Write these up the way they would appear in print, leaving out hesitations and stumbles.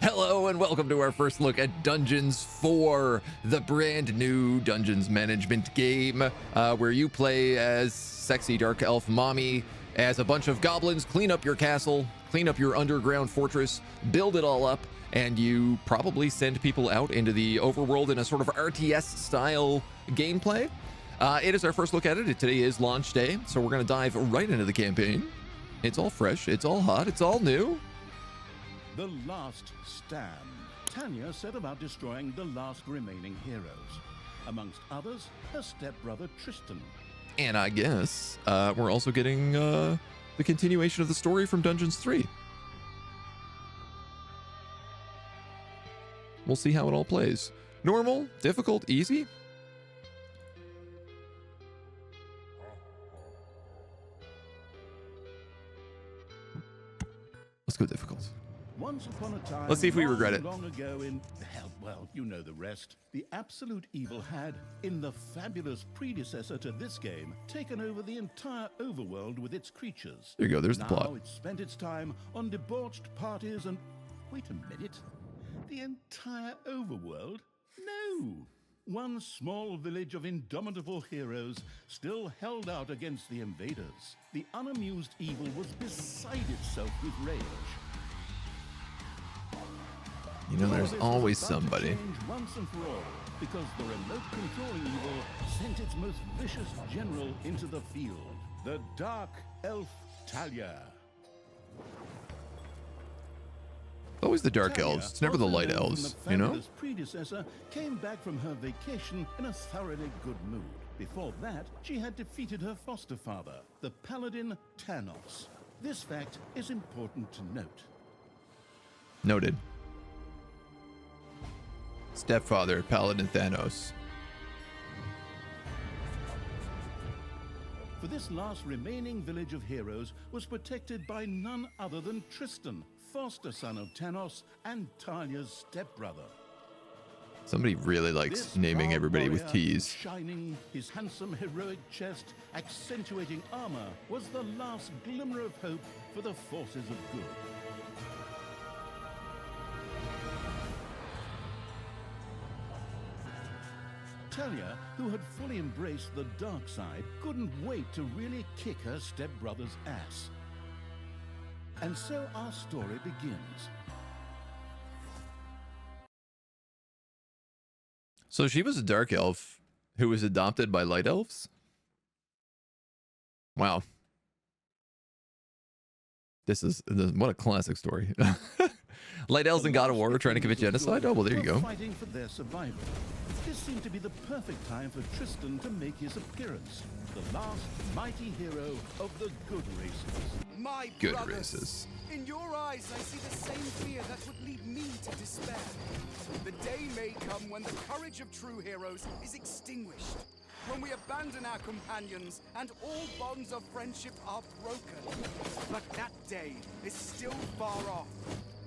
Hello and welcome to our first look at Dungeons 4, the brand new Dungeons management game where you play as sexy Dark Elf Mommy as a bunch of goblins, clean up your castle, clean up your underground fortress, build it all up, and you probably send people out into the overworld in a sort of RTS style gameplay. It is our first look at it. Today is launch day, so we're going to dive right into the campaign. It's all fresh, it's all hot, it's all new. The last stand. Talia set about destroying the last remaining heroes. Amongst others, her stepbrother Tristan. And I guess we're also getting the continuation of the story from Dungeons 3. We'll see how it all plays. Normal, difficult, easy. Let's go difficult. Once upon a time, let's see if we regret it. Long ago in, hell, well, you know the rest. The absolute evil had, in the fabulous predecessor to this game, taken over the entire overworld with its creatures. There you go, there's the plot. Now it spent its time on debauched parties and... Wait a minute. The entire overworld? No! One small village of indomitable heroes still held out against the invaders. The unamused evil was beside itself with rage. You know, there's always somebody. Once and for all, because the remote controlling evil sent its most vicious general into the field, the Dark Elf Thalya. Always the Dark Elves. It's never the Light Elves, you know? Predecessor came back from her vacation in a thoroughly good mood. Before that, she had defeated her foster father, the paladin Thanos. This fact is important to note. Noted. Stepfather, Paladin Thanos. For this last remaining village of heroes was protected by none other than Tristan, foster son of Thanos and Talia's stepbrother. Somebody really likes naming everybody with T's. Shining, his handsome heroic chest accentuating armor was the last glimmer of hope for the forces of good. Talia, who had fully embraced the dark side, couldn't wait to really kick her stepbrother's ass. And so our story begins. So she was a Dark Elf who was adopted by Light Elves? Wow. What a classic story. Light Elves and God of War are trying to commit genocide? Oh, well, there you go. Fighting for their survival. This seemed to be the perfect time for Tristan to make his appearance. The last mighty hero of the good races. My good brothers, races. In your eyes, I see the same fear that would lead me to despair. The day may come when the courage of true heroes is extinguished. When we abandon our companions and all bonds of friendship are broken. But that day is still far off.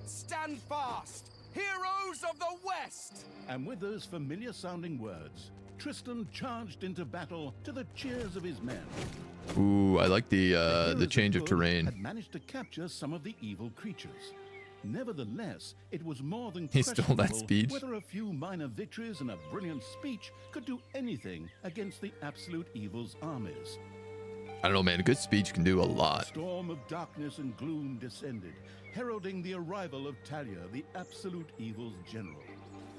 Stand fast, heroes of the West! And with those familiar sounding words, Tristan charged into battle to the cheers of his men. Ooh, I like the change of terrain. Had managed to capture some of the evil creatures. Nevertheless, it was more than he stole that speech. Whether a few minor victories and a brilliant speech could do anything against the absolute evil's armies. I don't know, man. A good speech can do a lot. A storm of darkness and gloom descended, heralding the arrival of Talia, the absolute evil's general.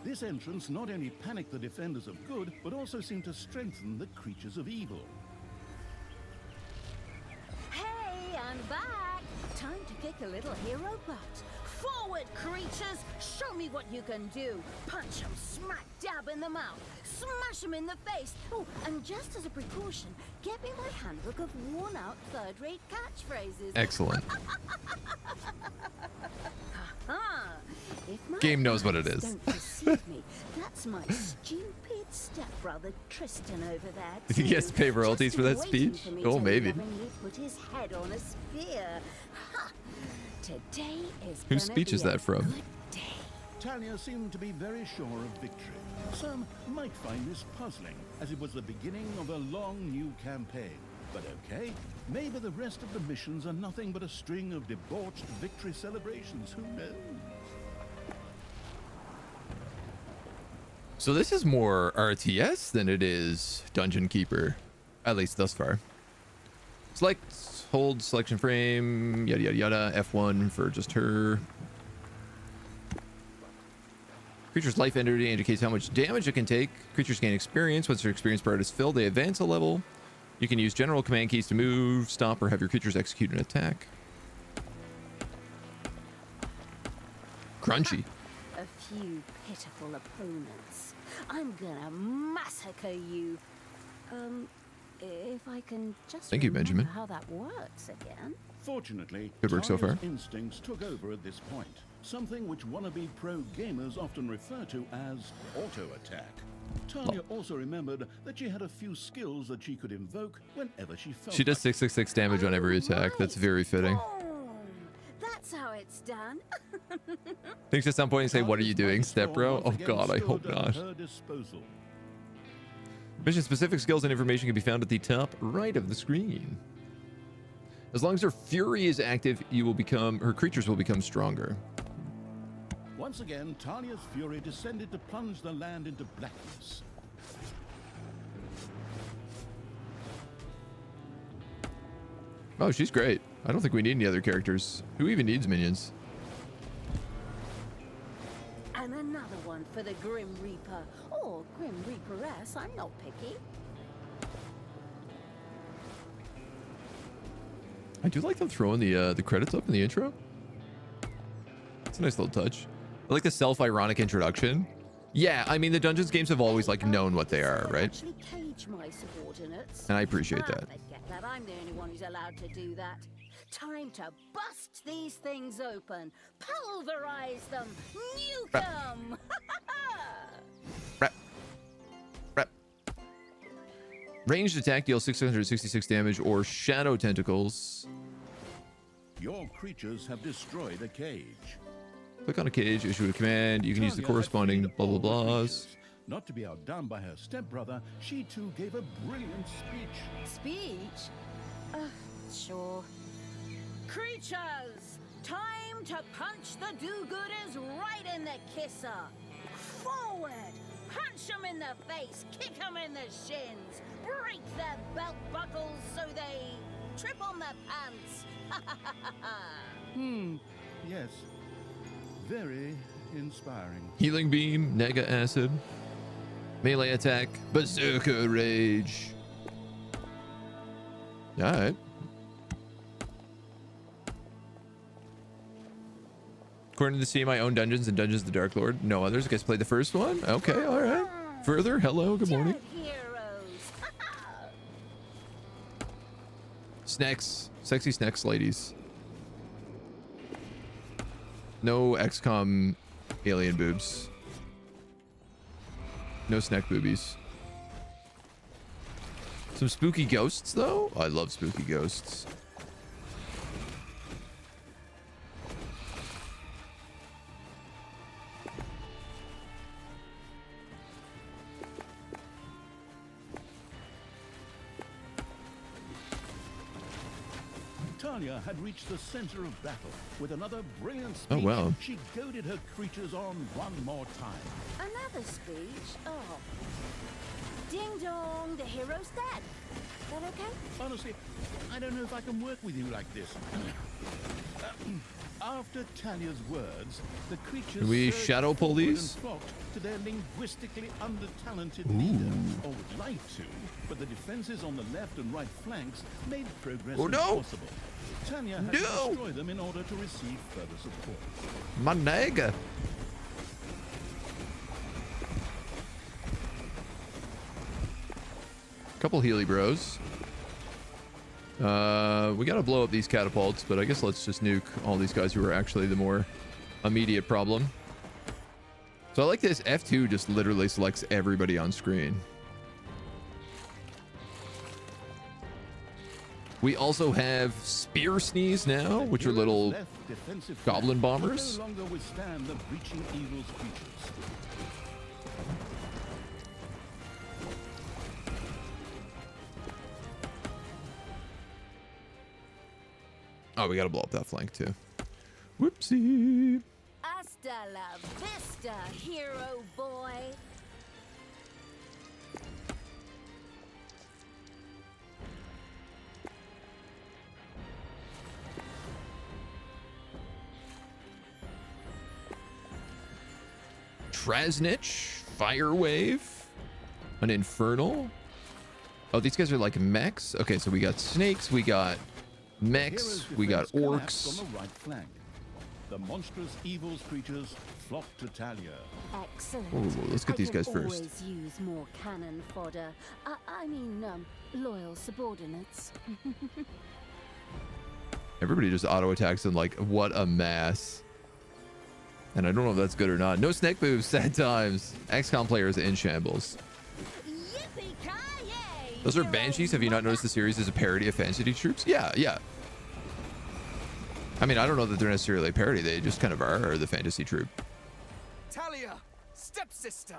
This entrance not only panicked the defenders of good, but also seemed to strengthen the creatures of evil. Hey, I'm back! Time to kick a little hero butt. Forward, creatures! Show me what you can do! Punch them smack dab in the mouth! Smash them in the face! Oh, and just as a precaution, get me my handbook of worn-out third-rate catchphrases. Excellent. If my game knows what it is. Don't deceive me. That's my stupid stepbrother Tristan over there. Did he get to pay royalties for that speech? Oh, maybe. Put his head on a spear. Ha! Today is whose speech is that from? Talia seemed to be very sure of victory. Some might find this puzzling, as it was the beginning of a long new campaign. But okay, maybe the rest of the missions are nothing but a string of debauched victory celebrations. Who knows? So this is more RTS than it is Dungeon Keeper, at least thus far. Select, hold selection frame, yada yada yada. F1 for just her. Creature's life energy indicates how much damage it can take. Creatures gain experience. Once their experience bar is filled, they advance a level. You can use general command keys to move, stop, or have your creatures execute an attack. Crunchy. A few pitiful opponents. I'm gonna massacre you. If I can just Thank you, remember Benjamin. how that works again. Fortunately, Good work so Talia's far. instincts took over at this point. Something which wannabe pro gamers often refer to as auto-attack. Talia also remembered that she had a few skills that she could invoke whenever she felt She does like 666 damage on every attack. That's very fitting. Boom. That's how it's done. Thanks at some point and say, what are you doing, Talia's step bro? once Oh again god, I stood hope at not. her disposal. Mission specific skills and information can be found at the top right of the screen. As long as her fury is active, her creatures will become stronger. Once again, Talia's fury descended to plunge the land into blackness. Oh, she's great. I don't think we need any other characters. Who even needs minions? And another one for the Grim Reaper. Or Grim Reaperess, I'm not picky. I do like them throwing the credits up in the intro. It's a nice little touch. I like the self-ironic introduction. Yeah, I mean, the Dungeons games have always, like, known what they are, right? Actually cage my subordinates. And I appreciate that. Forget that. I'm the only one who's allowed to do that. Time to bust these things open. Pulverize them. Nuke them. Rep. Rep. Ranged attack deals 666 damage or shadow tentacles. Your creatures have destroyed a cage. Click on a cage, issue a command. You can use the Talia had corresponding freed blah blah all the blahs. creatures. Not to be outdone by her stepbrother, she too gave a brilliant speech. Speech? Sure. Creatures! Time to punch the do-gooders right in the kisser. Forward! Punch them in the face, kick them in the shins, break their belt buckles so they trip on their pants. Yes. Very inspiring. Healing beam, nega acid, melee attack, berserker rage. All right. According to the Steam, I own Dungeons and Dungeons the Dark Lord. No others. You guys played the first one? Okay, all right. Further, hello, good morning. Dead heroes. Snacks. Sexy snacks, ladies. No XCOM alien boobs. No snack boobies. Some spooky ghosts, though? I love spooky ghosts. Talia had reached the center of battle. With another brilliant speech, Oh, wow. she goaded her creatures on one more time. Another speech? Oh. Ding dong, the hero's dead. Is that okay? Honestly, I don't know if I can work with you like this. After Talia's words, the creatures Can we surged shadow pull forward these? and flocked to their linguistically under-talented leader, or would like to, but the defenses on the left and right flanks made progress Oh, no! impossible. Talia had No! to destroy them in order to receive further support. My nega. Couple Healy bros. We gotta blow up these catapults, but I guess let's just nuke all these guys who are actually the more immediate problem. So I like this. F2 just literally selects everybody on screen. We also have spear sneeze now, The which are hero's little left defensive goblin flank could bombers. no longer withstand the breaching evil's creatures. Oh, we gotta blow up that flank too. Whoopsie. Hasta la vista, hero boy. Trasnich, Fire Wave, an Infernal. Oh, these guys are like mechs. Okay, so we got snakes, we got mechs, we got orcs. On the right flank. The monstrous evils creatures flock to Talia. Excellent. Ooh, let's get these guys I first. can always use more cannon fodder. I mean, loyal subordinates. Everybody just auto attacks and like, what a mess. And I don't know if that's good or not. No snake moves, sad times. XCOM players in shambles. Yippee-ki-yay! Those are banshees. Have you not noticed the series is a parody of Fantasy Troops? Yeah, yeah. I mean, I don't know that they're necessarily a parody. They just kind of are the fantasy troop. Talia, stepsister,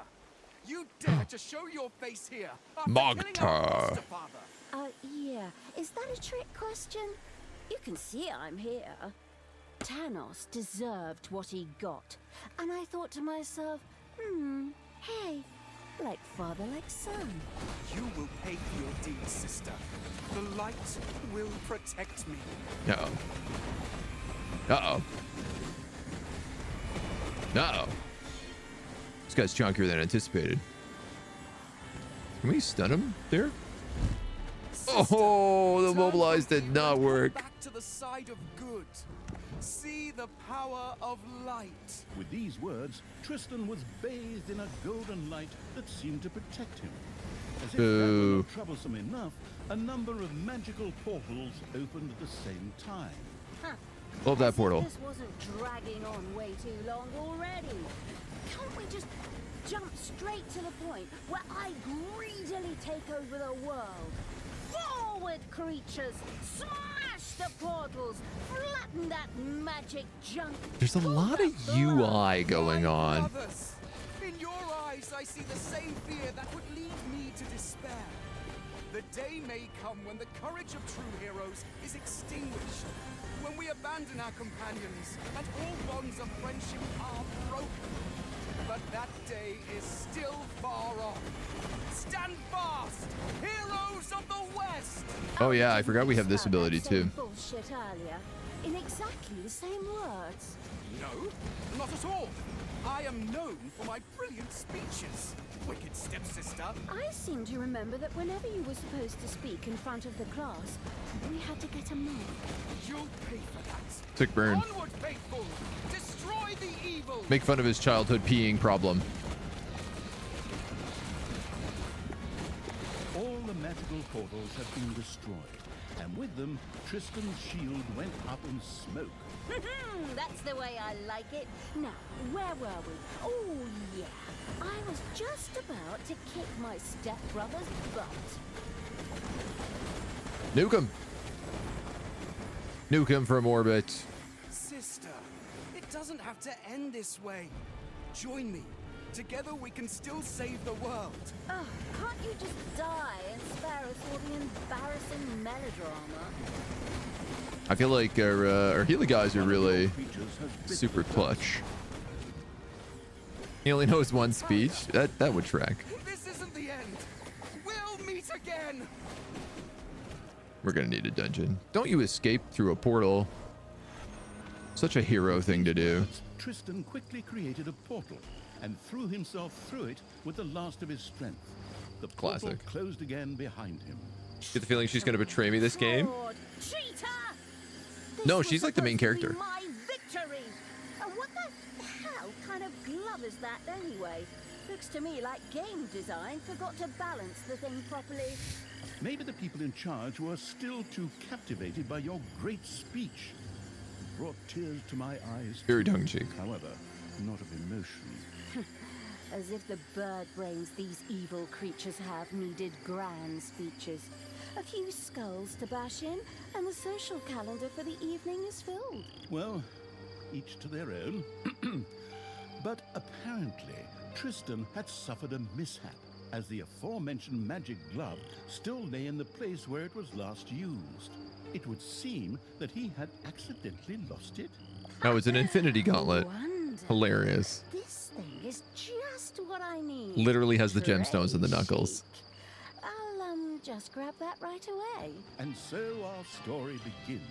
you dare to show your face here after killing our Magtar. foster father. Yeah. Is that a trick question? You can see I'm here. Tanos deserved what he got. And I thought to myself, hey, like father, like son. You will pay for your deeds, sister. The light will protect me. Uh-oh. Uh-oh. Uh-oh. This guy's chunkier than anticipated. Can we stun him there? Oh, the Turn mobilize from did evil not and work. come back to the side of good. See the power of light. With these words, Tristan was bathed in a golden light that seemed to protect him. As if that were not troublesome enough, a number of magical portals opened at the same time. Huh. Love that As if portal. This wasn't dragging on way too long already. Can't we just jump straight to the point where I greedily take over the world? Forward, creatures! Smash the portals! Flatten that magic junk! There's a lot of UI going My on. brothers, in your eyes, I see the same fear that would lead me to despair. The day may come when the courage of true heroes is extinguished, when we abandon our companions and all bonds of friendship are broken. But that day is still far off. Stand fast, heroes of the West! Oh yeah, I forgot we have this ability too. Bullshit earlier, in exactly the same words. No, not at all. I am known for my brilliant speeches, wicked stepsister. I seem to remember that whenever you were supposed to speak in front of the class, we had to get a mark. You'll pay for that. Sick burn. Onward, faithful! Destroy the evil! Make fun of his childhood peeing problem. All the magical portals had been destroyed, and with them, Tristan's shield went up in smoke. That's the way I like it. Now, where were we? Oh, yeah. I was just about to kick my stepbrother's butt. Nuke him. Nuke him from orbit. Sister, it doesn't have to end this way. Join me. Together we can still save the world. Oh, can't you just die and spare us all the embarrassing melodrama? I feel like our Healy guys are really Creatures have bit super the clutch. He only knows one speech. That would track. This isn't the end. We'll meet again. We're gonna need a dungeon. Don't you escape through a portal. Such a hero thing to do. Tristan quickly created a portal and threw himself through it with the last of his strength. The portal Classic. closed again behind him. Get the feeling she's gonna betray me this game. Fraud. Cheater! This No, was she's like the main supposed to character. be my victory. What the hell kind of glove is that anyway? Looks to me like game design forgot to balance the thing properly. Maybe the people in charge were still too captivated by your great speech. It brought tears to my eyes. Very too. tongue-in-cheek. However, not of emotion. As if the bird brains these evil creatures have needed grand speeches. A few skulls to bash in, and the social calendar for the evening is filled. Well, each to their own. But apparently, Tristan had suffered a mishap, as the aforementioned magic glove still lay in the place where it was last used. It would seem that he had accidentally lost it. Oh, it's an infinity gauntlet. Wonder. Hilarious. This thing is just what I need. Literally has the gemstones in the knuckles. Chic. I'll just grab that right away. And so our story begins.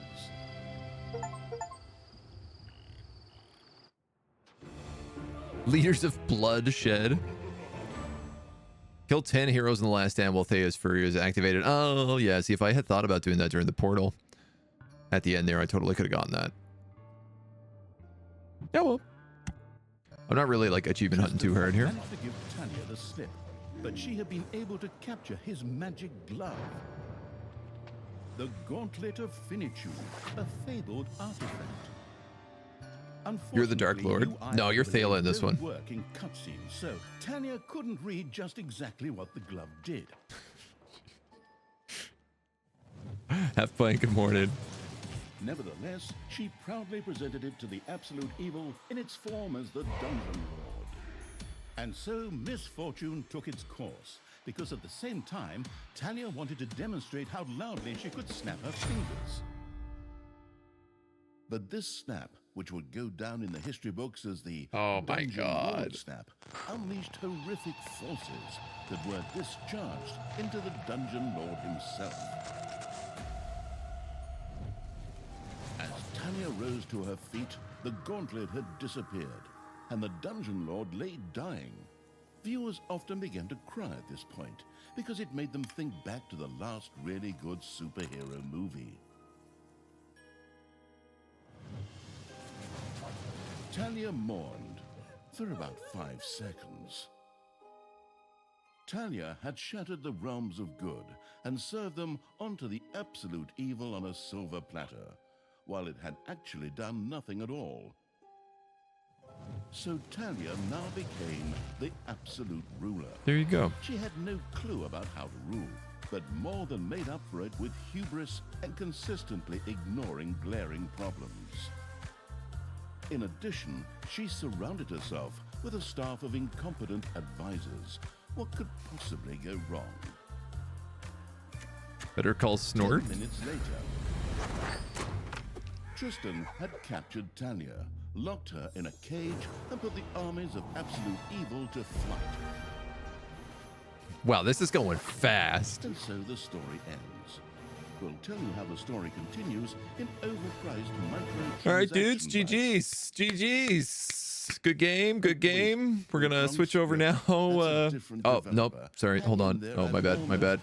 Leaders of bloodshed. Kill 10 heroes in the last stand while Thaya's Fury is activated. Oh, yeah. See, if I had thought about doing that during the portal at the end there, I totally could have gotten that. Yeah, well. I'm not really, like, achievement hunting too hard here. Managed to give Talia the slip, but she had been able to capture his magic glove. The Gauntlet of Finitude, a fabled artifact. You're the Dark Lord? No, you're Thalia in this one. Work in cutscenes, so Talia couldn't read just exactly what the glove did. Have fun. Good morning. Nevertheless, she proudly presented it to the absolute evil in its form as the Dungeon Lord. And so misfortune took its course, because at the same time, Talia wanted to demonstrate how loudly she could snap her fingers. But this snap, which would go down in the history books as the Dungeon Lord snap, unleashed horrific forces that were discharged into the Dungeon Lord himself. As Talia rose to her feet, the gauntlet had disappeared, and the Dungeon Lord lay dying. Viewers often began to cry at this point, because it made them think back to the last really good superhero movie. Talia mourned for about 5 seconds. Talia had shattered the realms of good and served them onto the absolute evil on a silver platter, while it had actually done nothing at all. So Talia now became the absolute ruler. There you go. She had no clue about how to rule, but more than made up for it with hubris and consistently ignoring glaring problems. In addition, she surrounded herself with a staff of incompetent advisors. What could possibly go wrong? Better call Snort. 10 minutes later, Tristan had captured Talia, locked her in a cage, and put the armies of absolute evil to flight. Wow, this is going fast. And so the story ends. We'll tell you how the story continues in overpriced micro. All right, dudes. GG's. GG's. Good game. Good game. We're going to switch over now. Oh, nope. Sorry. Hold on. Oh, my bad. My bad.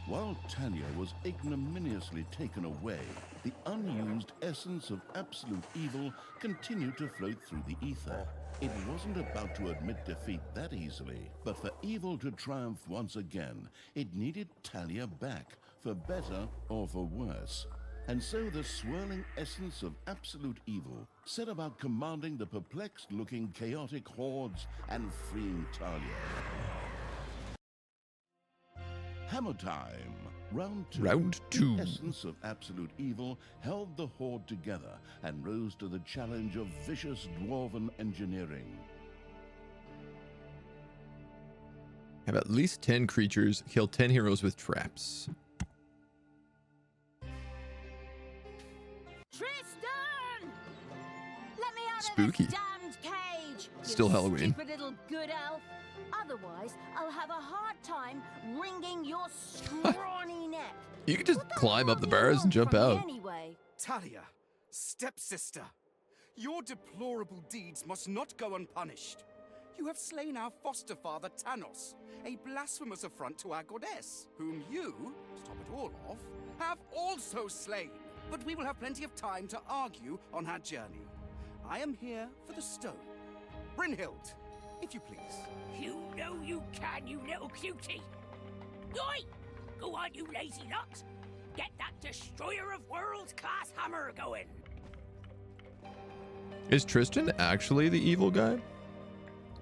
While Talia was ignominiously taken away, the unused essence of absolute evil continued to float through the ether. It wasn't about to admit defeat that easily, but for evil to triumph once again, it needed Talia back, for better or for worse. And so the swirling essence of absolute evil set about commanding the perplexed-looking chaotic hordes and freeing Talia. Hammer time! Round 2. Round 2. The essence of absolute evil held the horde together and rose to the challenge of vicious dwarven engineering. Have at least 10 creatures. Kill 10 heroes with traps. Tristan! Let me out Spooky. of this damned cage! Still you Halloween. Stupid little good elf. Otherwise, I'll have a hard time wringing your scrawny neck. You can just What the climb hell up the do you bars and want jump from me out. Anyway? Talia, stepsister, your deplorable deeds must not go unpunished. You have slain our foster father Tanos, a blasphemous affront to our goddess, whom you, to top it all off, have also slain. But we will have plenty of time to argue on our journey. I am here for the stone. Brynhild, if you please. You know you can, you little cutie. Oi! Go on, you lazy lucks. Get that destroyer of worlds class hammer going. Is Tristan actually the evil guy?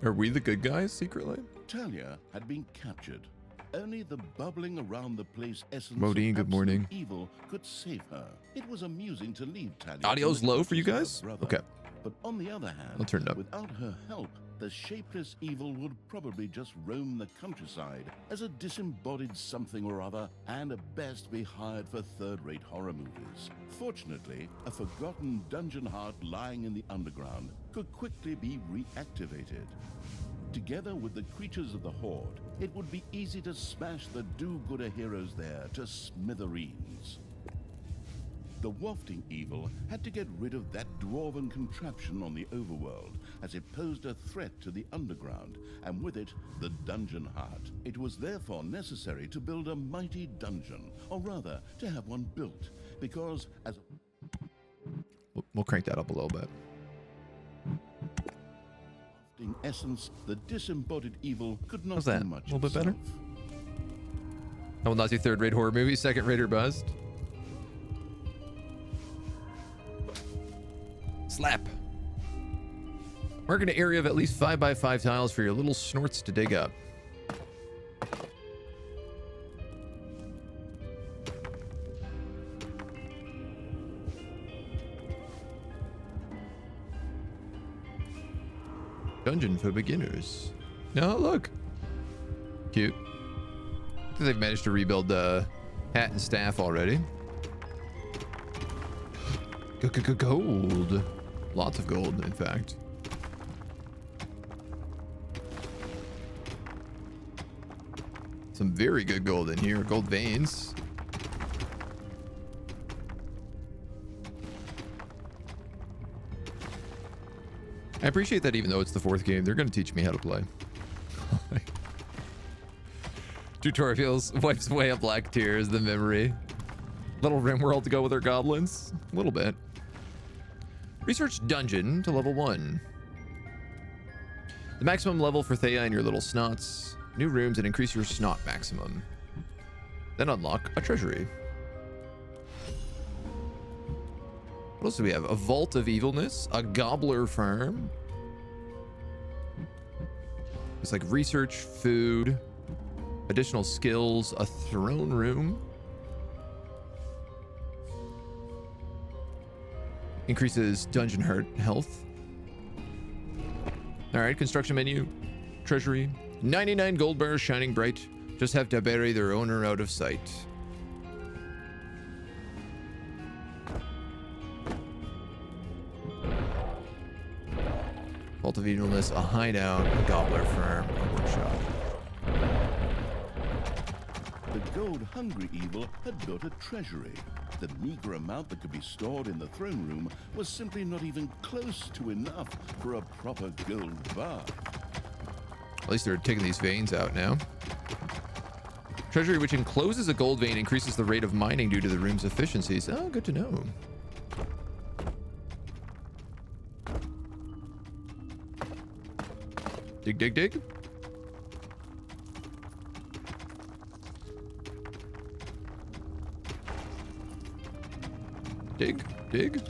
Are we the good guys secretly? Talia had been captured. Only the bubbling around the place essence Modine, of good morning. absolute evil could save her. It was amusing to leave Talia. Audio's in the low for you clutches of guys? her brother. Okay. But on the other hand, I'll turn it up. without her help, the shapeless evil would probably just roam the countryside as a disembodied something or other, and at best be hired for third-rate horror movies. Fortunately, a forgotten dungeon heart lying in the underground could quickly be reactivated. Together with the creatures of the Horde, it would be easy to smash the do-gooder heroes there to smithereens. The wafting evil had to get rid of that dwarven contraption on the overworld, as it posed a threat to the underground, and with it, the dungeon heart. It was therefore necessary to build a mighty dungeon, or rather, to have one built, because as We'll crank that up a little bit. in essence, the disembodied evil could not How's that? do much. A little bit better? itself. I will not see third-rate horror movie, second-rate or bust. Slap. Mark an area of at least 5 by 5 tiles for your little snorts to dig up. Dungeon for beginners. No, look. Cute. I think they've managed to rebuild the hat and staff already. Gold. Lots of gold, in fact. Some very good gold in here. Gold veins. I appreciate that even though it's the 4th game, they're going to teach me how to play. Tutorials wipes away a black tears, the memory. Little Rimworld to go with our goblins. A little bit. Research dungeon to level 1. The maximum level for Thalya and your little snots. New rooms and increase your snot maximum. Then unlock a treasury. What else do we have? A vault of evilness, a gobbler farm. It's like research, food, additional skills, a throne room. Increases dungeon health. All right, construction menu, treasury. 99 gold bars shining bright. Just have to bury their owner out of sight. Vault of Evilness, a hideout, a gobbler farm, a workshop. The gold-hungry evil had built a treasury. The meager amount that could be stored in the throne room was simply not even close to enough for a proper gold bar. At least they're taking these veins out now. Treasury which encloses a gold vein increases the rate of mining due to the room's efficiencies. Oh, good to know. Dig, dig, dig. Dig, dig.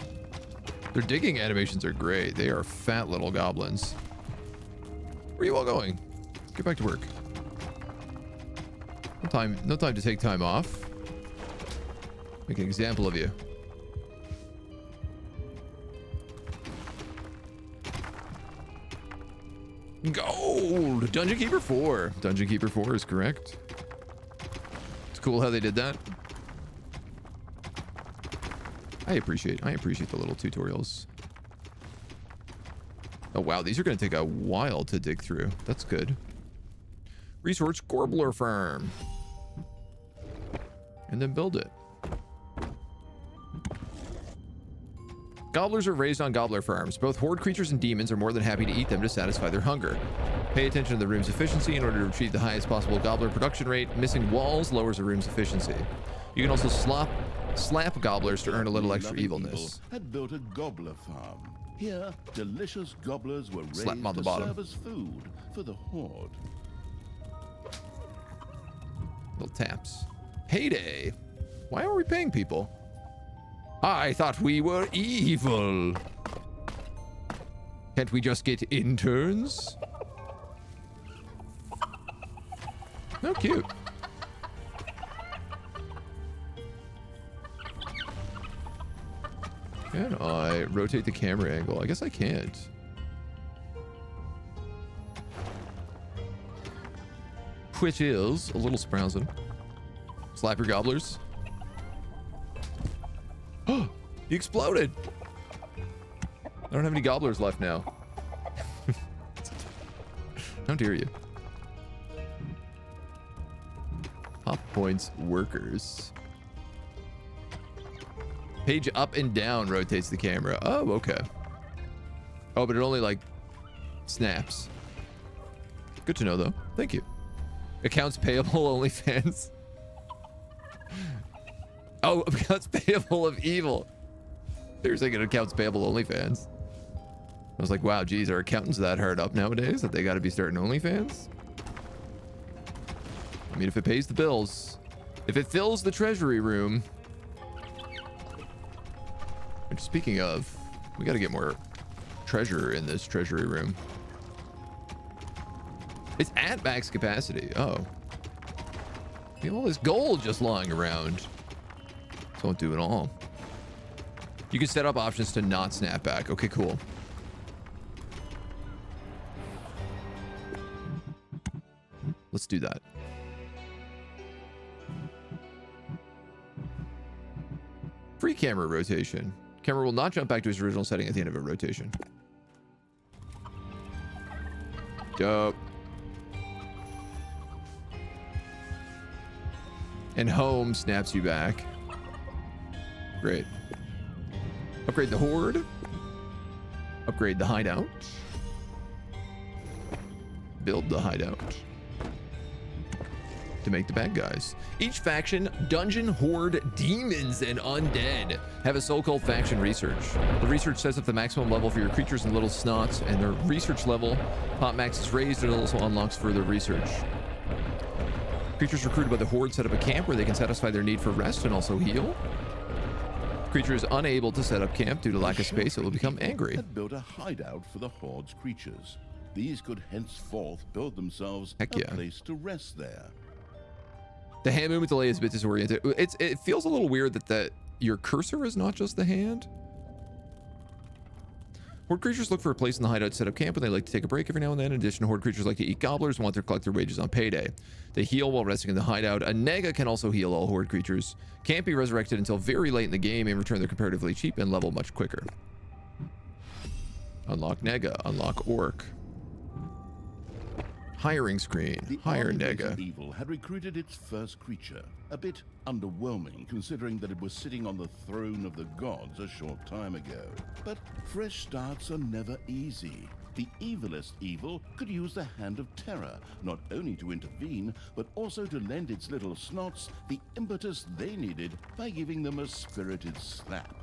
Their digging animations are great. They are fat little goblins. Where are you all going? Get back to work. No time to take time off. Make an example of you. Gold! Dungeon Keeper 4. Dungeon Keeper 4 is correct. It's cool how they did that. I appreciate the little tutorials. Oh wow, these are going to take a while to dig through. That's good. Research Gobbler Farm. And then build it. Gobblers are raised on gobbler farms. Both horde creatures and demons are more than happy to eat them to satisfy their hunger. Pay attention to the room's efficiency in order to achieve the highest possible gobbler production rate. Missing walls lowers the room's efficiency. You can also slap gobblers to earn a little extra evilness. Had built a gobbler farm. Here, delicious gobblers were raised Slap 'em on the to bottom. serve as food for the horde. Little taps. Heyday. Why are we paying people? I thought we were evil. Can't we just get interns? No, cute. Can I rotate the camera angle? I guess I can't. Which is a little surprising. Slap your gobblers. Oh, he exploded. I don't have any gobblers left now. How dare you? Pop points workers. Page up and down rotates the camera. Oh, okay. Oh, but it only like snaps. Good to know though. Thank you. Accounts payable OnlyFans. Oh, accounts payable of evil. They were saying accounts payable OnlyFans. I was like, wow, geez, are accountants that hard up nowadays that they got to be starting OnlyFans? I mean, if it pays the bills, if it fills the treasury room. Which, speaking of, we got to get more treasure in this treasury room. It's at max capacity. Oh. You know, all this gold just lying around. Don't do it all. You can set up options to not snap back. Okay, cool. Let's do that. Free camera rotation. Camera will not jump back to its original setting at the end of a rotation. Dope. And home snaps you back. Great. Upgrade the horde. Upgrade the hideout. Build the hideout. To make the bad guys. Each faction, dungeon, horde, demons, and undead have a so-called faction research. The research sets up the maximum level for your creatures and little snots, and their research level pot max is raised, and it also unlocks further research. Creatures recruited by the horde set up a camp where they can satisfy their need for rest and also heal. Creatures unable to set up camp due to lack of space, it will become angry. Had built a hideout for the horde's creatures. These could henceforth build themselves Heck a yeah. place to rest there. The hand movement delay is a bit disoriented. It feels a little weird that your cursor is not just the hand. Horde creatures look for a place in the hideout to set up camp, and they like to take a break every now and then. In addition, horde creatures like to eat gobblers and want to collect their wages on payday. They heal while resting in the hideout. A nega can also heal all horde creatures. Can't be resurrected until very late in the game. In return, they're comparatively cheap and level much quicker. Unlock nega. Unlock orc. Hiring screen. The Hire army nega. of evil had recruited its first creature. A bit underwhelming considering that it was sitting on the throne of the gods a short time ago. But fresh starts are never easy. The evilest evil could use the hand of terror, not only to intervene, but also to lend its little snots the impetus they needed by giving them a spirited slap.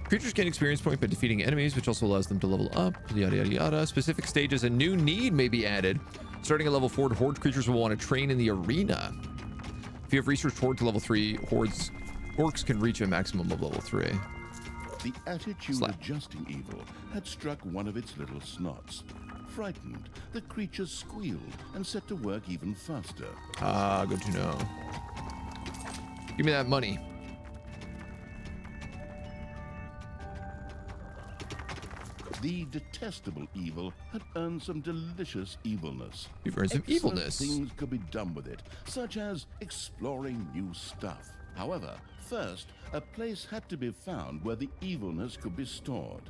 Creatures gain experience point by defeating enemies, which also allows them to level up, yada yada yada. Specific stages, a new need may be added. Starting at level 4, horde creatures will want to train in the arena. If you have researched horde to level 3, orcs can reach a maximum of level 3. The attitude-adjusting evil had struck one of its little snots. Frightened, the creature squealed and set to work even faster. Ah, good to know. Give me that money. The detestable evil had earned some delicious evilness. You've earned some Excellent evilness. things could be done with it, such as exploring new stuff. However, first, a place had to be found where the evilness could be stored.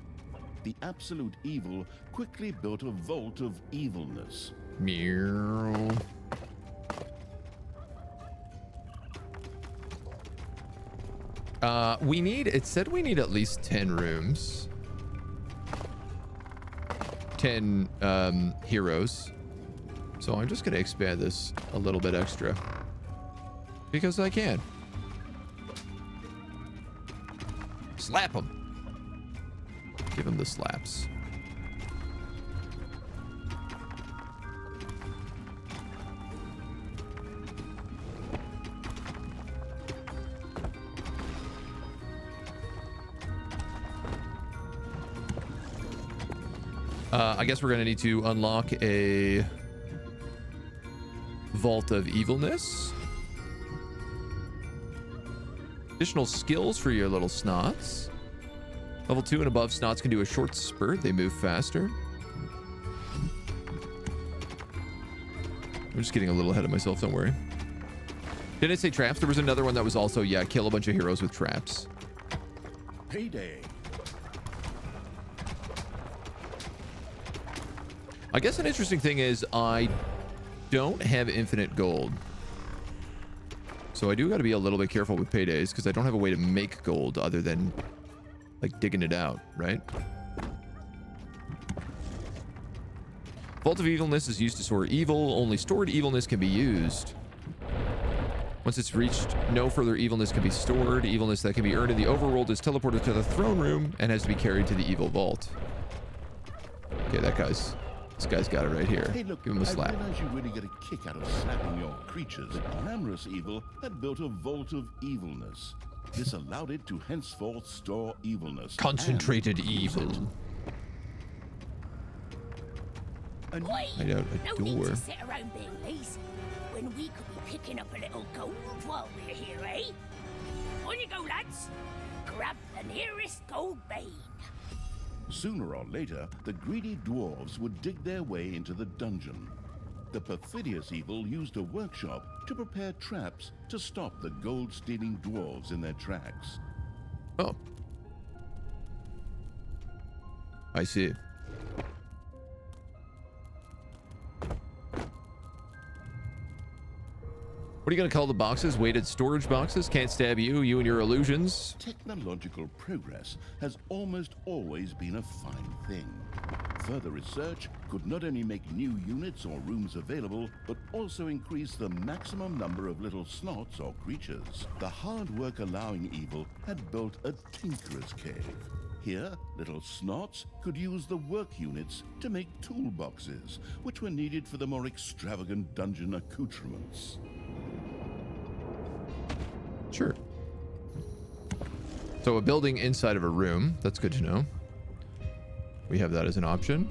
The absolute evil quickly built a vault of evilness. Meow. It said we need at least 10 rooms. 10 heroes. So I'm just gonna expand this a little bit extra. Because I can. Slap him. Give him the slaps. I guess we're going to need to unlock a Vault of Evilness. Additional skills for your little snots. Level 2 and above snots can do a short spurt. They move faster. I'm just getting a little ahead of myself, don't worry. Didn't it say traps? There was another one that was also, yeah, kill a bunch of heroes with traps. Payday. I guess an interesting thing is I don't have infinite gold. So I do got to be a little bit careful with paydays because I don't have a way to make gold other than like digging it out, right? Vault of Evilness is used to store evil. Only stored evilness can be used. Once it's reached, no further evilness can be stored. Evilness that can be earned in the overworld is teleported to the throne room and has to be carried to the evil vault. Okay, this guy's got it right here. Hey, look, give him a slap. I realize you really get a kick out of slapping your creatures. The glamorous evil had built a vault of evilness. This allowed it to henceforth store evilness. Concentrated and use evil. it. Oi, I got a no need door. to sit around being lazy when we could be picking up a little gold while we're here, eh? On you go, lads. Grab the nearest gold vein. Sooner or later, the greedy dwarves would dig their way into the dungeon. The perfidious evil used a workshop to prepare traps to stop the gold-stealing dwarves in their tracks. Oh. I see. What are you going to call the boxes? Weighted storage boxes? Can't stab you, you and your illusions. Technological progress has almost always been a fine thing. Further research could not only make new units or rooms available, but also increase the maximum number of little snots or creatures. The hard work allowing evil had built a tinkerer's cave. Here, little snots could use the work units to make toolboxes, which were needed for the more extravagant dungeon accoutrements. Sure. So a building inside of a room. That's good to know. We have that as an option.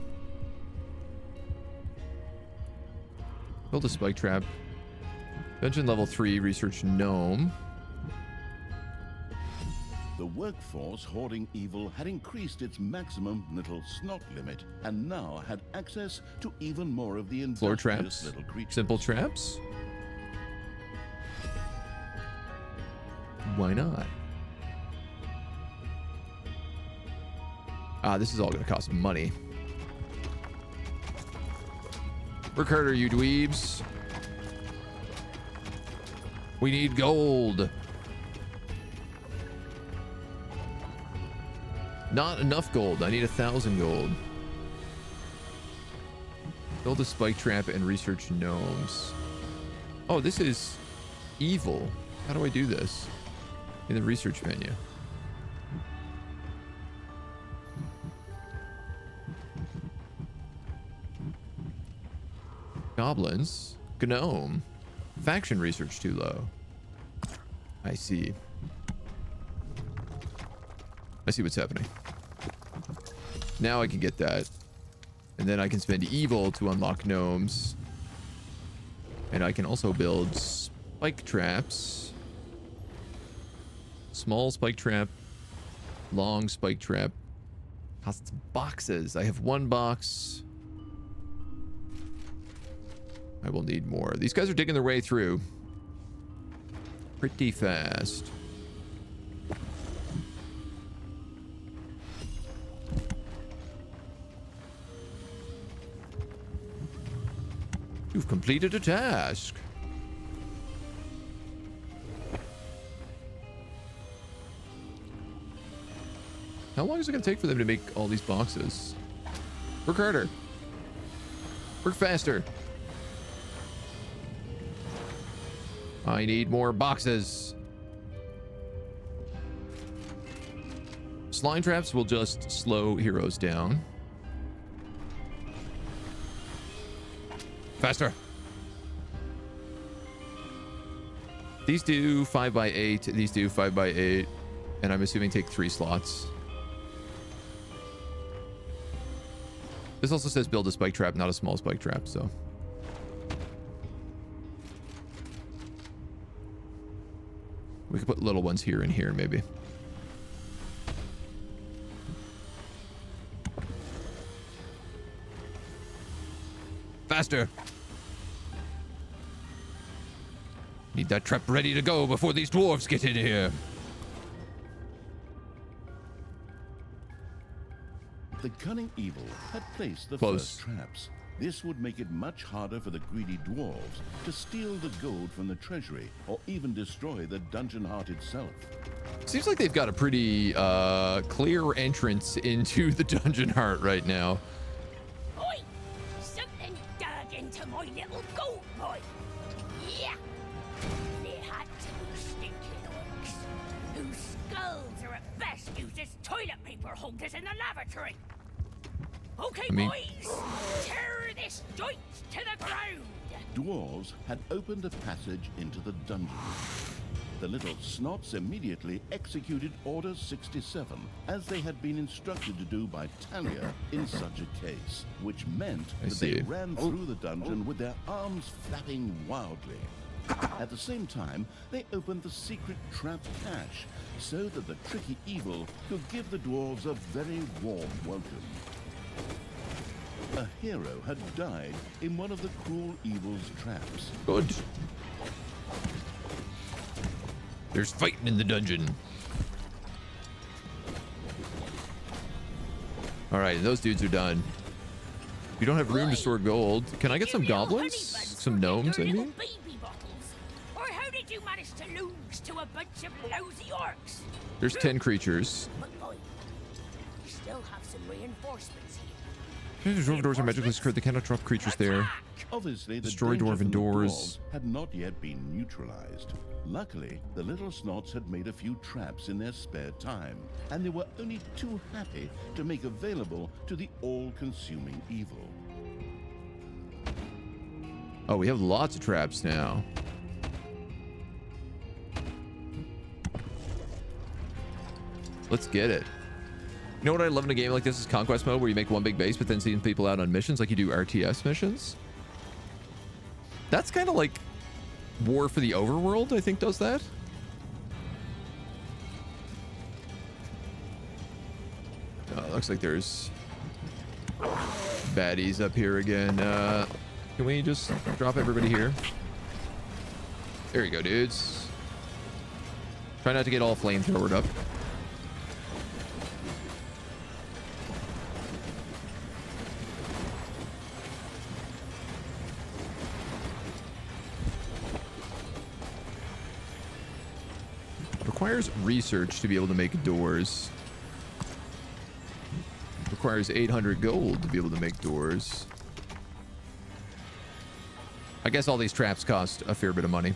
Build a spike trap. Dungeon level 3, research gnome. The workforce hoarding evil had increased its maximum little snot limit and now had access to even more of the Floor industrious traps. little creatures. Simple traps. Why not? This is all going to cost money. Work harder, you dweebs. We need gold. Not enough gold. I need 1,000 gold. Build a spike trap and research gnomes. Oh, this is evil. How do I do this? In the research menu. Goblins. Gnome. Faction research too low. I see. I see what's happening. Now I can get that. And then I can spend evil to unlock gnomes. And I can also build spike traps. Small spike trap. Long spike trap. Costs boxes. I have 1 box. I will need more. These guys are digging their way through pretty fast. You've completed a task. How long is it going to take for them to make all these boxes? Work harder. Work faster. I need more boxes. Slime traps will just slow heroes down. Faster. These do 5x8. These do 5x8. And I'm assuming take 3 slots. This also says build a spike trap, not a small spike trap, so. We could put little ones here and here, maybe. Faster. Need that trap ready to go before these dwarves get in here. The cunning evil had placed the Close. first traps. This would make it much harder for the greedy dwarves to steal the gold from the treasury or even destroy the dungeon heart itself. Seems like they've got a pretty clear entrance into the dungeon heart right now. Oi! Something dug into my little gold mine. Yeah! They had to be stinking orcs, whose skulls are at best used as toilet paper holders in the lavatory. Okay, boys, tear this joint to the ground. Dwarves had opened a passage into the dungeon. The little snots immediately executed Order 67, as they had been instructed to do by Talia in such a case, which meant that they ran through the dungeon with their arms flapping wildly. At the same time, they opened the secret trap cache, so that the tricky evil could give the dwarves a very warm welcome. A hero had died in one of the cruel evil's traps. Good. There's fighting in the dungeon. All right, those dudes are done. You don't have room to store gold. Can I get some goblins? Some gnomes, I mean? Or how did you manage to lose to a bunch of lousy orcs? There's 10 creatures. But boy, you still have some reinforcements here. Dwarven doors are magically secured. They cannot drop creatures there. Obviously, the Destroy danger dwarven from the doors. dwarves had not yet been neutralized. Luckily, the little snots had made a few traps in their spare time, and they were only too happy to make available to the all-consuming evil. Oh, we have lots of traps now. Let's get it. You know what I love in a game like this is conquest mode, where you make one big base but then send people out on missions like you do RTS missions. That's kind of like War for the Overworld, I think, does that. Looks like there's baddies up here again. Can we just drop everybody here? There you go, dudes. Try not to get all flamethrowered up. Requires research to be able to make doors. Requires 800 gold to be able to make doors. I guess all these traps cost a fair bit of money.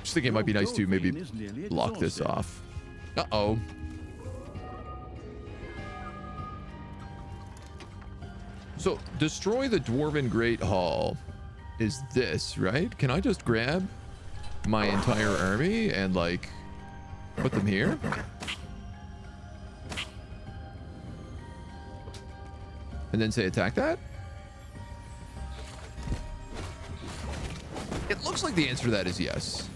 Just think it might be nice to maybe block this off. Uh-oh. So, destroy the Dwarven Great Hall is this, right? Can I just grab my entire army and, like, put them here? And then say attack that? It looks like the answer to that is yes.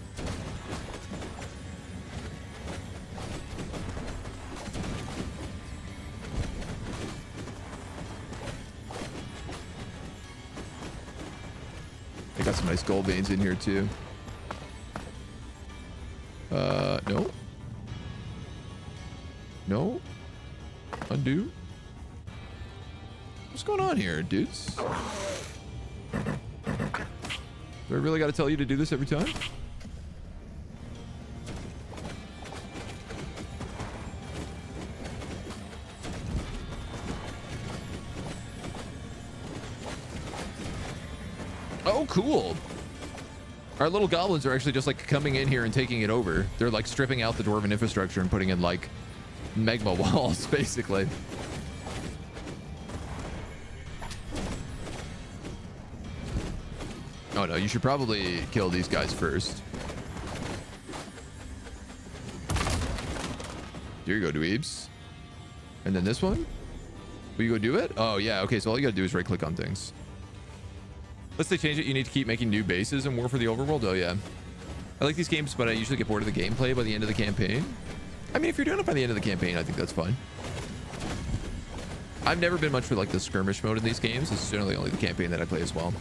I got some nice gold veins in here too. No. No. Undo. What's going on here, dudes? Do I really got to tell you to do this every time? Oh, cool. Our little goblins are actually just like coming in here and taking it over. They're like stripping out the dwarven infrastructure and putting in like magma walls, basically. Oh no, you should probably kill these guys first. Here you go, dweebs. And then this one? Will you go do it? Oh yeah, okay, so all you gotta do is right click on things. Unless they change it, you need to keep making new bases in War for the Overworld. Oh yeah. I like these games, but I usually get bored of the gameplay by the end of the campaign. I mean, if you're doing it by the end of the campaign, I think that's fine. I've never been much for like the skirmish mode in these games. This is generally only the campaign that I play as well.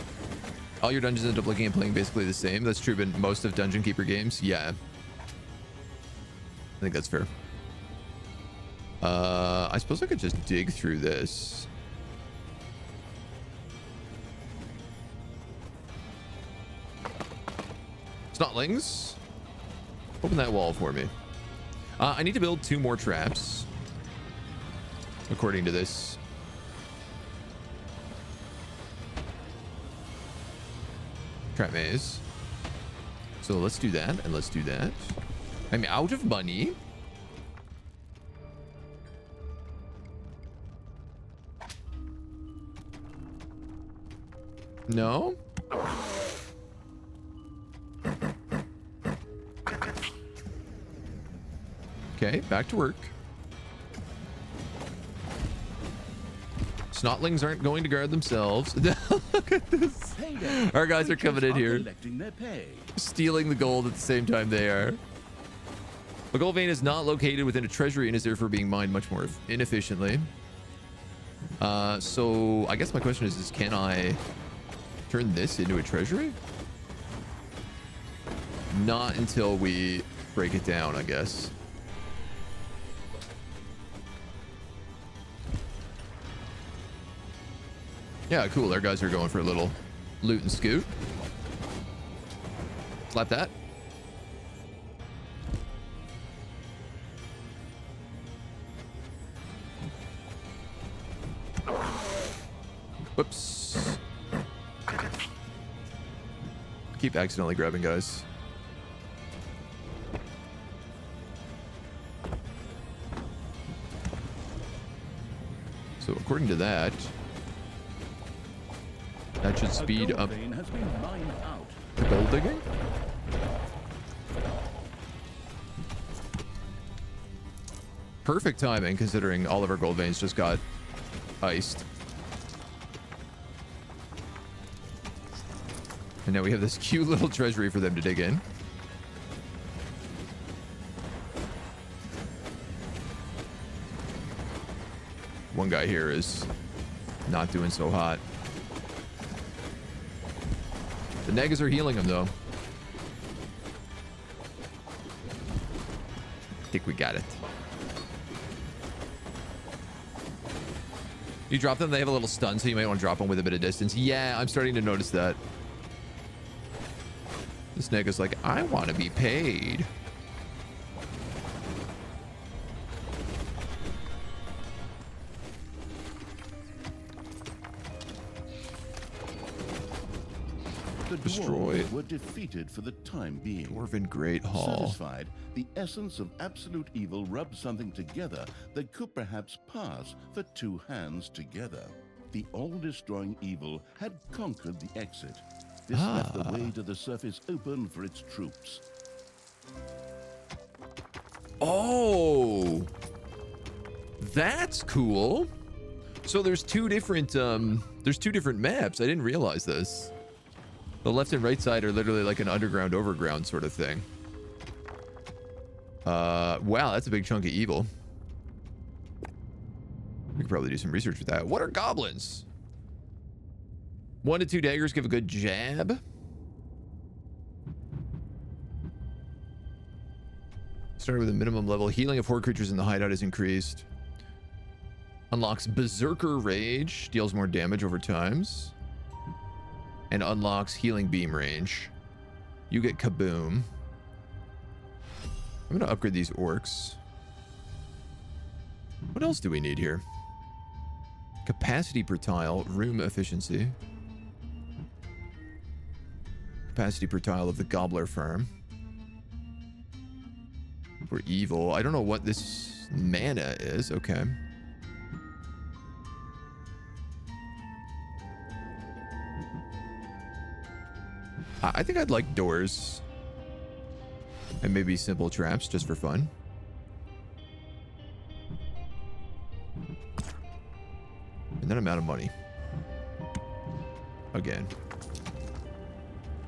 All your dungeons end up looking and playing basically the same. That's true in most of Dungeon Keeper games. Yeah. I think that's fair. I suppose I could just dig through this. Snotlings. Open that wall for me. I need to build 2 more traps. According to this. Trap maze. So let's do that, and let's do that. I'm out of money. No? Okay, back to work. Snotlings aren't going to guard themselves. Look at this. Our guys are coming in here, stealing the gold at the same time they are. A gold vein is not located within a treasury and is therefore being mined much more inefficiently. So I guess my question is can I turn this into a treasury? Not until we break it down, I guess. Yeah, cool. Our guys are going for a little loot and scoot. Slap that. Whoops. Keep accidentally grabbing guys. So according to that, that should speed up the gold digging. Perfect timing considering all of our gold veins just got iced. And now we have this cute little treasury for them to dig in. One guy here is not doing so hot. The negas are healing him though. I think we got it. You drop them, they have a little stun, so you might want to drop them with a bit of distance. Yeah, I'm starting to notice that. This nega's like, I want to be paid. The Destroyed. dwarves were defeated for the time being. Dwarven Great Hall. Satisfied, the essence of absolute evil rubbed something together that could perhaps pass for 2 hands together. The all-destroying evil had conquered the exit. This left the way to the surface open for its troops. Oh, that's cool. So there's 2 different maps. I didn't realize this. The left and right side are literally like an underground overground sort of thing. Wow, that's a big chunk of evil. We could probably do some research with that. What are goblins? 1 to 2 daggers give a good jab. Started with a minimum level. Healing of horde creatures in the hideout is increased. Unlocks Berserker Rage. Deals more damage over times. And unlocks healing beam range. You get kaboom. I'm going to upgrade these orcs. What else do we need here? Capacity per tile, room efficiency. Capacity per tile of the Gobbler Farm. For evil. I don't know what this mana is. Okay. I think I'd like doors. And maybe simple traps just for fun. And then I'm out of money. Again.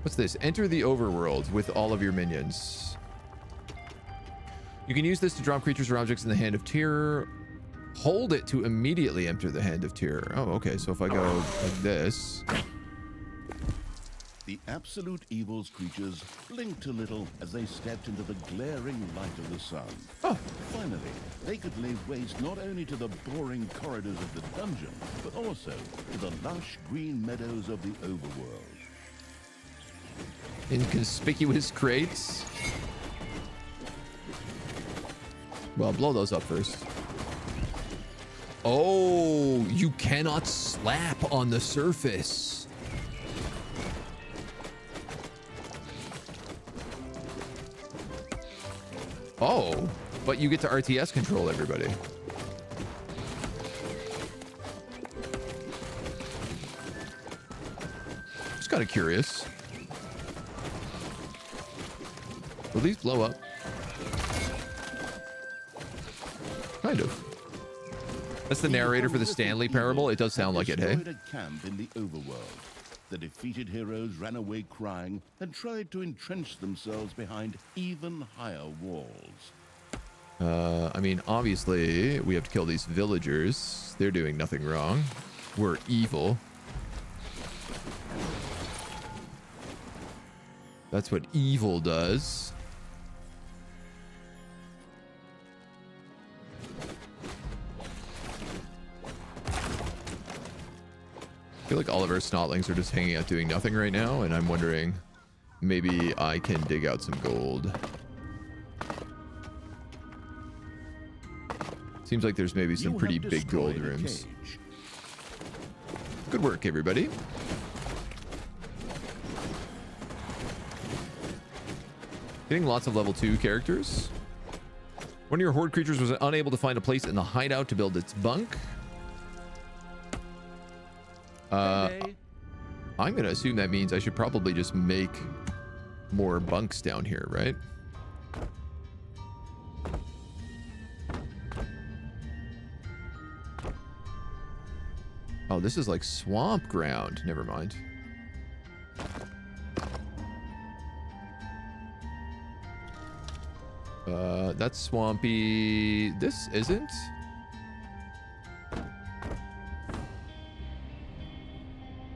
What's this? Enter the overworld with all of your minions. You can use this to drop creatures or objects in the Hand of Terror. Hold it to immediately enter the Hand of Terror. Oh, okay. So if I go like this... The absolute evil's creatures blinked a little as they stepped into the glaring light of the sun. Oh. Finally, they could lay waste not only to the boring corridors of the dungeon, but also to the lush green meadows of the overworld. Inconspicuous crates. Well, blow those up first. Oh, you cannot slap on the surface. Oh, but you get to RTS control everybody. Just kind of curious. Will these blow up? Kind of. That's the narrator for the Stanley parable. It does sound like it, hey? A camp in the Overworld. The defeated heroes ran away crying and tried to entrench themselves behind even higher walls. I mean, obviously, we have to kill these villagers. They're doing nothing wrong. We're evil. That's what evil does. I feel like all of our snotlings are just hanging out doing nothing right now, and I'm wondering, maybe I can dig out some gold. Seems like there's maybe some pretty big gold rooms. Good work, everybody. Getting lots of level 2 characters. One of your horde creatures was unable to find a place in the hideout to build its bunk. I'm gonna assume that means I should probably just make more bunks down here, right? Oh, this is like swamp ground. Never mind. That's swampy. This isn't.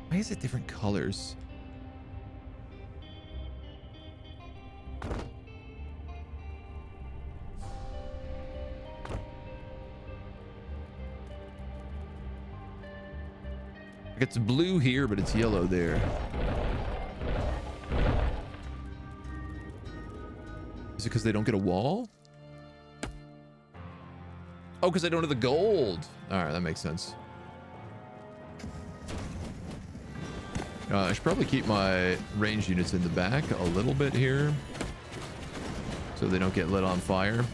Why is it different colors? It's blue here, but it's yellow there. Is it because they don't get a wall? Oh, because I don't have the gold. All right, that makes sense. I should probably keep my ranged units in the back a little bit here, so they don't get lit on fire.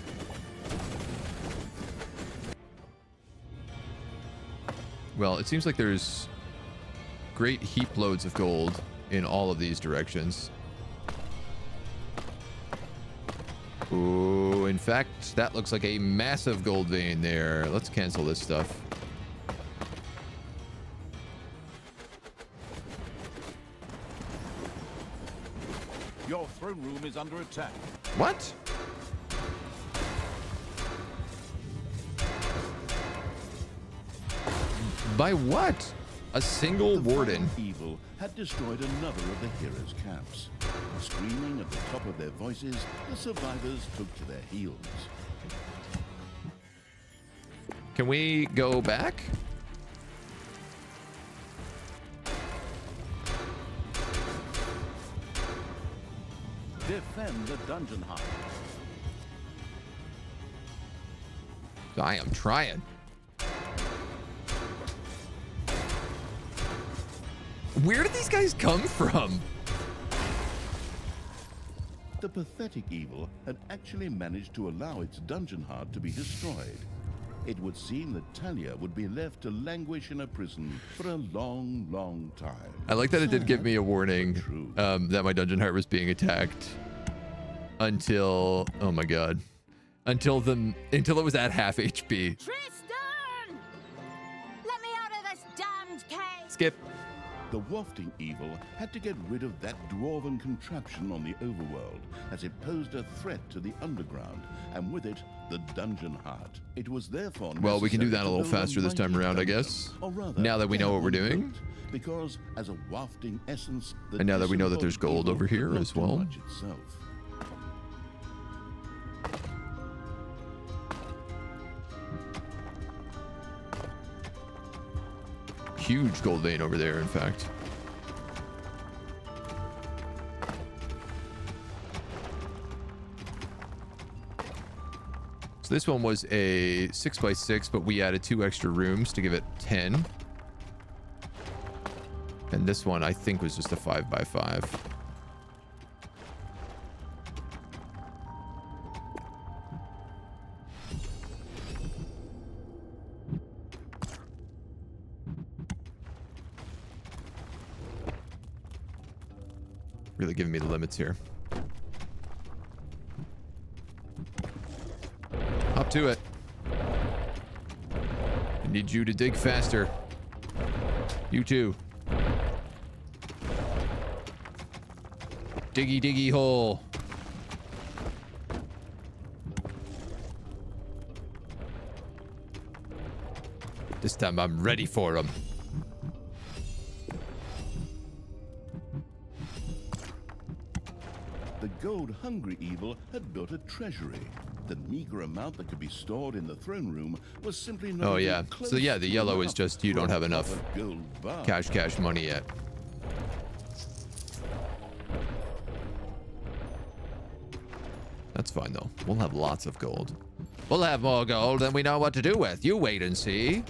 Well, it seems like there's great heap loads of gold in all of these directions. Ooh, in fact, that looks like a massive gold vein there. Let's cancel this stuff. Your throne room is under attack. What? By what? A single warden. Evil had destroyed another of the heroes' camps. Screaming at the top of their voices, the survivors took to their heels. Can we go back? Defend the dungeon hut. I am trying. Where did these guys come from? The pathetic evil had actually managed to allow its dungeon heart to be destroyed. It would seem that Talia would be left to languish in a prison for a long, long time. I like that it did give me a warning that my dungeon heart was being attacked until, oh my god, until it was at half HP. Tristan! Let me out of this damned cave! Skip. The wafting evil had to get rid of that dwarven contraption on the overworld, as it posed a threat to the underground, and with it, the dungeon heart. It was therefore well, we can do that a necessary little to build faster this time mighty around, I dungeon, guess. or rather, Now that we know what we're doing. unbuilt, because as a wafting essence, the And now that we know that there's gold evil over here could not as do well. much itself. Huge gold vein over there, in fact. So this one was a 6x6, but we added 2 extra rooms to give it 10. And this one, I think, was just a 5x5. Really giving me the limits here. Up to it. I need you to dig faster. You too. Diggy diggy hole. This time I'm ready for him. The gold-hungry evil had built a treasury. The meager amount that could be stored in the throne room was simply not. Oh yeah. So yeah, the yellow is just you don't have enough gold bar. cash money yet. That's fine though. We'll have lots of gold. We'll have more gold than we know what to do with. You wait and see.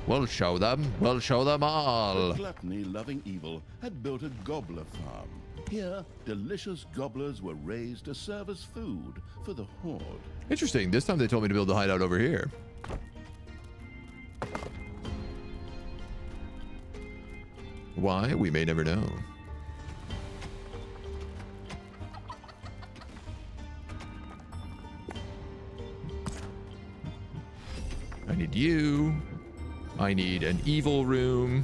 We'll show them. We'll show them all. The gluttony-loving evil had built a gobbler farm. Here, delicious gobblers were raised to serve as food for the horde. Interesting. This time they told me to build a hideout over here. Why? We may never know. I need you. I need an evil room.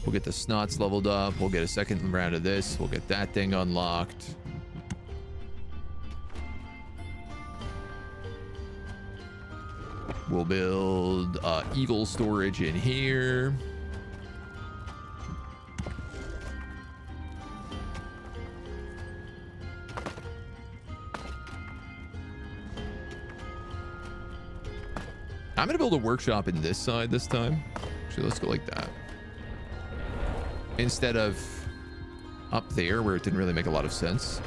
We'll get the snots leveled up. We'll get a second round of this. We'll get that thing unlocked. We'll build evil storage in here. I'm gonna build a workshop in this side this time. Actually, let's go like that. Instead of up there where it didn't really make a lot of sense.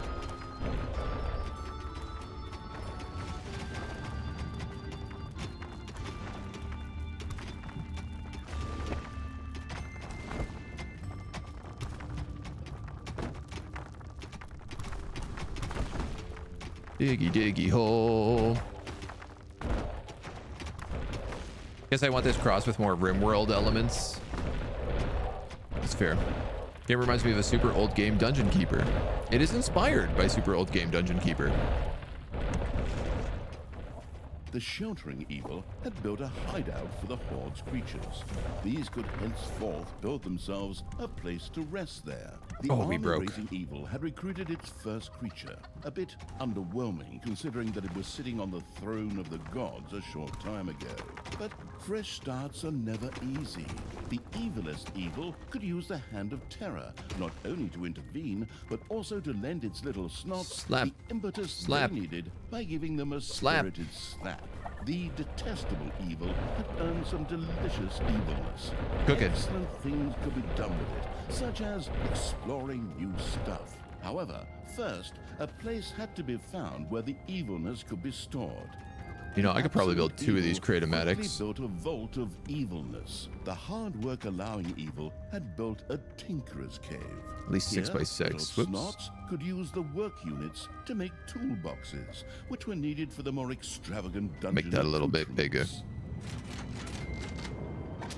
Diggy diggy hole. Guess I want this cross with more RimWorld elements. That's fair. Game reminds me of a super old game, Dungeon Keeper. It is inspired by super old game, Dungeon Keeper. The sheltering evil had built a hideout for the horde's creatures. These could henceforth build themselves a place to rest there. The army-raising evil had recruited its first creature, a bit underwhelming considering that it was sitting on the throne of the gods a short time ago. But fresh starts are never easy. The evilest evil could use the Hand of Terror, not only to intervene, but also to lend its little snots the impetus they needed by giving them a spirited slap. The detestable evil had earned some delicious evilness. Cook it. Excellent things could be done with it, such as exploring new stuff. However, first, a place had to be found where the evilness could be stored. You know, I could probably build 2 of these creatomatics. Built a vault of evilness. The hard work allowing evil had built a tinkerer's cave. At least 6x6. Whoops. Snots could use the work units to make toolboxes, which were needed for the more extravagant dungeon. Make that a little bit bigger.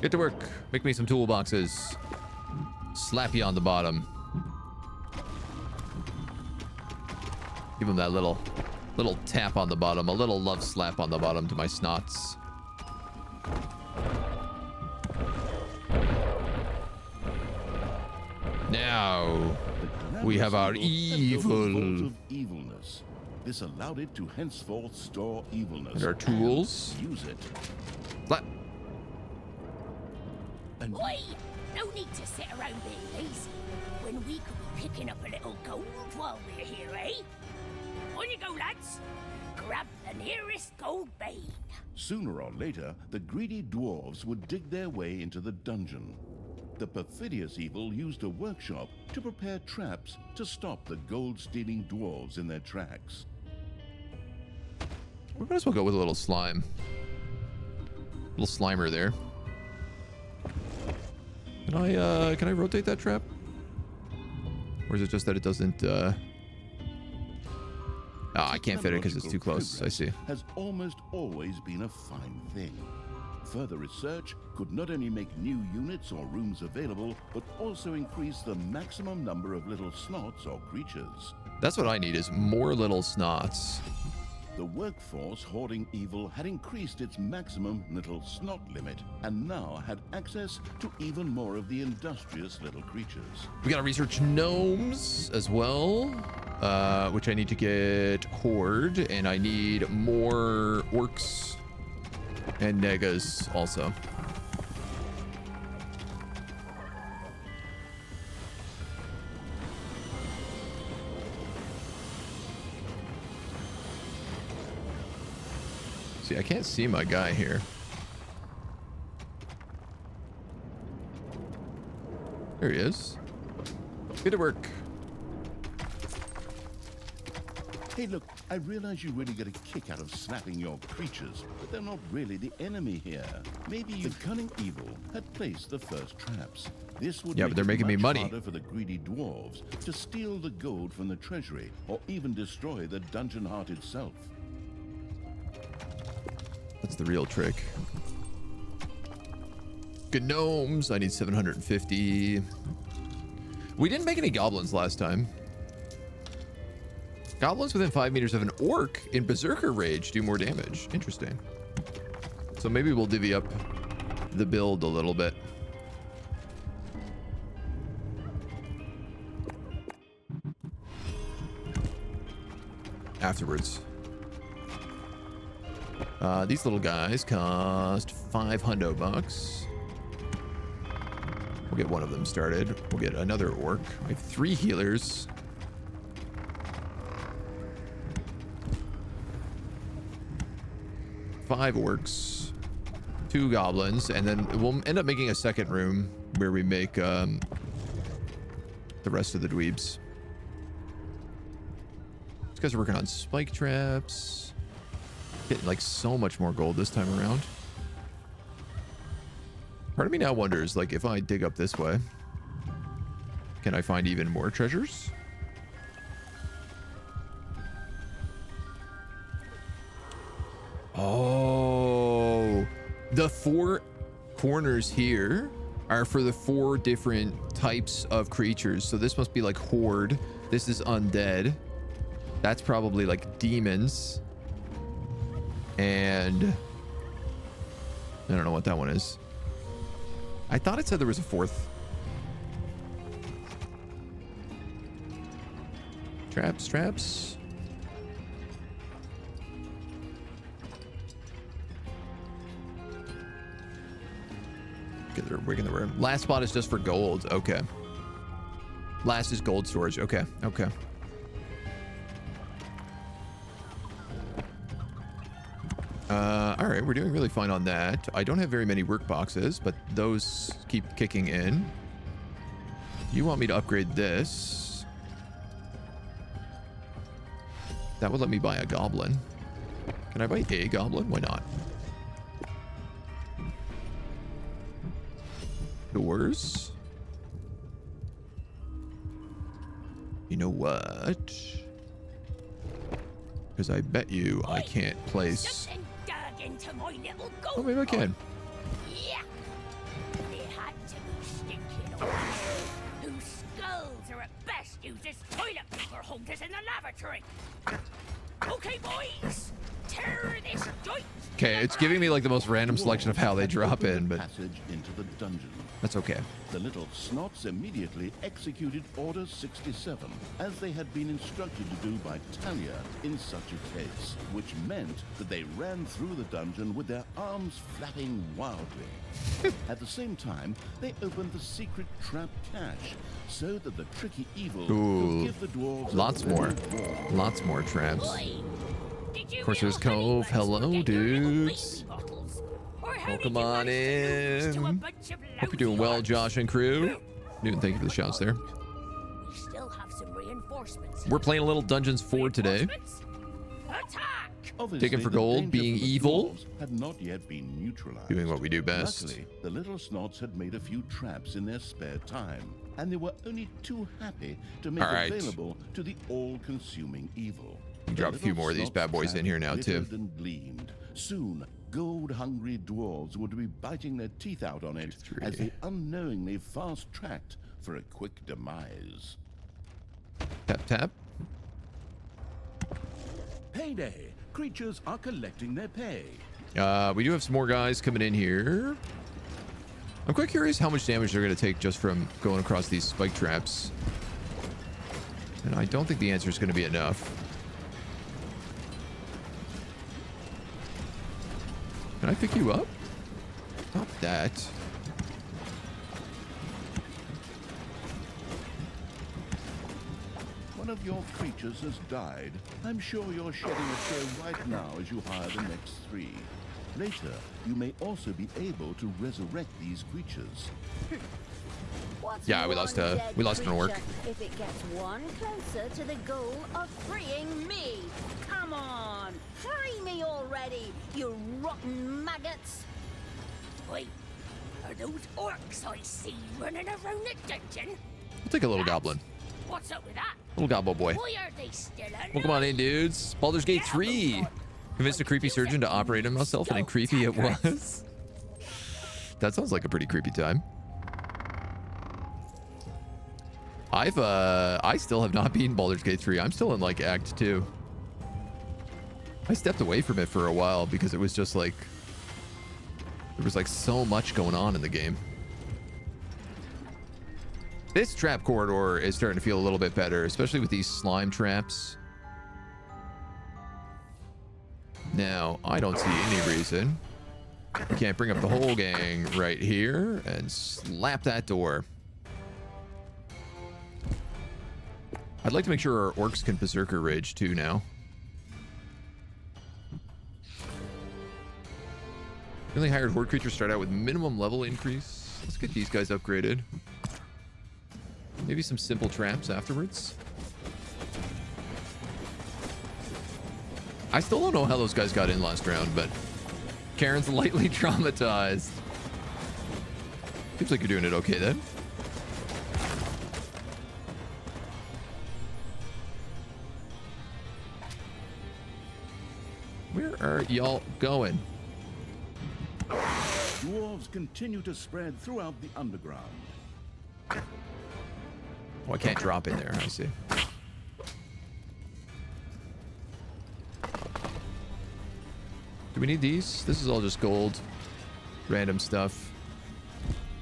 Get to work. Make me some toolboxes. Slap you on the bottom. Give him that little tap on the bottom, a little love slap on the bottom to my snots. Now we have our evil. Evilness. This allowed it to henceforth store evilness. And our tools. And use it. Slap. And Oi! No need to sit around being lazy when we could be picking up a little gold while we're here, eh? On you go, lads! Grab the nearest gold vein. Sooner or later, the greedy dwarves would dig their way into the dungeon. The perfidious evil used a workshop to prepare traps to stop the gold-stealing dwarves in their tracks. We might as well go with a little slime. Little slimer there. Can I rotate that trap? Or is it just that it doesn't I can't fit it because it's too close. I see. Has almost always been a fine thing. Further research could not only make new units or rooms available, but also increase the maximum number of little snots or creatures. That's what I need, is more little snots. The workforce hoarding evil had increased its maximum little snot limit, and now had access to even more of the industrious little creatures. We gotta research gnomes as well, which I need to get horde, and I need more orcs and negas also. See, I can't see my guy here. There he is. Good to work. Hey, look, I realize you really get a kick out of snapping your creatures, but they're not really the enemy here. Maybe the cunning evil had placed the first traps. This would but they're making me money. harder for the greedy dwarves to steal the gold from the treasury, or even destroy the dungeon heart itself. That's the real trick. Gnomes. I need 750. We didn't make any goblins last time. Goblins within 5 meters of an orc in Berserker Rage do more damage. Interesting. So maybe we'll divvy up the build a little bit. Afterwards. These little guys cost $500. We'll get one of them started. We'll get another orc. I have 3 healers. Five orcs, 2 goblins, and then we'll end up making a second room where we make the rest of the dweebs. These guys are working on spike traps. Getting like so much more gold this time around. Part of me now wonders, like, if I dig up this way, can I find even more treasures? Oh, the 4 corners here are for the 4 different types of creatures. So this must be like horde. This is undead. That's probably like demons. And I don't know what that one is. I thought it said there was a 4th. Traps. We're gonna room. Last spot is just for gold. Okay. Last is gold storage. Okay. All right, we're doing really fine on that. I don't have very many work boxes, but those keep kicking in. You want me to upgrade this? That would let me buy a goblin. Can I buy a goblin? Why not? Doors. You know what? Because I bet you I can't place. Oh, maybe I can. Yeah. They had to be stinking old. Whose skulls are at best used as toilet paper holders in the lavatory. Okay, boys. Tear this joint. Okay, it's giving me like the most random selection of how they drop in, but passage into the dungeon. That's okay. The little snots immediately executed Order 67, as they had been instructed to do by Talia in such a case, which meant that they ran through the dungeon with their arms flapping wildly. At the same time, they opened the secret trap cache, so that the tricky evil could give the dwarves lots more traps. Of course, there's Cove. Hello, dudes. Welcome on in. Hope you're doing well, Josh and crew. Newton, thank you for the shouts there. We still have some reinforcements. We're playing a little Dungeons 4 today. Attack! Obviously, Taken for the gold, danger being from the evil. dwarves had not yet been neutralized. Doing what we do best. Luckily, the little snots had made a few traps in their spare time, and they were only too happy to make All right. available to the all-consuming evil. You drop a few more of these bad boys in here now, too. Glittered and gleamed. Soon, gold-hungry dwarves would be biting their teeth out on it as they unknowingly fast-tracked for a quick demise. Tap, tap. Payday! Creatures are collecting their pay. We do have some more guys coming in here. I'm quite curious how much damage they're going to take just from going across these spike traps. And I don't think the answer is going to be enough. Can I pick you up? Not that. One of your creatures has died. I'm sure you're shedding a tear right now as you hire the next 3. Later, you may also be able to resurrect these creatures. What's Yeah, we one lost dead an orc. creature if it gets one closer to the goal of freeing me? Come on, free me already, you rotten maggots! Wait, are those orcs I see running around the dungeon? We'll take a little goblin. What's up with that? Little gobble boy. Why are they still alive? Well, come on in, dudes. Baldur's Gate 3. Convinced a creepy surgeon to operate on myself, and then creepy it was. That sounds like a pretty creepy time. I still have not beaten Baldur's Gate 3. I'm still in like Act 2. I stepped away from it for a while because it was just like there was like so much going on in the game. This trap corridor is starting to feel a little bit better, especially with these slime traps. Now, I don't see any reason you can't bring up the whole gang right here and slap that door. I'd like to make sure our orcs can berserker rage too now. Really hired horde creatures start out with minimum level increase. Let's get these guys upgraded. Maybe some simple traps afterwards. I still don't know how those guys got in last round, but Karen's lightly traumatized. Seems like you're doing it okay then. Where are y'all going? Dwarves continue to spread throughout the underground. Oh, I can't drop in there. I see. Do we need these? This is all just gold. Random stuff.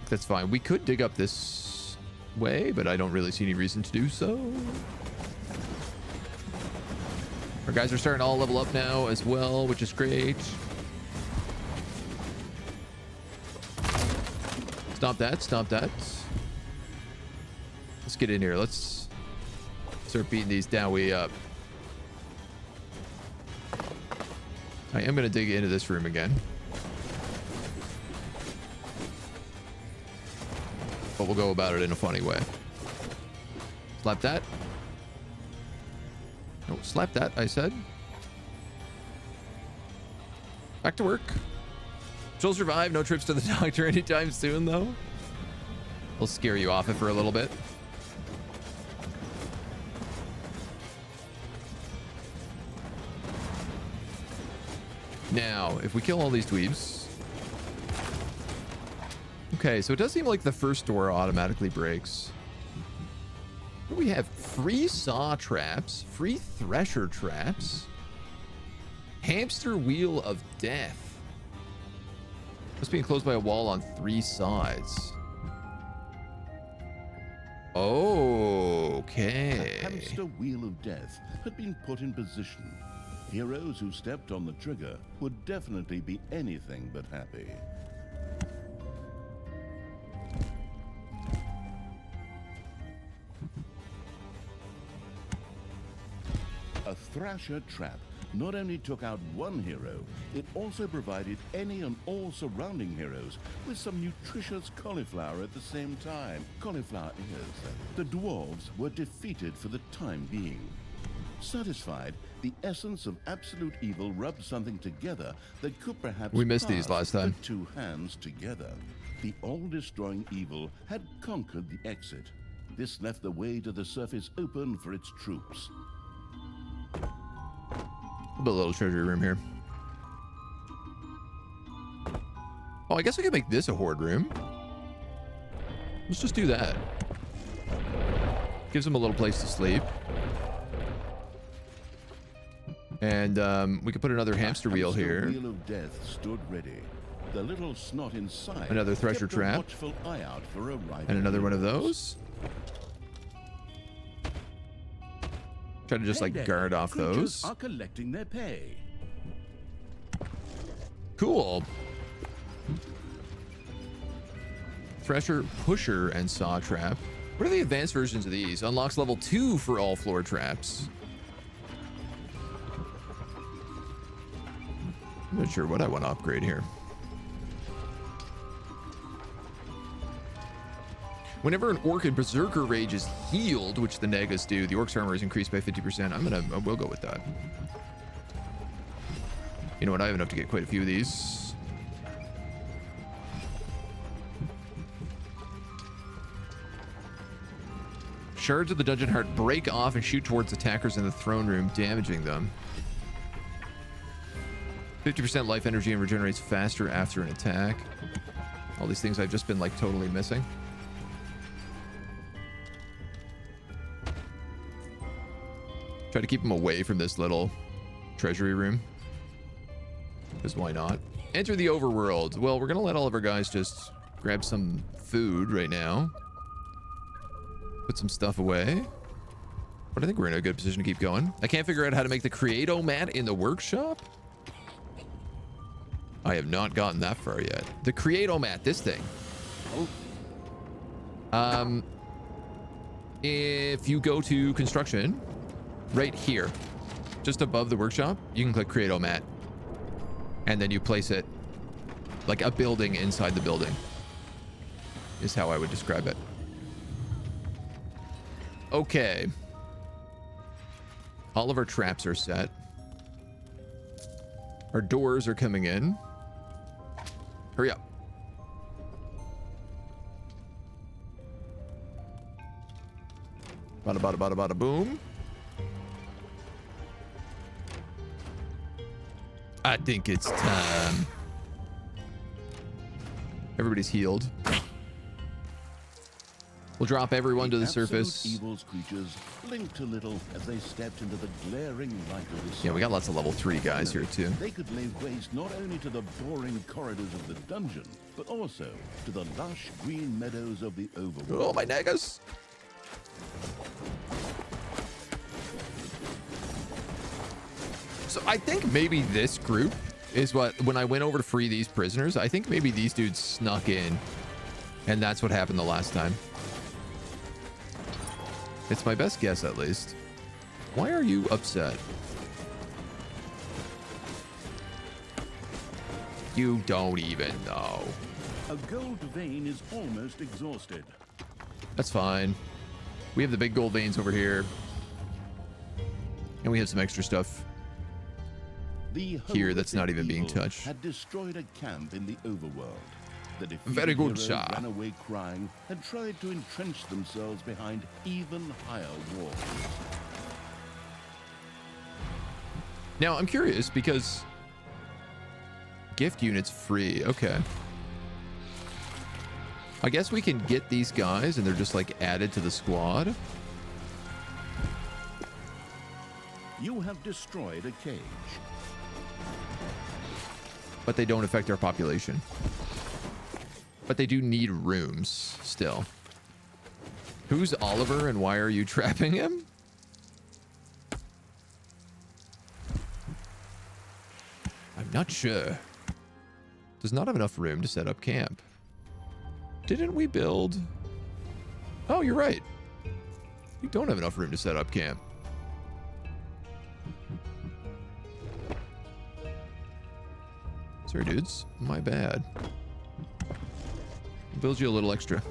That's fine. We could dig up this way, but I don't really see any reason to do so. Our guys are starting to all level up now as well, which is great. Stop that. Stop that. Let's get in here. Let's start beating these down way up. I am going to dig into this room again. But we'll go about it in a funny way. Slap that. No, slap that, I said. Back to work. She'll survive. No trips to the doctor anytime soon, though. We'll scare you off it for a little bit. Now, if we kill all these dweebs... Okay, so it does seem like the first door automatically breaks. We have free saw traps, free thresher traps, hamster wheel of death. Must be enclosed by a wall on 3 sides. Okay. A hamster wheel of death had been put in position. Heroes who stepped on the trigger would definitely be anything but happy. A Thrasher trap not only took out one hero, it also provided any and all surrounding heroes with some nutritious cauliflower at the same time. Cauliflower ears. The dwarves were defeated for the time being. Satisfied, the essence of absolute evil rubbed something together that could perhaps We missed these pass last time. the two hands together. The all-destroying evil had conquered the exit. This left the way to the surface open for its troops. A little treasury room here. Oh, I guess we could make this a horde room. Let's just do that. Gives them a little place to sleep. And we could put another hamster wheel here. Wheel of death stood ready. The little snot inside. Another thresher kept a trap. watchful eye out for arriving And another one of heroes. those. Try to just like guard off Creatures those. are collecting their pay. Cool. Thresher, pusher, and saw trap. What are the advanced versions of these? Unlocks level 2 for all floor traps. I'm not sure what I want to upgrade here. Whenever an orc in Berserker Rage is healed, which the Negas do, the orc's armor is increased by 50%. We'll go with that. You know what? I have enough to get quite a few of these. Shards of the Dungeon Heart break off and shoot towards attackers in the throne room, damaging them. 50% life energy and regenerates faster after an attack. All these things I've just been like totally missing. Try to keep them away from this little treasury room. Because why not? Enter the overworld. Well, we're going to let all of our guys just grab some food right now. Put some stuff away. But I think we're in a good position to keep going. I can't figure out how to make the create-o-mat in the workshop. I have not gotten that far yet. The create-o-mat, this thing. If you go to construction, right here, just above the workshop, you can click create-o-mat. And then you place it like a building inside the building. Is how I would describe it. Okay. All of our traps are set. Our doors are coming in. Hurry up. Bada bada bada bada boom. I think it's time. Everybody's healed. We'll drop everyone to the surface. Evil's creatures blinked a little as they stepped into the glaring light of the sun. Yeah, we got lots of level 3 guys here too. They could lay waste not only to the boring corridors of the dungeon, but also to the lush green meadows of the overworld. Oh, my Negas. So I think maybe this group is what, when I went over to free these prisoners, I think maybe these dudes snuck in. And that's what happened the last time. It's my best guess, at least. Why are you upset? You don't even know. A gold vein is almost exhausted. That's fine. We have the big gold veins over here. And we have some extra stuff The here that's not even horrific being evil touched. had destroyed a camp in the overworld. The defeated Very good, heroes sir. ran away crying and tried to entrench themselves behind even higher walls. Now, I'm curious because gift units free. Okay. I guess we can get these guys and they're just like added to the squad. You have destroyed a cage. But they don't affect our population. But they do need rooms still. Who's Oliver and why are you trapping him? I'm not sure. Does not have enough room to set up camp. Didn't we build? Oh, you're right. We don't have enough room to set up camp. Sorry, dudes. My bad. Build you a little extra.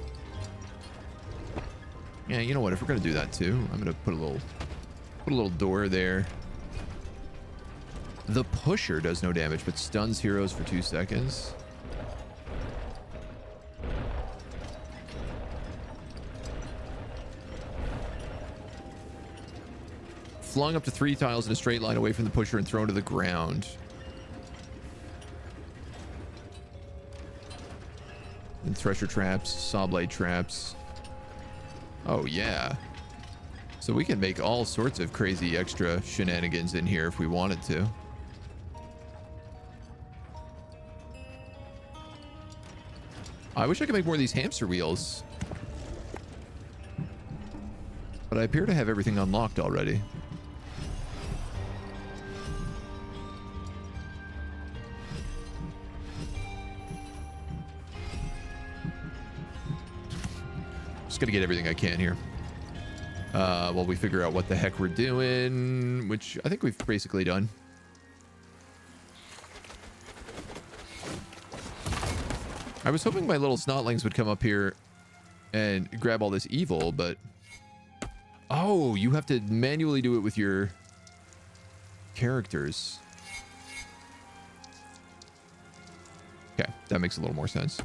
Yeah, you know what? If we're gonna do that too, I'm gonna put a Put a little door there. The pusher does no damage, but stuns heroes for 2 seconds. Flung up to 3 tiles in a straight line away from the pusher and thrown to the ground. And thresher traps, saw blade traps. Oh yeah. So we can make all sorts of crazy extra shenanigans in here if we wanted to. I wish I could make more of these hamster wheels. But I appear to have everything unlocked already. Just gonna get everything I can here. While we figure out what the heck we're doing, which I think we've basically done. I was hoping my little snotlings would come up here and grab all this evil, but... Oh, you have to manually do it with your characters. Okay, that makes a little more sense.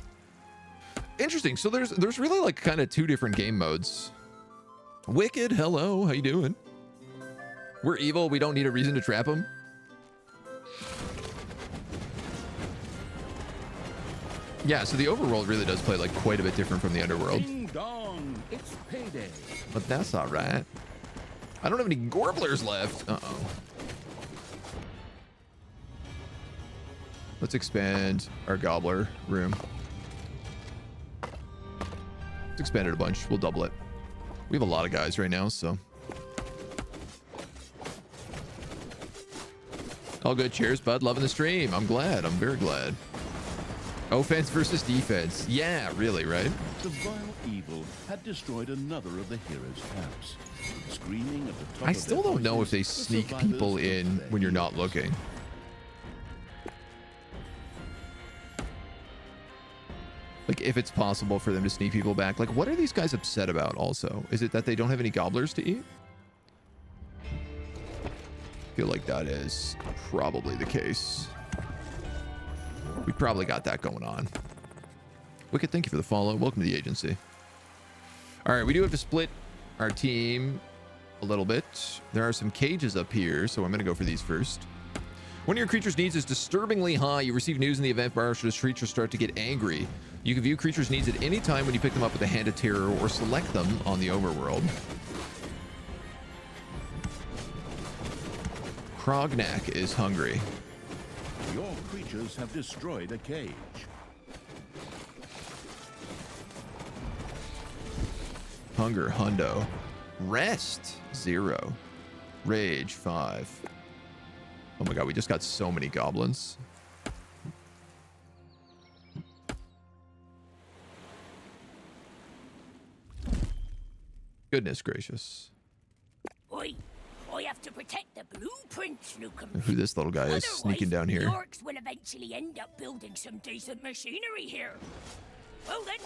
Interesting. So there's really like kind of 2 different game modes. Wicked, hello, how you doing? We're evil, we don't need a reason to trap them. Yeah, so the overworld really does play like quite a bit different from the underworld. Ding dong, it's payday. But that's all right. I don't have any gorblers left. Uh-oh. Let's expand our gobbler room. Let's expand it a bunch. We'll double it. We have a lot of guys right now, so. All good. Cheers, bud. Loving the stream. I'm glad. I'm very glad. Offense versus defense. Yeah, really, right? The vile evil had destroyed another of the hero's camps. Screaming at the top I of still their don't know if voices, they the sneak survivors people looked in for their when you're not heroes. looking. Like, if it's possible for them to sneak people back. Like, what are these guys upset about also? Is it that they don't have any gobblers to eat? I feel like that is probably the case. We probably got that going on. Wicked, thank you for the follow. Welcome to the agency. All right, we do have to split our team a little bit. There are some cages up here, so I'm going to go for these first. One of your creature's needs is disturbingly high. You receive news in the event bar should this creature start to get angry. You can view creatures' needs at any time when you pick them up with a Hand of Terror or select them on the overworld. Krognak is hungry. Your creatures have destroyed a cage. Hunger, hundo. Rest, 0. Rage, 5. Oh my god, we just got so many goblins. Goodness gracious. Oi, I have to protect the blueprints, Nukem. Who this little guy is sneaking down The here. orcs will eventually end up building some decent machinery here. Well then,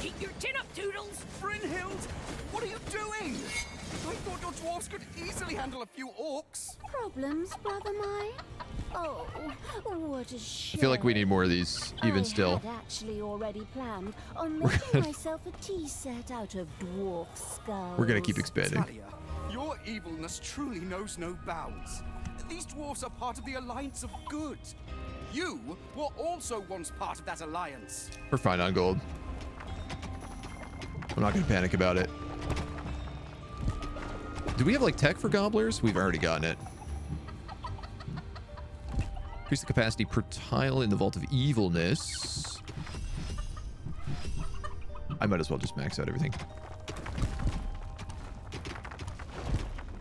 keep your chin up, Toodles. Brynhild, what are you doing? I thought your dwarves could easily handle a few orcs. Problems, brother mine? Oh, what a shame. I feel like we need more of these, even still. I had actually already planned on making myself a tea set out of dwarf skulls. We're gonna keep expanding. Talia, your evilness truly knows no bounds. These dwarves are part of the Alliance of Good. You were also once part of that alliance. We're fine on gold. I'm not gonna panic about it. Do we have like tech for gobblers? We've already gotten it. Increase the capacity per tile in the Vault of Evilness. I might as well just max out everything.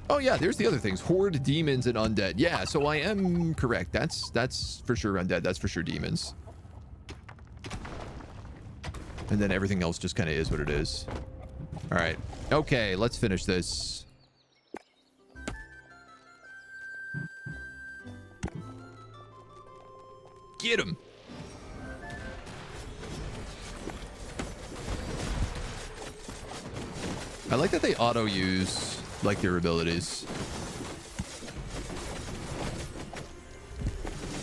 Oh yeah, there's the other things. Horde, demons, and undead. Yeah, so I am correct. That's for sure undead. That's for sure demons. And then everything else just kind of is what it is. All right. Okay, let's finish this. Get him. I like that they auto use like their abilities.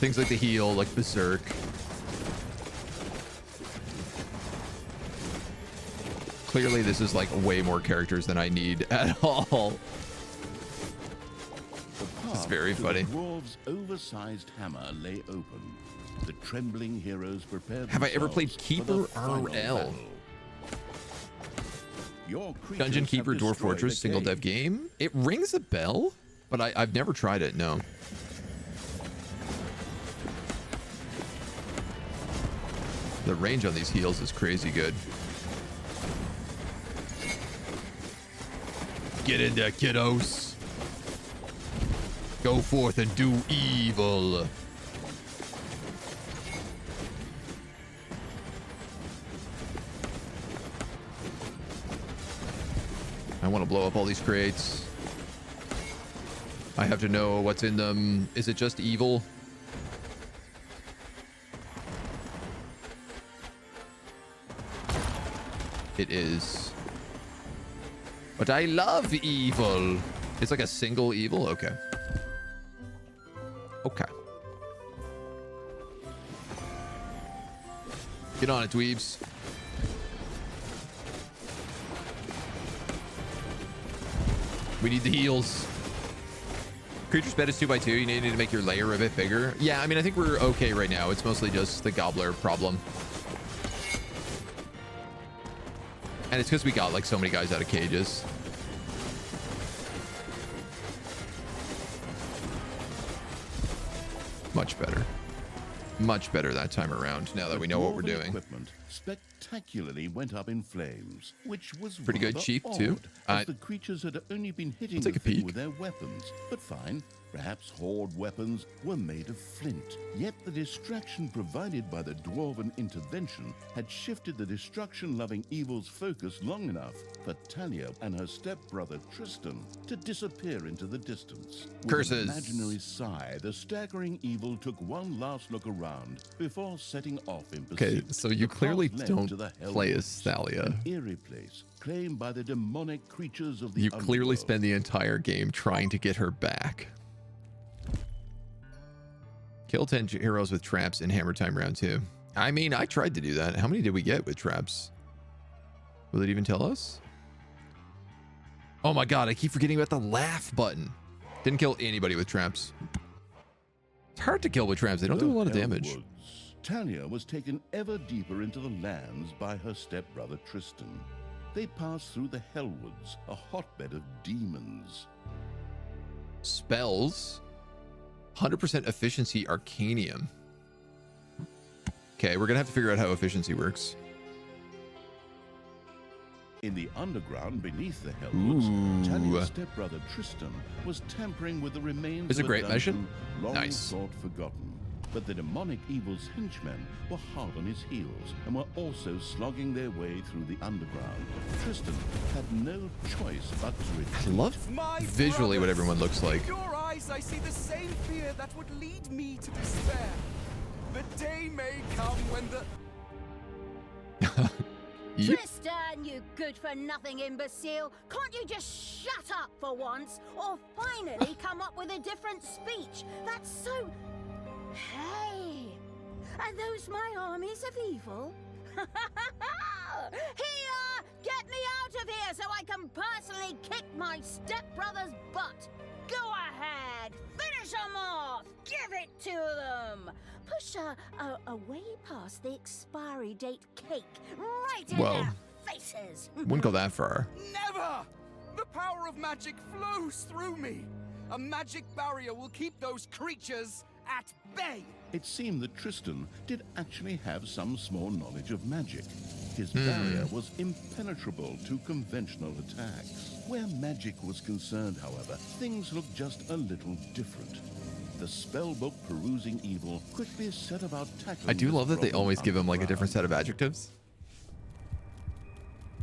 Things like the heal, like Berserk. Clearly, this is like way more characters than I need at all. It's very funny. The dwarves' oversized hammer lay open. The trembling heroes prepared. Have I ever played themselves Keeper for the final RL? battle. Your Dungeon creatures Keeper have Dwarf destroyed Fortress the single cave. dev game. It rings a bell, but I've never tried it. No. The range on these heals is crazy good. Get in there, kiddos. Go forth and do evil. I want to blow up all these crates. I have to know what's in them. Is it just evil? It is. But I love evil. It's like a single evil? Okay. Okay. Get on it, dweebs. We need the heals. Creature's bed is 2x2. You need to make your layer a bit bigger. Yeah, I mean, I think we're okay right now. It's mostly just the gobbler problem. And it's because we got like so many guys out of cages. Much better. Much better that time around, now that we know what we're Dwarven doing. Equipment spectacularly went up in flames, which was Pretty good, rather cheap, odd, too. as the creatures had only been hitting take the a thing peek. with their weapons. But fine, perhaps horde weapons were made of flint. Yet the distraction provided by the dwarven intervention had shifted the destruction-loving evil's focus long enough for Talia and her stepbrother Tristan to disappear into the distance. With Curses. an imaginary sigh, the staggering evil took one last look around before setting off in pursuit. Okay, so you The clearly path led don't to the play as Hellwoods, Thalia. an eerie place claimed by the demonic creatures of the You clearly underworld. spend the entire game trying to get her back. Kill 10 heroes with traps in Hammer Time round 2. I mean, I tried to do that. How many did we get with traps? Will it even tell us? Oh my god, I keep forgetting about the laugh button. Didn't kill anybody with traps. It's hard to kill with traps. They don't do a lot of damage. Hellwoods. Talia was taken ever deeper into the lands by her stepbrother Tristan. They passed through the Hellwoods, a hotbed of demons. Spells. 100% efficiency arcanium. Okay, we're gonna have to figure out how efficiency works. In the underground beneath the Hellwoods, Ooh. Talia's stepbrother Tristan was tampering with the remains Is it of great dungeon mission? long Nice. thought forgotten. But the demonic evil's henchmen were hard on his heels and were also slogging their way through the underground. Tristan had no choice but to I retreat. love My visually what brothers, everyone looks like. In your eyes, I see the same fear that would lead me to despair. The day may come when the... Yep. Tristan, you good-for-nothing imbecile! Can't you just shut up for once, or finally come up with a different speech? That's so... Hey! Are those my armies of evil? Here! Get me out of here so I can personally kick my stepbrother's butt! Go ahead! Finish them off! Give it to them! Push a way past the expiry date cake right in Whoa. their faces! Wouldn't go that far. Never! The power of magic flows through me. A magic barrier will keep those creatures at bay. It seemed that Tristan did actually have some small knowledge of magic. His barrier was impenetrable to conventional attacks. Where magic was concerned, however, things looked just a little different. The spellbook perusing evil quickly set about tackling I do this love that they problem always give him like a different set underground. of adjectives.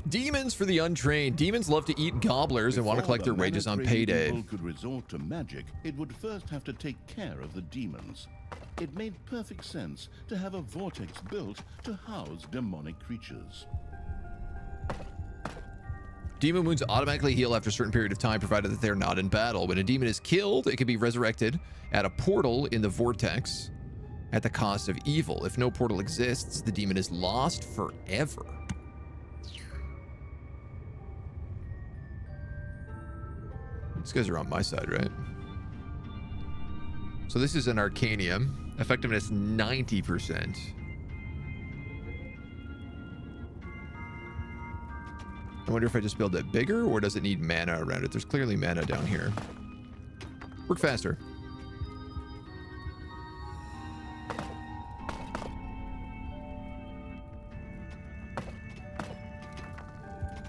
Demons for the untrained. Demons love to eat gobblers and want to Before collect their the wages on mana-craving payday. evil could resort to magic, it would first have to take care of the demons. It made perfect sense to have a vortex built to house demonic creatures. Demon wounds automatically heal after a certain period of time, provided that they're not in battle. When a demon is killed, it can be resurrected at a portal in the vortex. at the cost of evil. If no portal exists, the demon is lost forever. These guys are on my side, right? So this is an Arcanium. Effectiveness 90%. I wonder if I just build it bigger, or does it need mana around it? There's clearly mana down here. Work faster.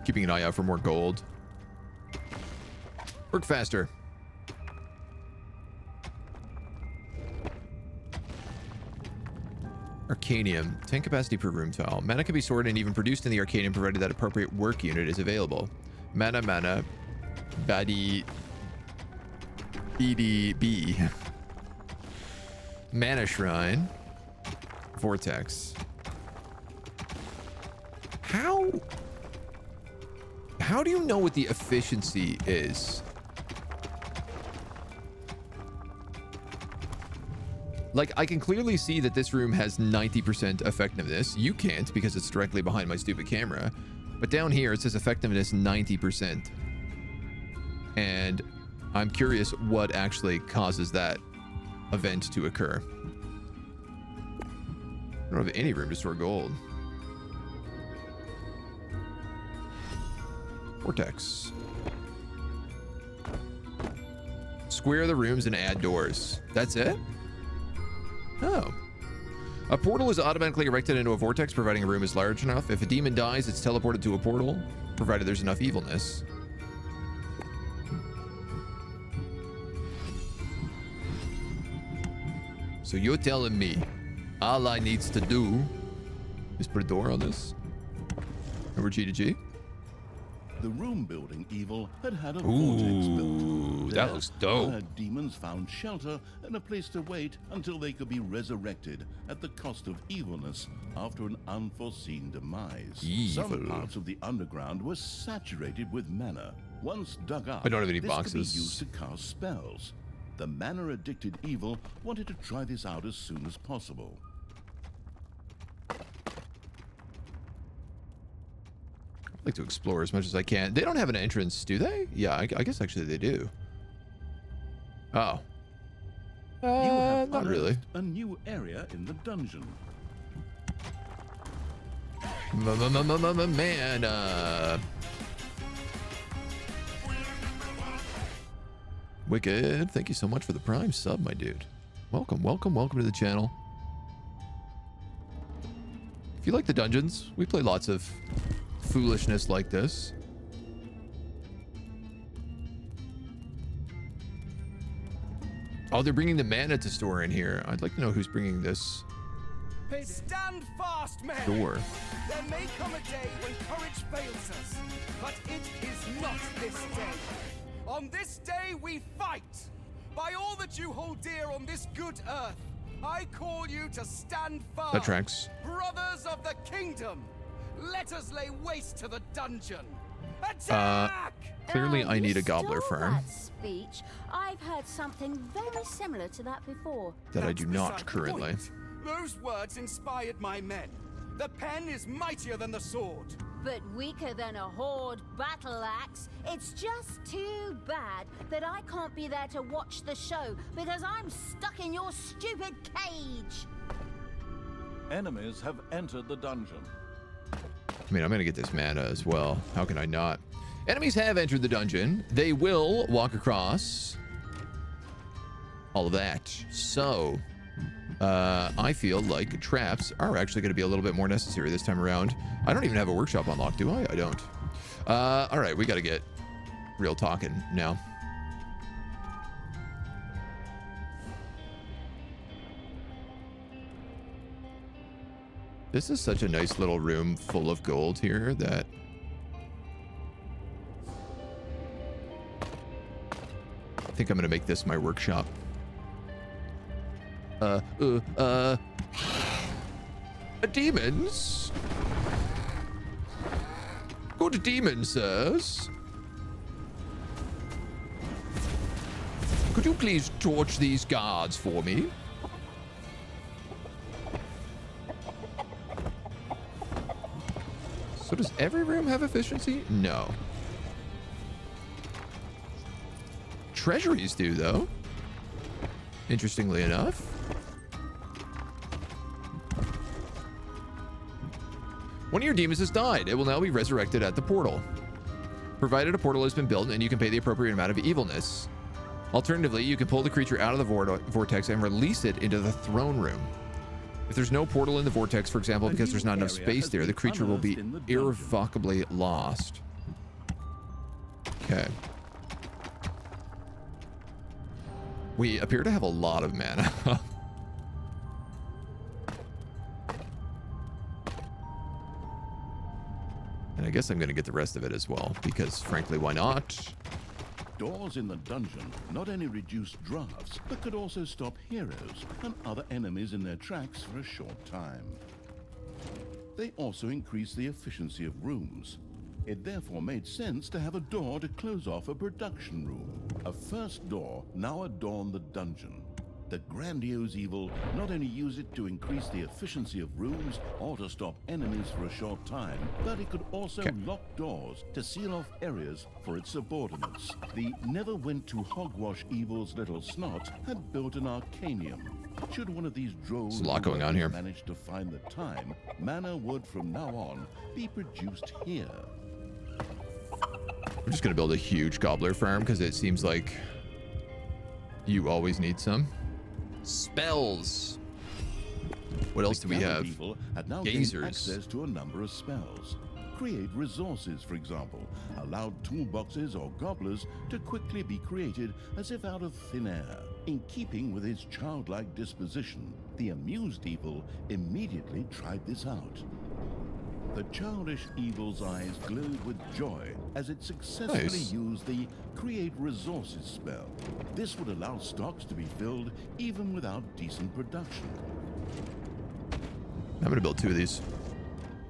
Keeping an eye out for more gold. Work faster. Arcanium. 10 capacity per room tile. Mana can be stored and even produced in the Arcanium provided that appropriate work unit is available. Mana. Baddie. EDB. Mana Shrine. Vortex. How do you know what the efficiency is? Like, I can clearly see that this room has 90% effectiveness. You can't because it's directly behind my stupid camera. But down here, it says effectiveness 90%. And I'm curious what actually causes that event to occur. I don't have any room to store gold. Vortex. Square the rooms and add doors. That's it? Oh. A portal is automatically erected into a vortex, providing a room is large enough. If a demon dies, it's teleported to a portal, provided there's enough evilness. So you're telling me all I needs to do is put a door on this? And we're G to G? The room building evil had a vortex built. That There, looks dope. Demons found shelter and a place to wait until they could be resurrected at the cost of evilness after an unforeseen demise. Evil. Some parts of the underground were saturated with mana. Once dug up, I don't have any this boxes. could be used to cast spells. The mana-addicted evil wanted to try this out as soon as possible. I'd like to explore as much as I can. They don't have an entrance, do they? Yeah, I guess actually they do. Oh. You have Not really. unearthed a new area in the dungeon. Man, Wicked, thank you so much for the Prime sub, my dude. Welcome to the channel. If you like the dungeons, we play lots of foolishness like this. Oh, they're bringing the mana to store in here. I'd like to know who's bringing this Stand fast, men! door. There may come a day when courage fails us, but it is not this day. On this day we fight! By all that you hold dear on this good earth, I call you to stand firm. That tracks. Brothers of the kingdom, let us lay waste to the dungeon. Attack! Clearly, I You need a gobbler stole farm that speech. I've heard something very similar to that before. that I That's do not beside the currently. point. Those words inspired my men. The pen is mightier than the sword. But weaker than a horde battle axe. It's just too bad that I can't be there to watch the show because I'm stuck in your stupid cage. Enemies have entered the dungeon. I mean, I'm gonna get this mana as well. How can I not? Enemies have entered the dungeon. They will walk across all of that. So, I feel like traps are actually going to be a little bit more necessary this time around. I don't even have a workshop unlocked, do I? I don't. All right, we got to get real talking now. This is such a nice little room full of gold here that I think I'm going to make this my workshop. Demons? Good demon, sirs. Could you please torch these guards for me? So does every room have efficiency? No. Treasuries do, though. Interestingly enough. One of your demons has died. It will now be resurrected at the portal, provided a portal has been built and you can pay the appropriate amount of evilness. Alternatively, you can pull the creature out of the vortex and release it into the throne room. If there's no portal in the vortex, for example, because there's not enough space there, the creature will be irrevocably lost. Okay. We appear to have a lot of mana. And I guess I'm going to get the rest of it as well, because frankly, why not? Doors in the dungeon not only reduce drafts, but could also stop heroes and other enemies in their tracks for a short time. They also increase the efficiency of rooms. It therefore made sense to have a door to close off a production room. A first door now adorned the dungeon. The grandiose evil not only used it to increase the efficiency of rooms or to stop enemies for a short time, but it could also lock doors to seal off areas for its subordinates. The never went to hogwash evil's little snot had built an arcanium. Should one of these drones There's a lot going on here. manage to find the time, mana would from now on be produced here. We're just going to build a huge gobbler farm because it seems like you always need some. Spells. What else do we have? People had now gained Gazers. access to a number of spells. Create resources, for example, allowed toolboxes or gobblers to quickly be created as if out of thin air. In keeping with his childlike disposition, the amused evil immediately tried this out. The childish evil's eyes glowed with joy as it successfully used the Create Resources spell. This would allow stocks to be filled even without decent production. I'm going to build 2 of these.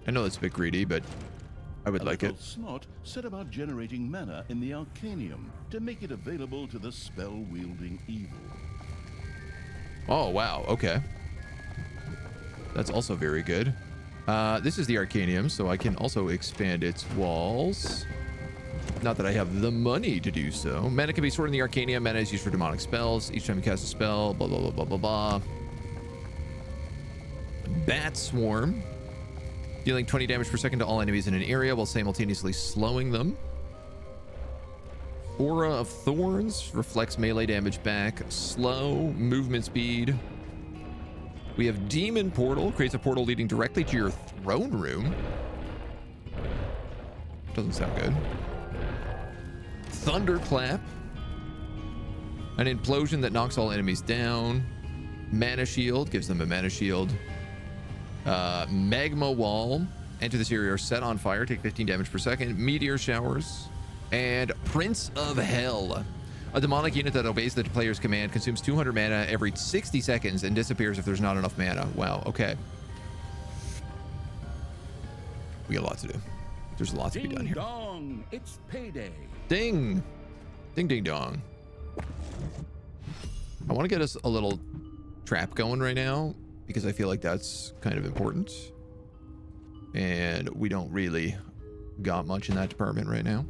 I know that's a bit greedy, but I would like it. Snot set about generating mana in the Arcanium to make it available to the spell-wielding evil. Oh, wow. Okay. That's also very good. This is the Arcanium, so I can also expand its walls. Not that I have the money to do so. Mana can be stored in the Arcanium. Mana is used for demonic spells. Each time you cast a spell, blah, blah, blah, blah, blah, blah. Bat Swarm. Dealing 20 damage per second to all enemies in an area while simultaneously slowing them. Aura of Thorns. Reflects melee damage back. Slow. Movement speed. We have Demon Portal. Creates a portal leading directly to your throne room. Doesn't sound good. Thunderclap. An implosion that knocks all enemies down. Mana Shield. Gives them a mana shield. Magma Wall. Enter this area, are set on fire. Take 15 damage per second. Meteor Showers. And Prince of Hell. A demonic unit that obeys the player's command consumes 200 mana every 60 seconds and disappears if there's not enough mana. Wow, okay. We got a lot to do. There's a lot to be done here. Ding dong, it's payday. Ding. Ding, ding, dong. I want to get us a little trap going right now because I feel like that's kind of important. And we don't really got much in that department right now.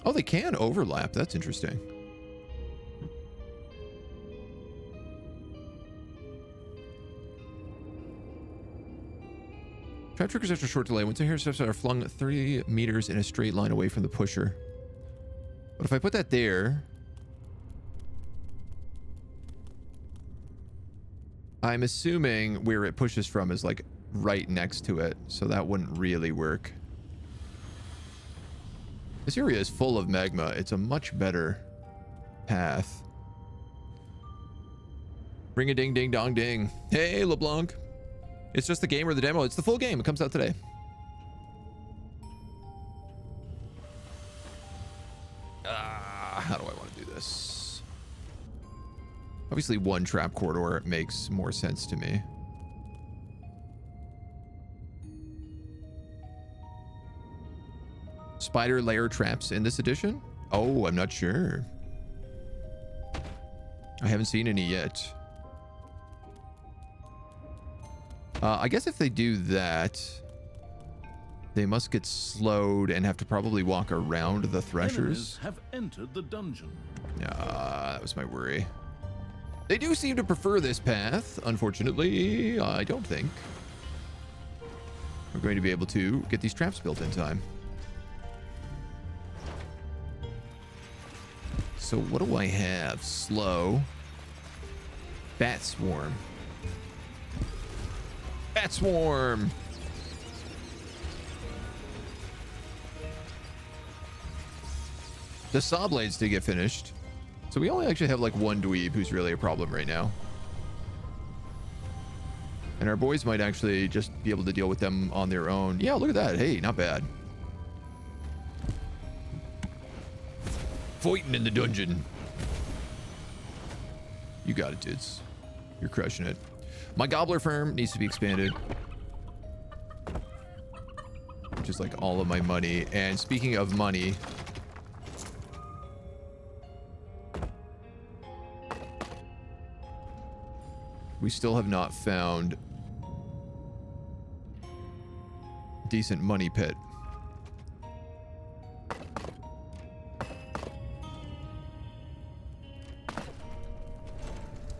Oh, they can overlap. That's interesting. Trap triggers after short delay. Once a hero steps are flung 30 meters in a straight line away from the pusher. But if I put that there, I'm assuming where it pushes from is like right next to it. So that wouldn't really work. This area is full of magma. It's a much better path. Ring a ding ding dong ding. Hey, LeBlanc. It's just the game or the demo. It's the full game. It comes out today. How do I want to do this? Obviously, one trap corridor makes more sense to me. spider lair traps in this edition? Oh, I'm not sure. I haven't seen any yet. I guess if they do that, they must get slowed and have to probably walk around the threshers. Enemies have entered the dungeon. That was my worry. They do seem to prefer this path. Unfortunately, I don't think we're going to be able to get these traps built in time. So what do I have? Slow. Bat swarm. Bat swarm. The saw blades did get finished. So we only actually have like one dweeb who's really a problem right now. And our boys might actually just be able to deal with them on their own. Yeah, look at that. Hey, not bad. Fighting in the dungeon. You got it, dudes. You're crushing it. My gobbler farm needs to be expanded. Which is like all of my money. And speaking of money, we still have not found decent money pit.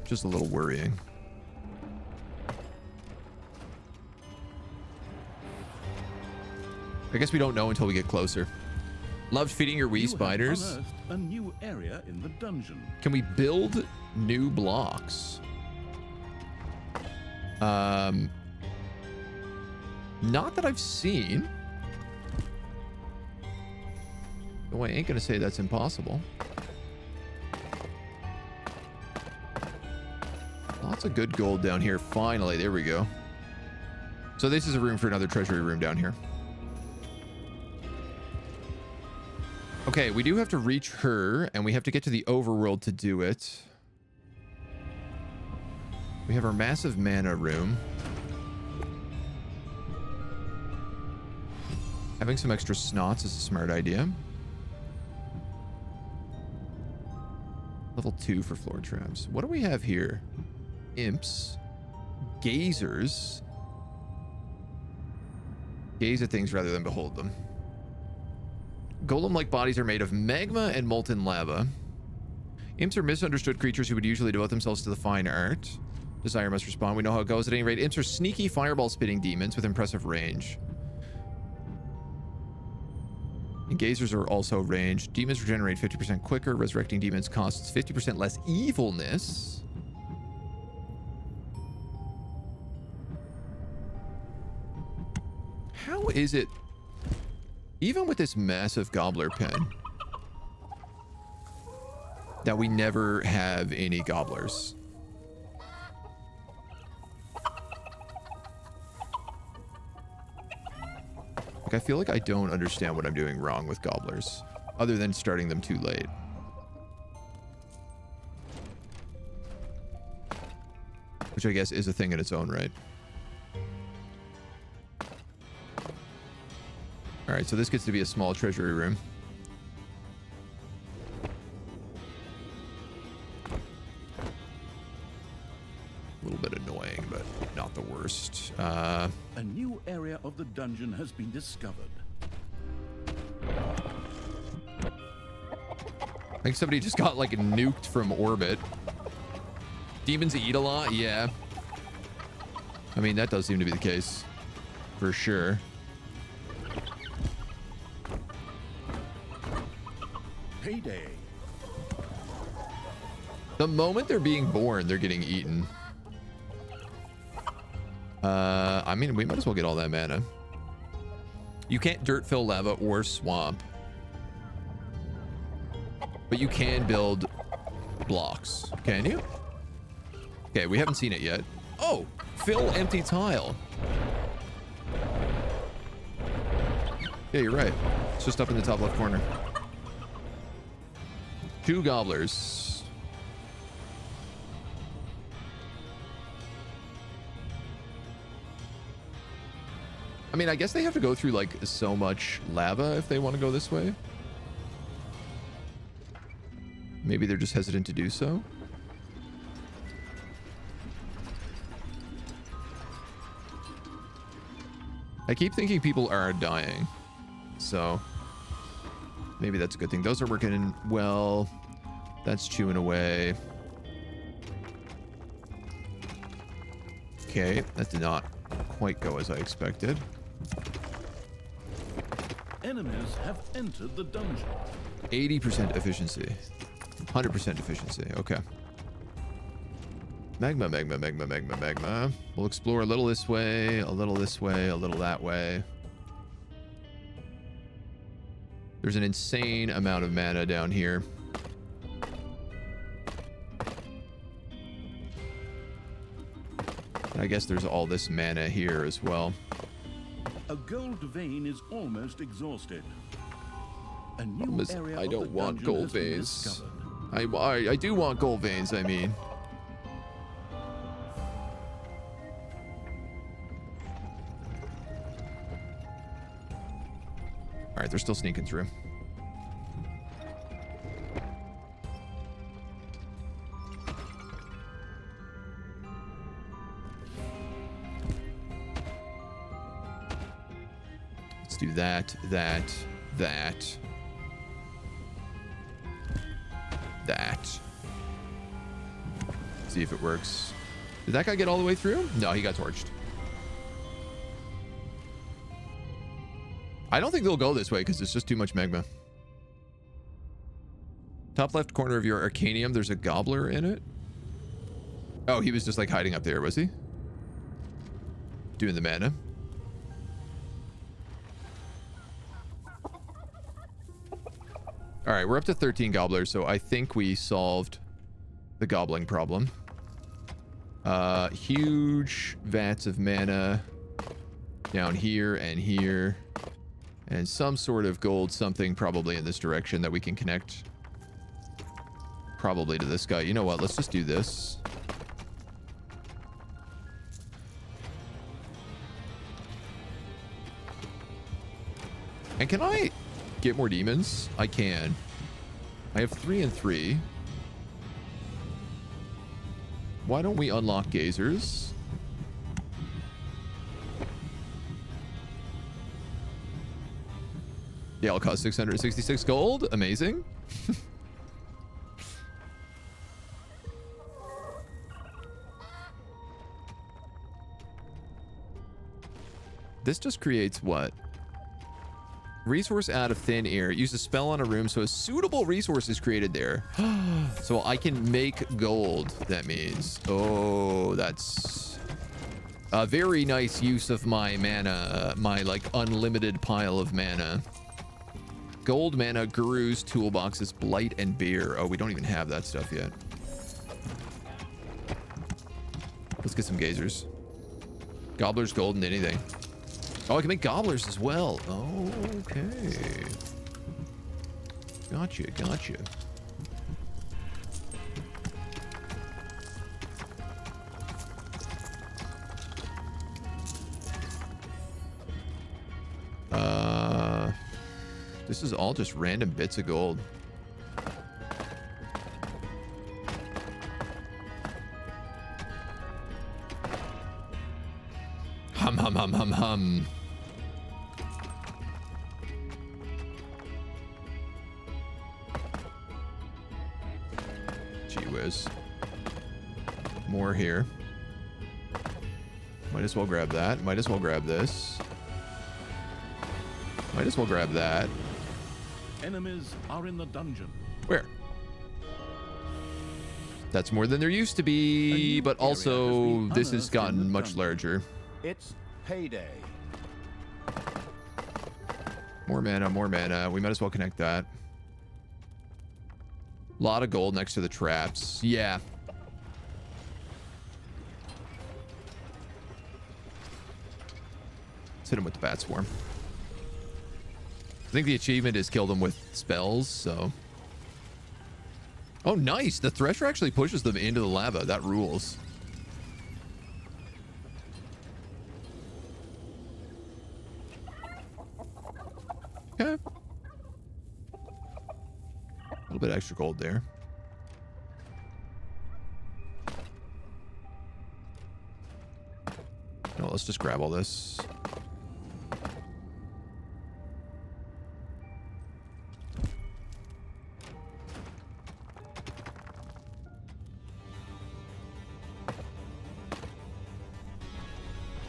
Just a little worrying. I guess we don't know until we get closer. Loved feeding your wee spiders. You have unearthed a new area in the dungeon. Can we build new blocks? Not that I've seen. Oh, I ain't gonna say that's impossible. Lots of good gold down here. Finally, there we go. So this is a room for another treasury room down here. Okay, we do have to reach her, and we have to get to the overworld to do it. We have our massive mana room. Having some extra snots is a smart idea. Level 2 for floor traps. What do we have here? Imps. Gazers. Gaze at things rather than behold them. Golem-like bodies are made of magma and molten lava. Imps are misunderstood creatures who would usually devote themselves to the fine art. Desire must respond. We know how it goes. At any rate, imps are sneaky fireball-spitting demons with impressive range. And gazers are also ranged. Demons regenerate 50% quicker. Resurrecting demons costs 50% less evilness. How is it, even with this massive gobbler pen, that we never have any gobblers? Like, I feel like I don't understand what I'm doing wrong with gobblers, other than starting them too late. Which I guess is a thing in its own right. Alright, so this gets to be a small treasury room. A little bit annoying, but not the worst. A new area of the dungeon has been discovered. I think somebody just got like nuked from orbit. Demons eat a lot? Yeah. I mean, that does seem to be the case. For sure. Payday. The moment they're being born, they're getting eaten. I mean, we might as well get all that mana. You can't dirt fill lava or swamp. But you can build blocks. Can you? Okay, we haven't seen it yet. Oh, fill empty tile. Yeah, you're right. It's just up in the top left corner. 2 gobblers. I mean, I guess they have to go through like so much lava if they want to go this way. Maybe they're just hesitant to do so. I keep thinking people are dying, so maybe that's a good thing. Those are working well. That's chewing away. Okay, that did not quite go as I expected. Enemies have entered the dungeon. 80% efficiency. 100% efficiency. Okay. Magma, magma, magma, magma, magma. We'll explore a little this way, a little this way, a little that way. There's an insane amount of mana down here. I guess there's all this mana here as well. A gold vein is almost exhausted. A new area I of don't the want dungeon gold has been veins. discovered. I do want gold veins, I mean. All right, they're still sneaking through. Let's do that. See if it works. Did that guy get all the way through? No, he got torched. I don't think they'll go this way because it's just too much magma. Top left corner of your Arcanium, there's a gobbler in it. Oh, he was just like hiding up there, was he? Doing the mana. All right, we're up to 13 gobblers, so I think we solved the gobbling problem. Huge vats of mana down here and here. And some sort of gold something probably in this direction that we can connect. Probably to this guy. You know what? Let's just do this. And can I get more demons? I can. I have 3 and 3. Why don't we unlock gazers? Yeah, it'll cost 666 gold. Amazing. This just creates what? Resource out of thin air. Use a spell on a room so a suitable resource is created there. So I can make gold, that means. Oh, that's a very nice use of my mana. My, like, unlimited pile of mana. Gold mana, Guru's toolboxes, Blight, and Beer. Oh, we don't even have that stuff yet. Let's get some gazers. Gobblers, gold, and anything. Oh, I can make gobblers as well. Oh, okay. Gotcha, gotcha. This is all just random bits of gold. Hum, hum, hum, hum, hum. Gee whiz. More here. Might as well grab that. Might as well grab this. Might as well grab that. Enemies are in the dungeon. Where? That's more than there used to be, but also this has gotten much larger. It's payday. More mana, more mana. We might as well connect that. A lot of gold next to the traps. Yeah. Let's hit him with the bat swarm. I think the achievement is kill them with spells, so. Oh, nice. The Thresher actually pushes them into the lava. That rules. bit extra gold there. No, let's just grab all this.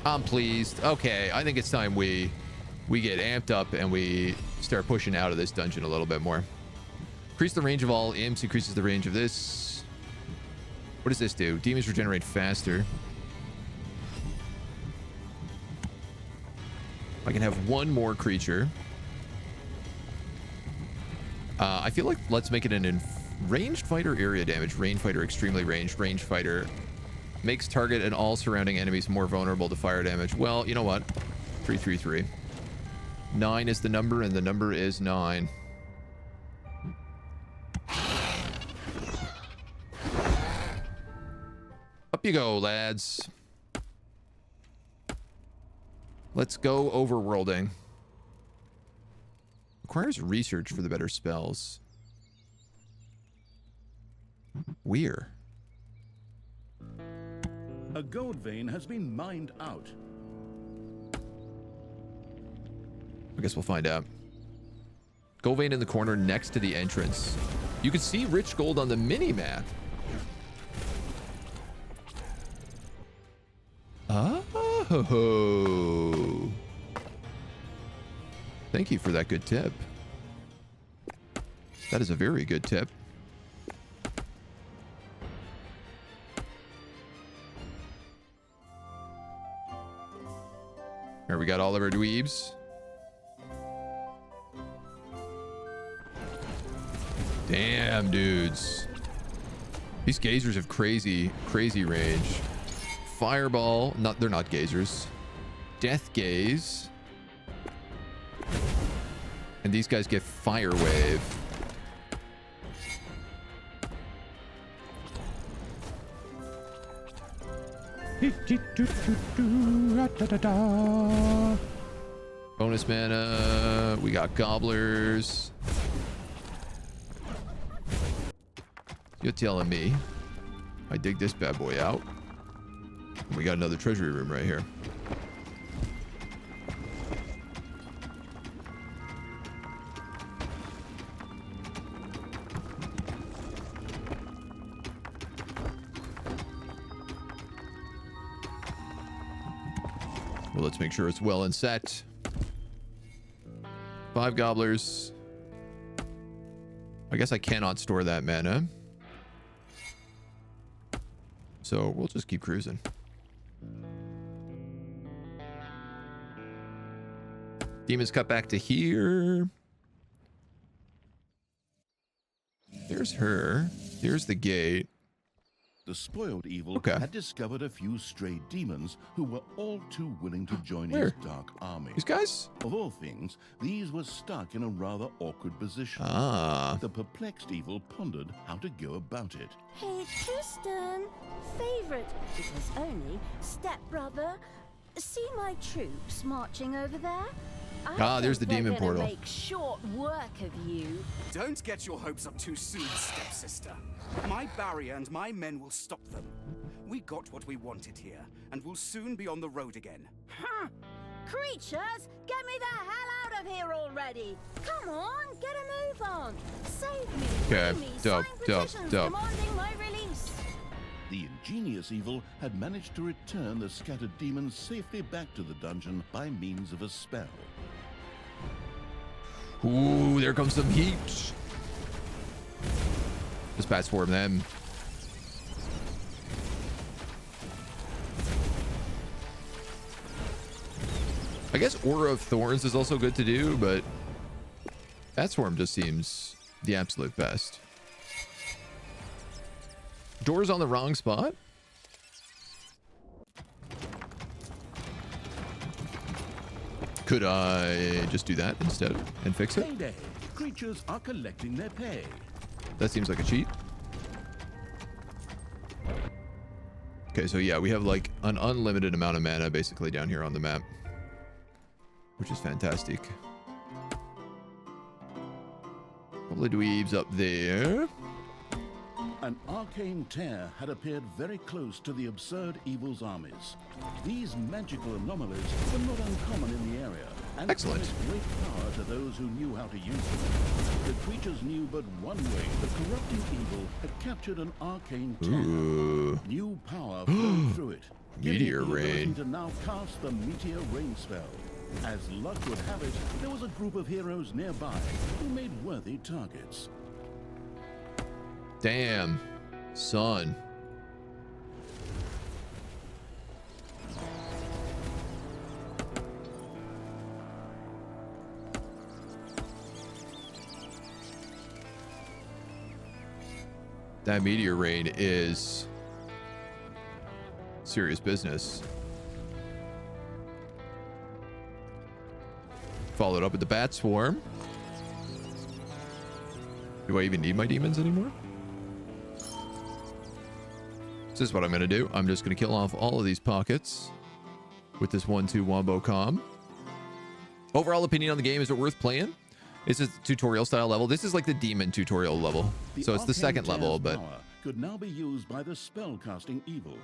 I'm pleased. Okay, I think it's time we get amped up and we start pushing out of this dungeon a little bit more. Increase the range of all imps, increases the range of this. What does this do? Demons regenerate faster. I can have one more creature. I feel like let's make it an ranged fighter area damage. Ranged fighter, extremely ranged. Ranged fighter makes target and all surrounding enemies more vulnerable to fire damage. Well, you know what? 333. 9 is the number, and the number is 9. Up you go, lads. Let's go overworlding. Requires research for the better spells. Weird. A gold vein has been mined out. I guess we'll find out. Gold vein in the corner next to the entrance. You can see rich gold on the mini-map. Oh. Thank you for that good tip. That is a very good tip. Here we got all of our dweebs. Damn, dudes. These gazers have crazy range. Fireball. They're not gazers. Death gaze. And these guys get fire wave. Bonus mana. We got gobblers. You're telling me I dig this bad boy out. We got another treasury room right here. Well, let's make sure it's well and set. 5 gobblers. I guess I cannot store that mana. So we'll just keep cruising. Demons cut back to here. There's her. Here's the gate. The spoiled evil had discovered a few stray demons who were all too willing to join his dark army. These guys? Of all things, these were stuck in a rather awkward position. The perplexed evil pondered how to go about it. Hey, Tristan. Favorite, because only stepbrother. See my troops marching over there? There's the demon portal. Make short work of you. Don't get your hopes up too soon, stepsister. My barrier and my men will stop them. We got what we wanted here, and we'll soon be on the road again. Creatures, get me the hell out of here already! Come on, get a move on! Save me! Okay, dope. Demanding my release. The ingenious evil had managed to return the scattered demons safely back to the dungeon by means of a spell. Ooh, there comes some heat. Just pass form them. I guess Aura of Thorns is also good to do, but that swarm just seems the absolute best. Door's on the wrong spot. Could I just do that instead and fix it? Payday. Creatures are collecting their pay. That seems like a cheat. Okay, so yeah, we have like an unlimited amount of mana basically down here on the map, which is fantastic. Couple of dweebs up there. An arcane tear had appeared very close to the absurd evil's armies. These magical anomalies were not uncommon in the area, and excellent. promised great power to those who knew how to use them. The creatures knew but one way the corrupting evil had captured an arcane tear. Ooh. New power flowed through it, giving Meteor it the ability rain. to now cast the meteor rain spell. As luck would have it, there was a group of heroes nearby who made worthy targets. Damn, son. That meteor rain is serious business. Followed up with the bat swarm. Do I even need my demons anymore? This is what I'm going to do. I'm just going to kill off all of these pockets with this 1-2 wombo com. Overall opinion on the game, is it worth playing? It's a tutorial style level. This is like the demon tutorial level. So it's the second level, but power could now be used by the spell-casting evil.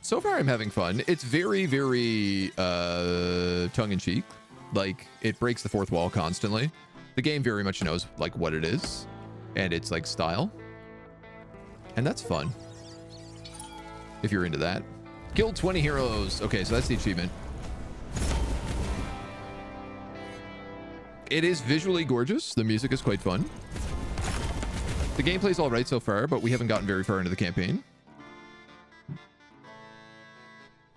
so far I'm having fun. It's very, very tongue-in-cheek. Like, it breaks the fourth wall constantly. The game very much knows like what it is and its like style. And that's fun. If you're into that. Kill 20 heroes. Okay, so that's the achievement. It is visually gorgeous. The music is quite fun. The gameplay's all right so far, but we haven't gotten very far into the campaign.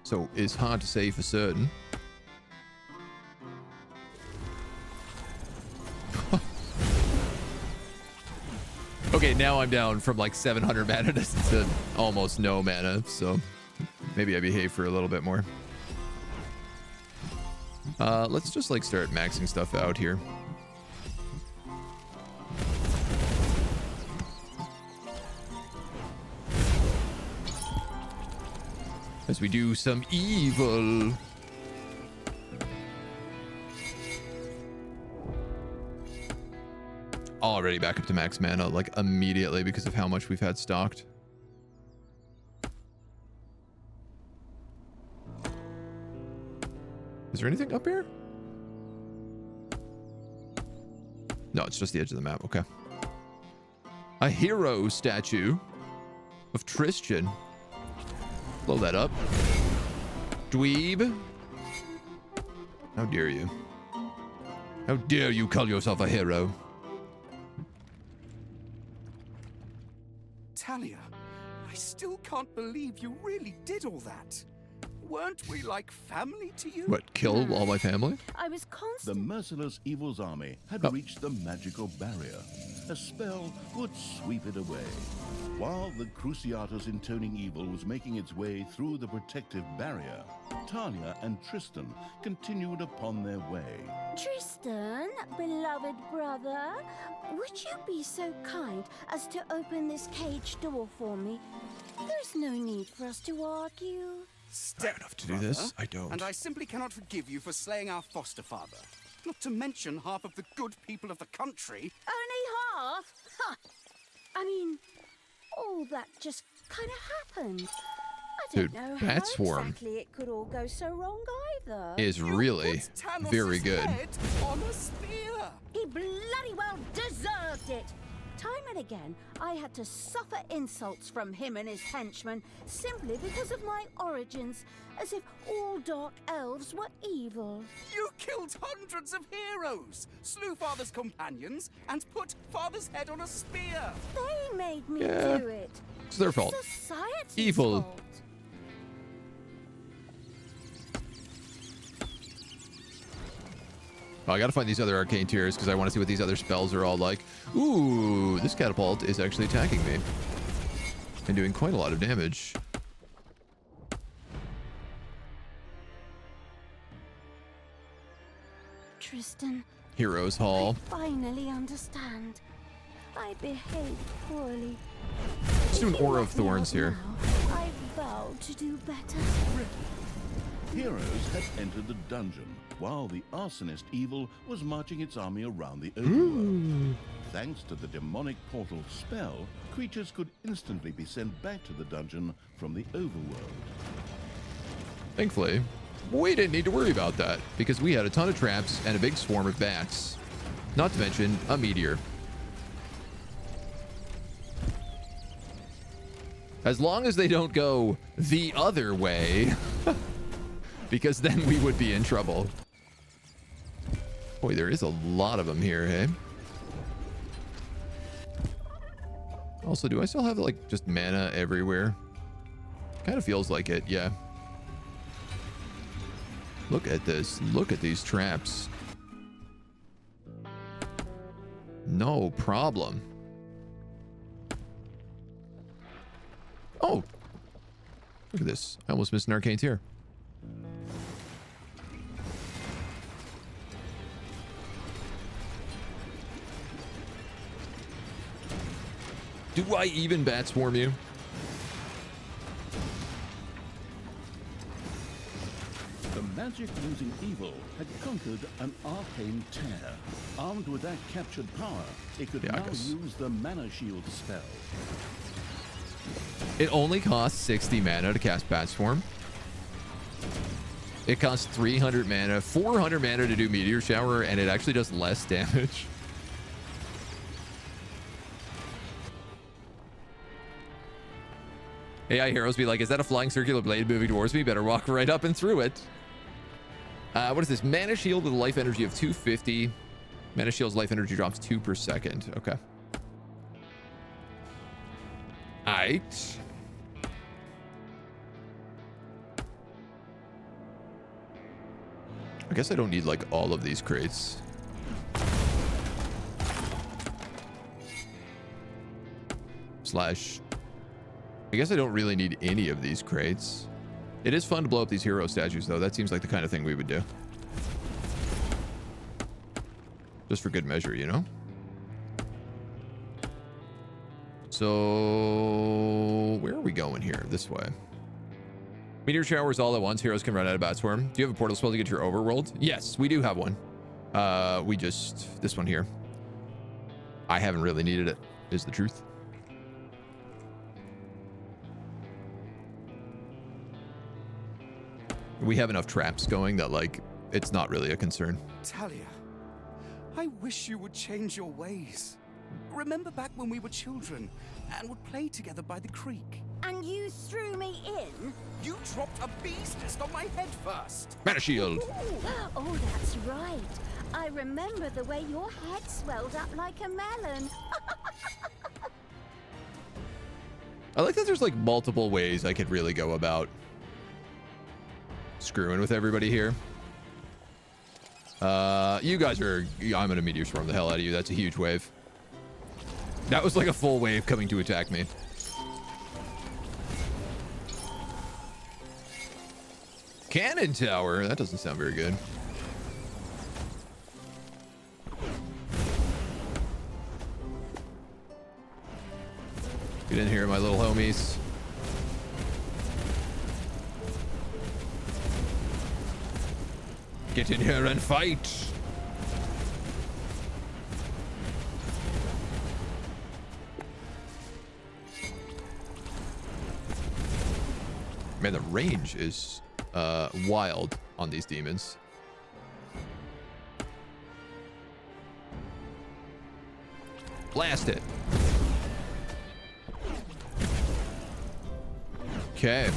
So it's hard to say for certain. Okay, now I'm down from like 700 mana to almost no mana, so maybe I behave for a little bit more. Let's just like start maxing stuff out here. As we do some evil. Already back up to max mana, like immediately because of how much we've had stocked. Is there anything up here? No, it's just the edge of the map. Okay. A hero statue of Tristan. Blow that up. Dweeb. How dare you? How dare you call yourself a hero? Talia, I still can't believe you really did all that. Weren't we like family to you? What, kill all my family? I was The constant. merciless evil's army had reached the magical barrier. A spell would sweep it away. While the Cruciatus intoning evil was making its way through the protective barrier, Talia and Tristan continued upon their way. Tristan, beloved brother, would you be so kind as to open this cage door for me? There's no need for us to argue. Step enough to do this? I don't. And I simply cannot forgive you for slaying our foster father. Not to mention half of the good people of the country. Only half? Ha! I mean, all that just kind of happened. I don't Dude, know Bat how Swarm exactly it could all go so wrong either. is You really put Tanos' very good. head on a spear. He bloody well deserved it. Time and again, I had to suffer insults from him and his henchmen simply because of my origins, as if all Dark Elves were evil. You killed hundreds of heroes, slew Father's companions, and put Father's head on a spear. They made me Yeah, do it. it's their fault. Society's Evil. fault. Oh, I gotta find these other arcane tiers because I want to see what these other spells are all like. Ooh, this catapult is actually attacking me and doing quite a lot of damage. Tristan, Heroes Hall. I finally understand. I behaved poorly. Let's do an If you Aura let of me Thorns out here. now, I vowed to do better. heroes had entered the dungeon, while the arsonist evil was marching its army around the overworld. Thanks to the demonic portal spell, creatures could instantly be sent back to the dungeon from the overworld. Thankfully, we didn't need to worry about that because we had a ton of traps and a big swarm of bats. Not to mention a meteor. As long as they don't go the other way, because then we would be in trouble. Boy, there is a lot of them here, hey? Also, do I still have like just mana everywhere? Kind of feels like it, yeah. Look at this. Look at these traps. No problem. Oh, look at this. I almost missed an arcane tier. Do I even bat swarm you? The magic-using evil had conquered an arcane tear. Armed with that captured power, it could now use the mana shield spell. It only costs 60 mana to cast Bat Swarm. It costs 300 mana, 400 mana to do Meteor Shower, and it actually does less damage. AI heroes be like, is that a flying circular blade moving towards me? Better walk right up and through it. What is this? Mana shield with a life energy of 250. Mana shield's life energy drops 2 per second. Okay. Aight. I guess I don't need like all of these crates. Slash. I guess I don't really need any of these crates. It is fun to blow up these hero statues though. That seems like the kind of thing we would do. Just for good measure, you know? So where are we going here? This way. Meteor showers all at once. Heroes can run out of bat swarm. Do you have a portal spell to get to your overworld? Yes, we do have one. This one here. I haven't really needed it, is the truth. We have enough traps going that like, it's not really a concern. Talia, I wish you would change your ways. Remember back when we were children and would play together by the creek? And you threw me in? You dropped a bee's nest on my head first. Mana shield. Oh, that's right. I remember the way your head swelled up like a melon. I like that there's like multiple ways I could really go about screwing with everybody here. You guys are... I'm gonna meteor swarm the hell out of you. That's a huge wave. That was like a full wave coming to attack me. Cannon tower. That doesn't sound very good. Get in here, my little homies. Get in here and fight. Man, the range is wild on these demons. Blast it. Okay.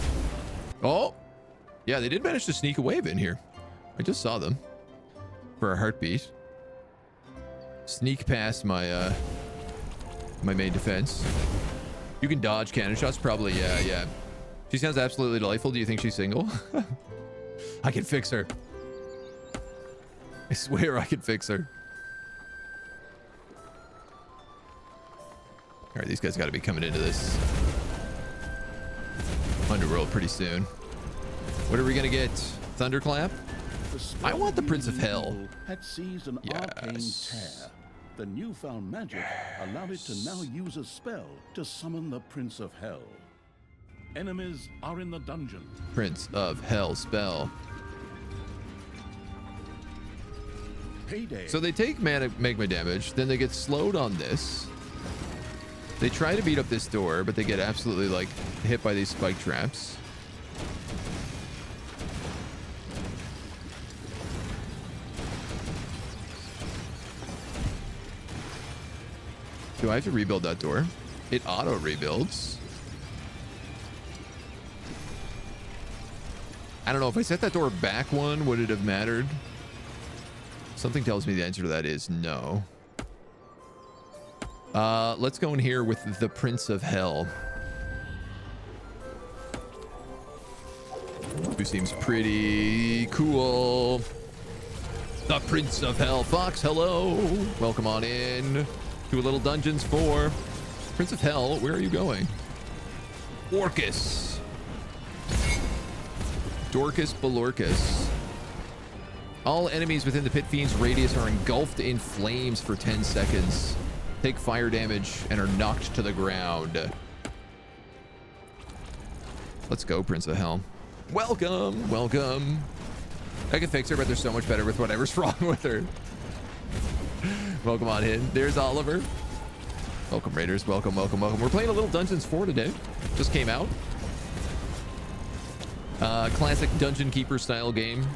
Oh, yeah, they did manage to sneak a wave in here. I just saw them for a heartbeat. Sneak past my my main defense. You can dodge cannon shots, probably. Yeah. She sounds absolutely delightful. Do you think she's single? I can fix her. I swear I can fix her. All right, these guys got to be coming into this Underworld pretty soon. What are we gonna get? Thunderclap? I want the Prince of Hell. Had seized an arcane tear. The newfound magic allowed it to now use a spell to summon the Prince of Hell. Enemies are in the dungeon. Prince of Hell spell. Payday. So they take magma damage, then they get slowed on this. They try to beat up this door, but they get absolutely like hit by these spike traps. Do I have to rebuild that door? It auto rebuilds. I don't know, if I set that door back one, would it have mattered? Something tells me the answer to that is no. Let's go in here with the Prince of Hell, who seems pretty cool. The Prince of Hell. Fox, hello. Welcome on in to a little Dungeons 4. Prince of Hell, where are you going? Orcus. Dorcas Balorcus. All enemies within the Pit Fiend's radius are engulfed in flames for 10 seconds. Take fire damage and are knocked to the ground. Let's go, Prince of Hell. Welcome, welcome. I can fix her, but they're so much better with whatever's wrong with her. Welcome on in. There's Oliver. Welcome, Raiders. Welcome, welcome, welcome. We're playing a little Dungeons 4 today. Just came out. Classic Dungeon Keeper style game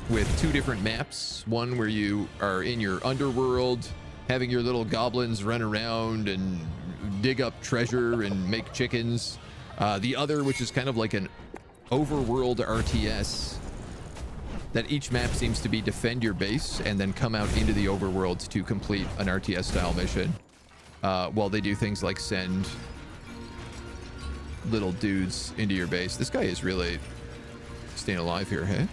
with 2 different maps. One where you are in your underworld, having your little goblins run around and dig up treasure and make chickens. The other, which is kind of like an Overworld RTS, that each map seems to be defend your base and then come out into the overworld to complete an RTS style mission. While they do things like send little dudes into your base. This guy is really staying alive here, hey?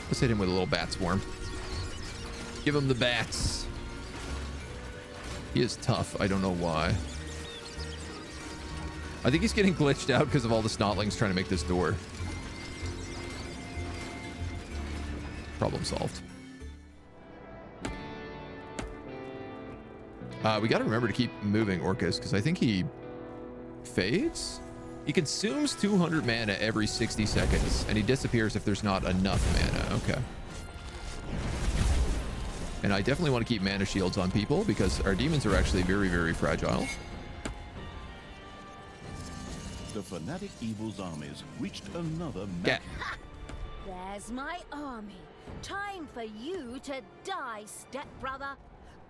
Let's hit him with a little bat swarm. Give him the bats. He is tough. I don't know why. I think he's getting glitched out because of all the snotlings trying to make this door. Problem solved. We got to remember to keep moving Orcus because I think he fades. He consumes 200 mana every 60 seconds and he disappears if there's not enough mana. Okay. And I definitely want to keep mana shields on people because our demons are actually very, very fragile. The fanatic evil's armies reached another Yeah. There's my army. Time for you to die, stepbrother.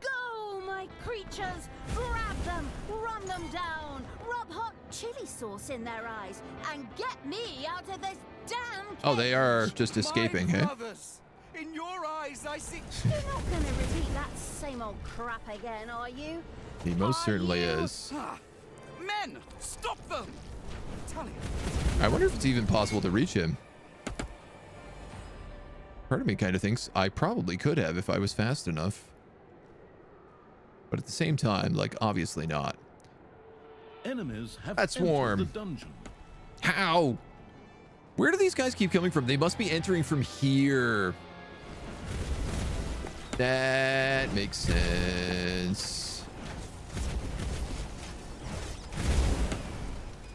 Go, my creatures! Grab them, run them down, rub hot chili sauce in their eyes, and get me out of this damn cage. Oh, they are just escaping, My hey? brothers, in your eyes, I see. You're not gonna repeat that same old crap again, are you? He most Are certainly you? is. Men, stop them! Talia. I wonder if it's even possible to reach him. Part of me kind of thinks I probably could have if I was fast enough. But at the same time, like, obviously not. enemies have That's entered warm. the dungeon. How? Where do these guys keep coming from? They must be entering from here. That makes sense.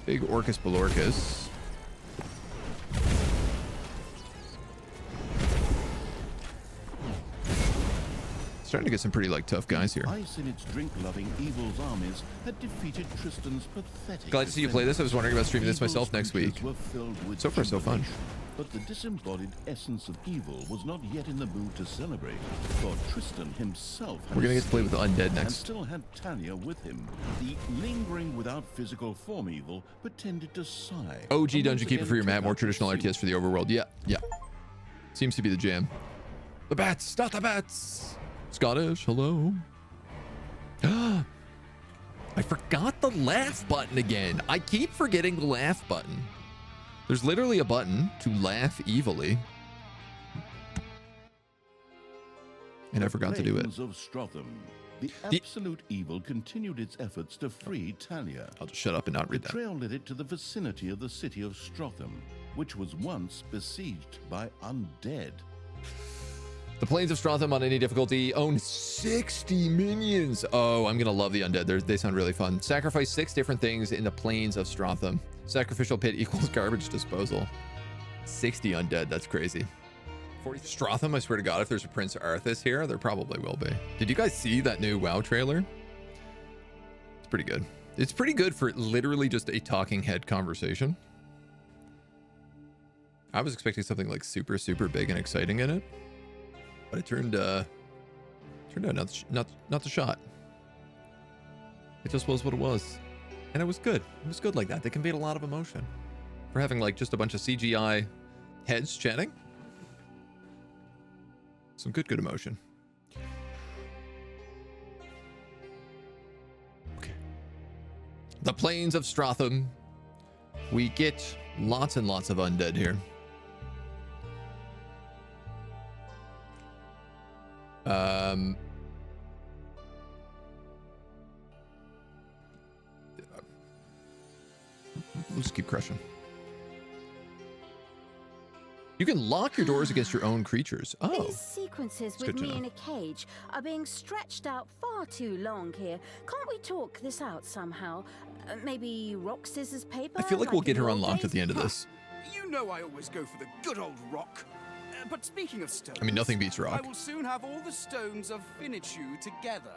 Big Orcus Balorcus. Starting to get some pretty like tough guys here. Ice in its drink-loving evil's armies had defeated Tristan's pathetic. Glad to see you play this. I was wondering about streaming this Evil's myself next week. creatures were filled with So far, so fun. jubilation, But the disembodied essence of evil was not yet in the mood to celebrate, for Tristan himself had We're gonna get to play with the undead and next. still had Talia with him. The lingering without physical form evil pretended to sigh. OG and Dungeon once Keeper for your again map, more took out traditional the RTS for the Overworld. Yeah, yeah. Seems to be the jam. The bats, not the bats. Scottish, hello. I forgot the laugh button again. I keep forgetting the laugh button. There's literally a button to laugh evilly. And I forgot to do it. Flames of Strotham. The The- absolute evil continued its efforts to free Talia. I'll just shut up and not The read that. trail led it to the vicinity of the city of Strotham, which was once besieged by undead. The Plains of Stratham on any difficulty own 60 minions. Oh, I'm gonna love the undead. They sound really fun. Sacrifice 6 different things in the Plains of Stratham. Sacrificial pit equals garbage disposal. 60 undead, that's crazy. 40 Stratham, I swear to God, if there's a Prince Arthas here, there probably will be. Did you guys see that new WoW trailer? It's pretty good. It's pretty good for literally just a talking head conversation. I was expecting something like super, super big and exciting in it. But it turned out not the shot. It just was what it was. And it was good. It was good like that. They conveyed a lot of emotion. For having like just a bunch of CGI heads chatting. Some good emotion. Okay. The Plains of Stratham. We get lots and lots of undead here. We'll just keep crushing. You can lock your doors against your own creatures. Oh. These sequences with me in a cage are being stretched out far too long here. Can't we talk this out somehow? Maybe rock, scissors, paper? I feel like we'll get her unlocked at the end of this. You know I always go for the good old rock. But speaking of stones, I mean, nothing beats rock. I will soon have all the stones of Finichu together.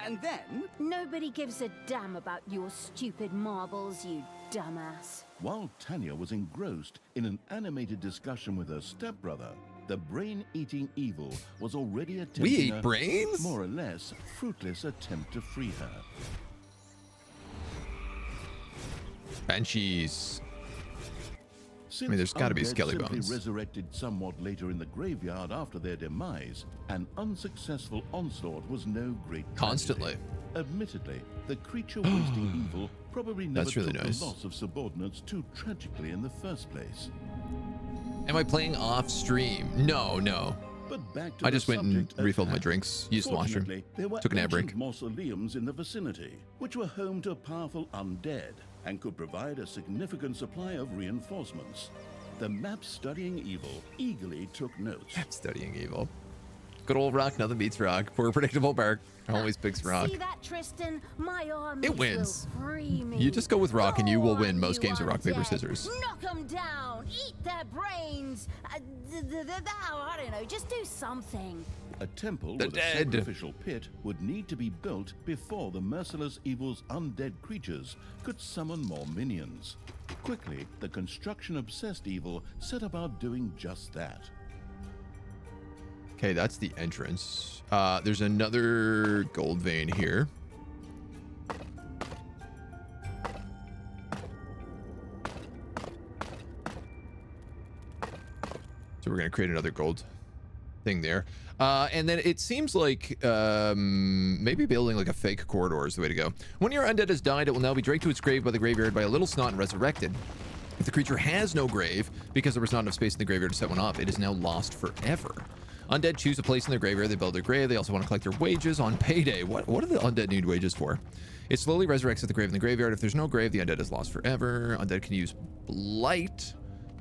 And then... Nobody gives a damn about your stupid marbles, you dumbass. While Talia was engrossed in an animated discussion with her stepbrother, the brain-eating evil was already attempting We ate a brains? more or less fruitless attempt to free her. Banshees. Since there's gotta be undead skelly simply bones. resurrected somewhat later in the graveyard after their demise, an unsuccessful onslaught was no great tragedy. Constantly. Admittedly, the creature-wasting evil probably never That's really took nice. the loss of subordinates too tragically in the first place. Am I playing off stream? No. But back to I just the went and subject at refilled my hand. drinks, used the washroom, Fortunately, there were took a nap break. ancient mausoleums in the vicinity, which were home to powerful undead and could provide a significant supply of reinforcements. The map studying evil eagerly took notes. Studying evil. Good old rock, nothing beats rock. Poor predictable bark always picks rock. See that, Tristan? My army It wins. will free me. You just go with rock and you will win Go most on, games of you rock, paper, undead. scissors. Knock them down. Eat their brains. I don't know. Just do something. A temple The with dead. a sacrificial pit would need to be built before the merciless evil's undead creatures could summon more minions. Quickly, the construction-obsessed evil set about doing just that. Okay, that's the entrance. There's another gold vein here. So we're going to create another gold thing there. And then it seems like maybe building like a fake corridor is the way to go. When your undead has died, it will now be dragged to its grave by the graveyard by a little snot and resurrected. If the creature has no grave, because there was not enough space in the graveyard to set one up, it is now lost forever. Undead choose a place in their graveyard. They build their grave. They also want to collect their wages on payday. What do the undead need wages for? It slowly resurrects at the grave in the graveyard. If there's no grave, the undead is lost forever. Undead can use blight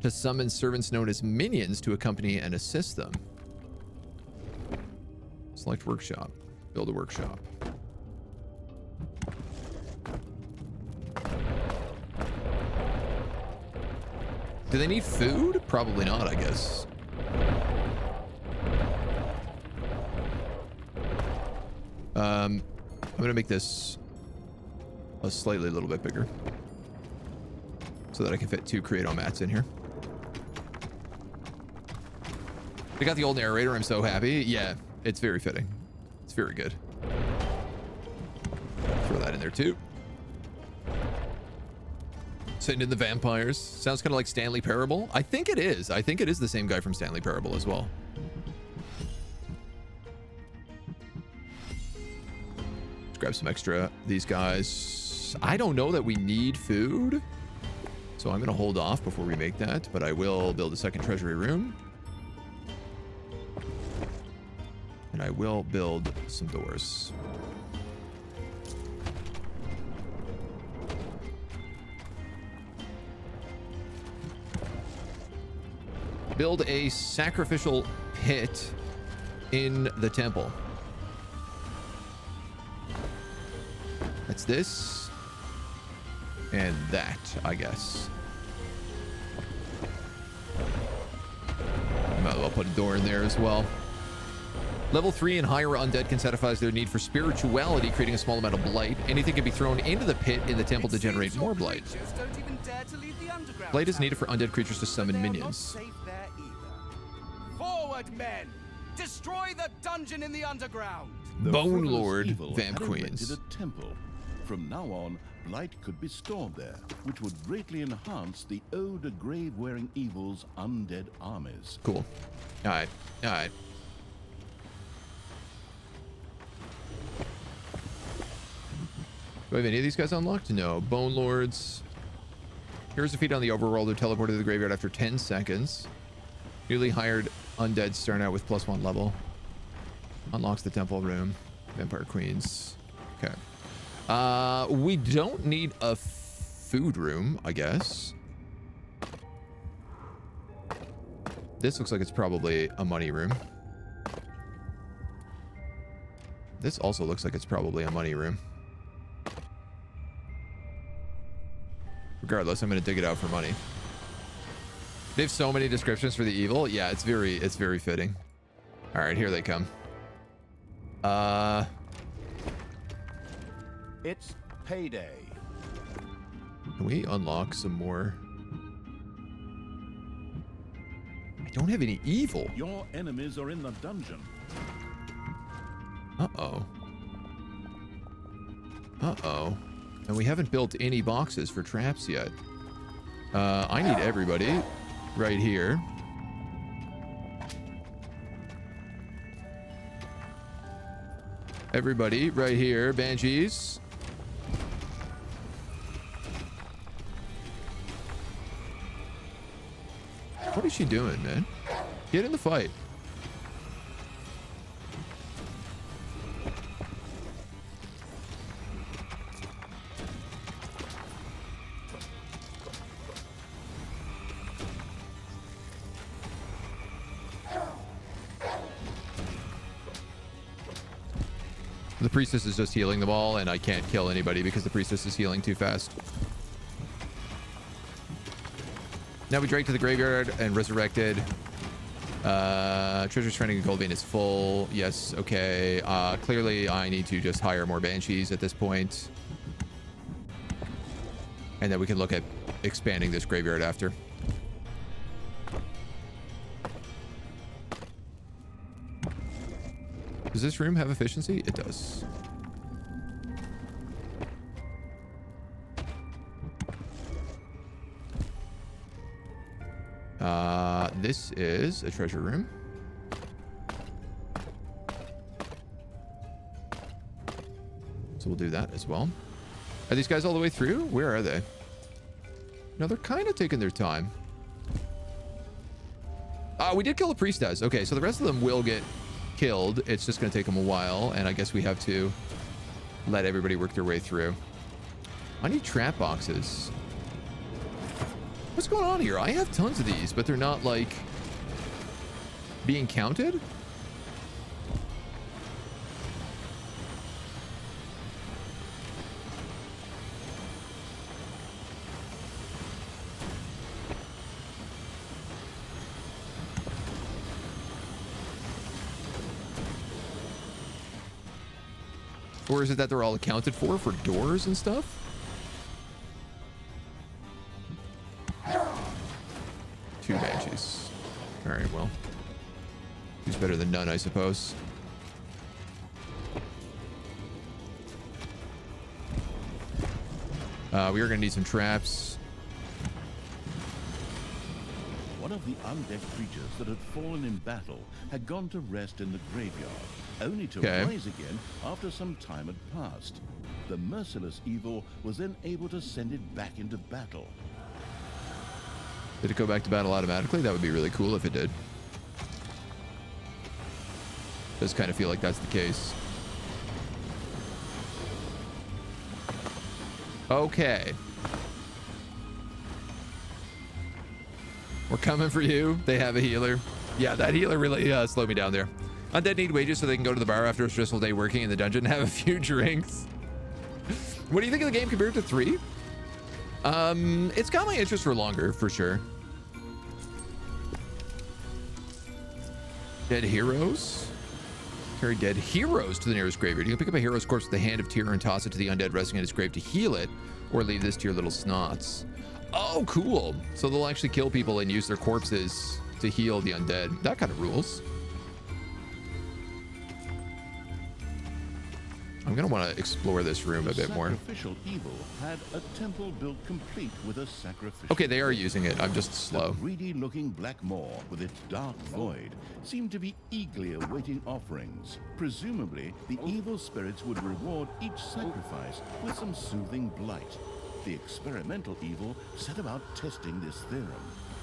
to summon servants known as minions to accompany and assist them. Select workshop. Build a workshop. Do they need food? Probably not, I guess. I'm gonna make this a slightly little bit bigger so that I can fit 2 Creato mats in here. I got the old narrator. I'm so happy. Yeah, it's very fitting. It's very good. Throw that in there too. Sitting in the vampires. Sounds kind of like Stanley Parable. I think it is. I think it is the same guy from Stanley Parable as well. Let's grab some extra. These guys. I don't know that we need food, so I'm going to hold off before we make that, but I will build a second treasury room. And I will build some doors. Build a sacrificial pit in the temple. That's this. And that, I guess. Might as well put a door in there as well. Level 3 and higher undead can satisfy their need for spirituality, creating a small amount of blight. Anything can be thrown into the pit in the temple to generate more blight. Blight is needed for undead creatures to summon minions. Forward, men! Destroy the dungeon in the underground! The Bone Fatherless Lord Evil Vamp had erected Queens. a temple. From now on, blight could be stored there, which would greatly enhance the ode to grave-wearing evil's undead armies. Cool. Alright, alright. Do I have any of these guys unlocked? No. Bone Lords. Here's a feat on the Overworld who teleported to the graveyard after 10 seconds. Newly hired undead starting out with +1 level. Unlocks the temple room. Vampire Queens. Okay. We don't need a food room, I guess. This looks like it's probably a money room. This also looks like it's probably a money room. Regardless, I'm going to dig it out for money. They have so many descriptions for the evil. Yeah, it's very fitting. All right, here they come. It's payday. Can we unlock some more? I don't have any evil. Your enemies are in the dungeon. Uh-oh. Uh-oh. And we haven't built any boxes for traps yet. I need everybody right here. Everybody right here. Banshees. What is she doing, man? Get in the fight. The priestess is just healing them all, and I can't kill anybody because the priestess is healing too fast. Now we drag to the graveyard and resurrected. Treasure Trending Gold Vein is full. Yes, okay. Clearly I need to just hire more banshees at this point. And then we can look at expanding this graveyard after. Does this room have efficiency? It does. This is a treasure room. So we'll do that as well. Are these guys all the way through? Where are they? No, they're kind of taking their time. We did kill the priestess. Okay, so the rest of them will get killed. It's just going to take them a while, and I guess we have to let everybody work their way through. I need trap boxes. What's going on here? I have tons of these, but they're not, like, being counted? Or is it that they're all accounted for doors and stuff? Two banshees. Alright, well. Who's better than none, I suppose. We are going to need some traps. One of the undead creatures that had fallen in battle had gone to rest in the graveyard, only to rise again after some time had passed. The merciless evil was then able to send it back into battle. Did it go back to battle automatically? That would be really cool if it did. Does kind of feel like that's the case. Okay. We're coming for you. They have a healer. Yeah, that healer really slowed me down there. Undead need wages so they can go to the bar after a stressful day working in the dungeon and have a few drinks. What do you think of the game compared to 3? It's got my interest for longer, for sure. Dead heroes? Carry dead heroes to the nearest graveyard. You can pick up a hero's corpse with the hand of Tyr and toss it to the undead resting in its grave to heal it, or leave this to your little snots. Oh, cool. So they'll actually kill people and use their corpses to heal the undead. That kind of rules. I'm gonna want to explore this room a bit more. Sacrificial evil had a temple built complete with a sacrificial. Okay, they are using it. I'm just slow. The greedy-looking black maw with its dark void seemed to be eagerly awaiting offerings. Presumably, the evil spirits would reward each sacrifice with some soothing blight. The experimental evil set about testing this theorem.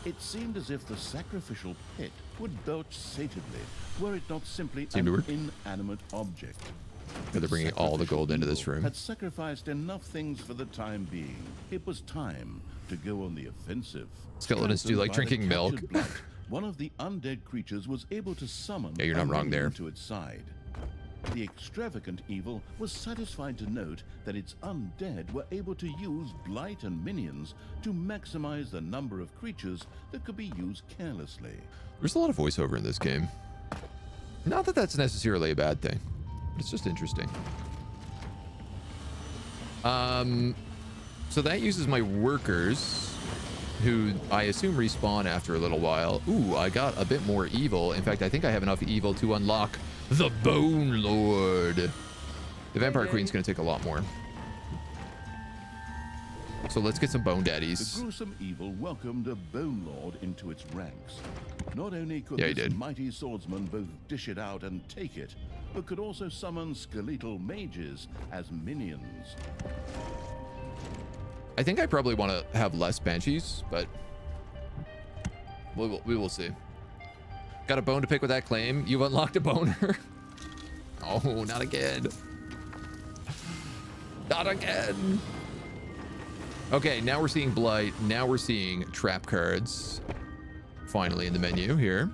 It seemed as if the sacrificial pit would belch satively, were it not simply an inanimate object. They're bringing all the gold into this room. Had sacrificed enough things for the time being. It was time to go on the offensive. Skeletons do like drinking milk. Blood, one of the undead creatures was able to summon Yeah, you're not wrong there. to its side. The extravagant evil was satisfied to note that its undead were able to use blight and minions to maximize the number of creatures that could be used carelessly. There's a lot of voiceover in this game. Not that that's necessarily a bad thing. It's just interesting. So that uses my workers, who I assume respawn after a little while. Ooh, I got a bit more evil. In fact, I think I have enough evil to unlock the Bone Lord. The Vampire Queen's gonna take a lot more. So let's get some bone daddies. The gruesome evil welcomed a Bone Lord into its ranks. Not only could Yeah, he this did. mighty swordsman both dish it out and take it, but could also summon skeletal mages as minions. I think I probably want to have less banshees, but we will see. Got a bone to pick with that claim. You've unlocked a boner. Oh, not again. Not again. Okay, now we're seeing blight. Now we're seeing trap cards. Finally in the menu here.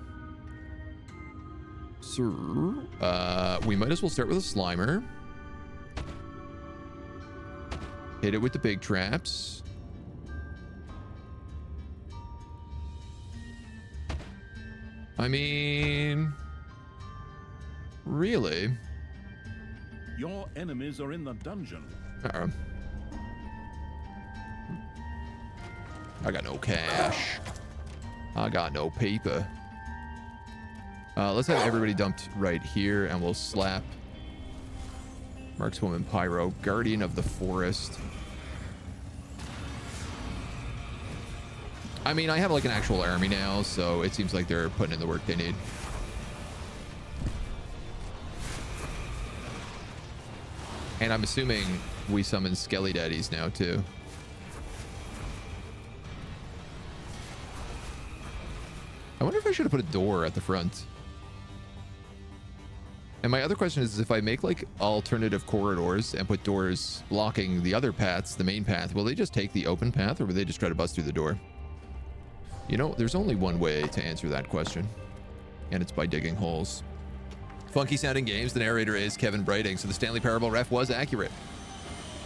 So, we might as well start with a Slimer. Hit it with the big traps. I mean, really? Your enemies are in the dungeon. Uh-oh. I got no cash. I got no paper. Let's have everybody dumped right here, and we'll slap Markswoman Pyro, Guardian of the Forest. I mean, I have like an actual army now, so it seems like they're putting in the work they need. And I'm assuming we summon Skelly Daddies now too. I wonder if I should have put a door at the front. And my other question is if I make like alternative corridors and put doors blocking the other paths, the main path, will they just take the open path, or will they just try to bust through the door? You know, there's only one way to answer that question, and it's by digging holes. Funky sounding games. The narrator is Kevin Brighting, so the Stanley Parable ref was accurate.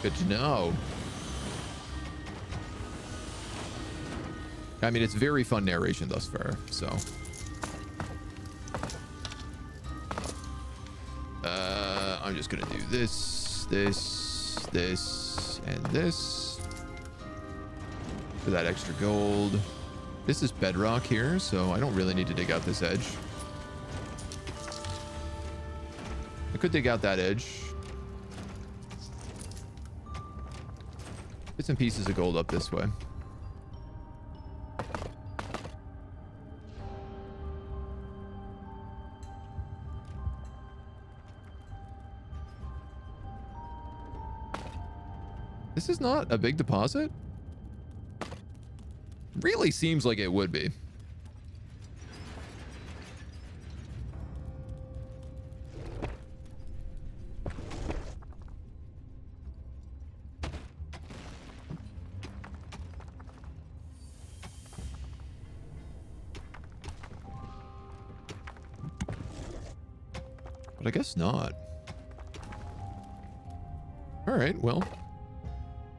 Good to know. I mean, it's very fun narration thus far, so. I'm just gonna do this, and this. For that extra gold. This is bedrock here, so I don't really need to dig out this edge. I could dig out that edge. Get some pieces of gold up this way. This is not a big deposit? Really seems like it would be. But I guess not. All right, well.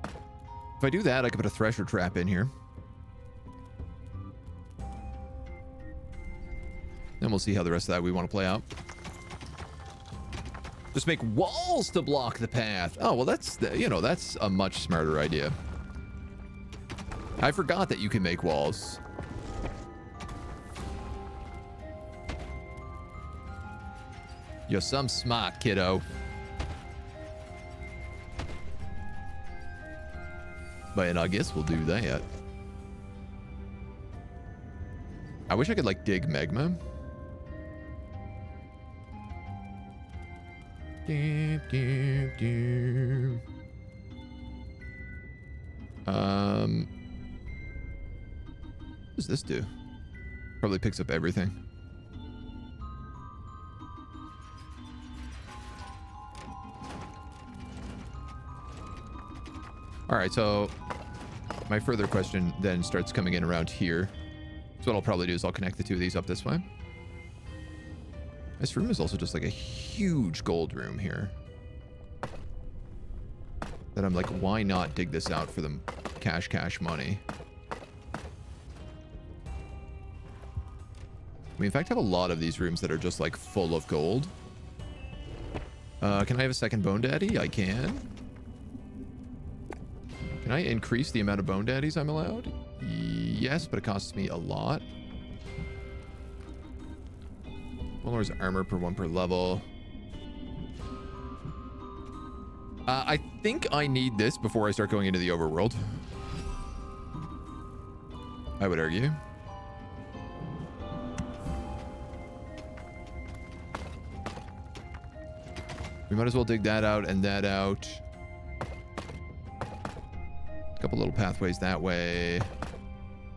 If I do that, I can put a thresher trap in here. Then we'll see how the rest of that we want to play out. Just make walls to block the path. Oh, well, that's, you know, that's a much smarter idea. I forgot that you can make walls. You're some smart, kiddo. But I guess we'll do that. I wish I could, like, dig magma. What does this do? Probably picks up everything. All right, so my further question then starts coming in around here. So what I'll probably do is I'll connect the two of these up this way. This room is also just like a huge gold room here. That I'm like, why not dig this out for the cash money? We in fact have a lot of these rooms that are just like full of gold. Can I have a second bone daddy? I can. Can I increase the amount of bone daddies I'm allowed? Yes, but it costs me a lot. One lowers armor per 1 per level. I think I need this before I start going into the overworld. I would argue. We might as well dig that out and that out. A couple little pathways that way.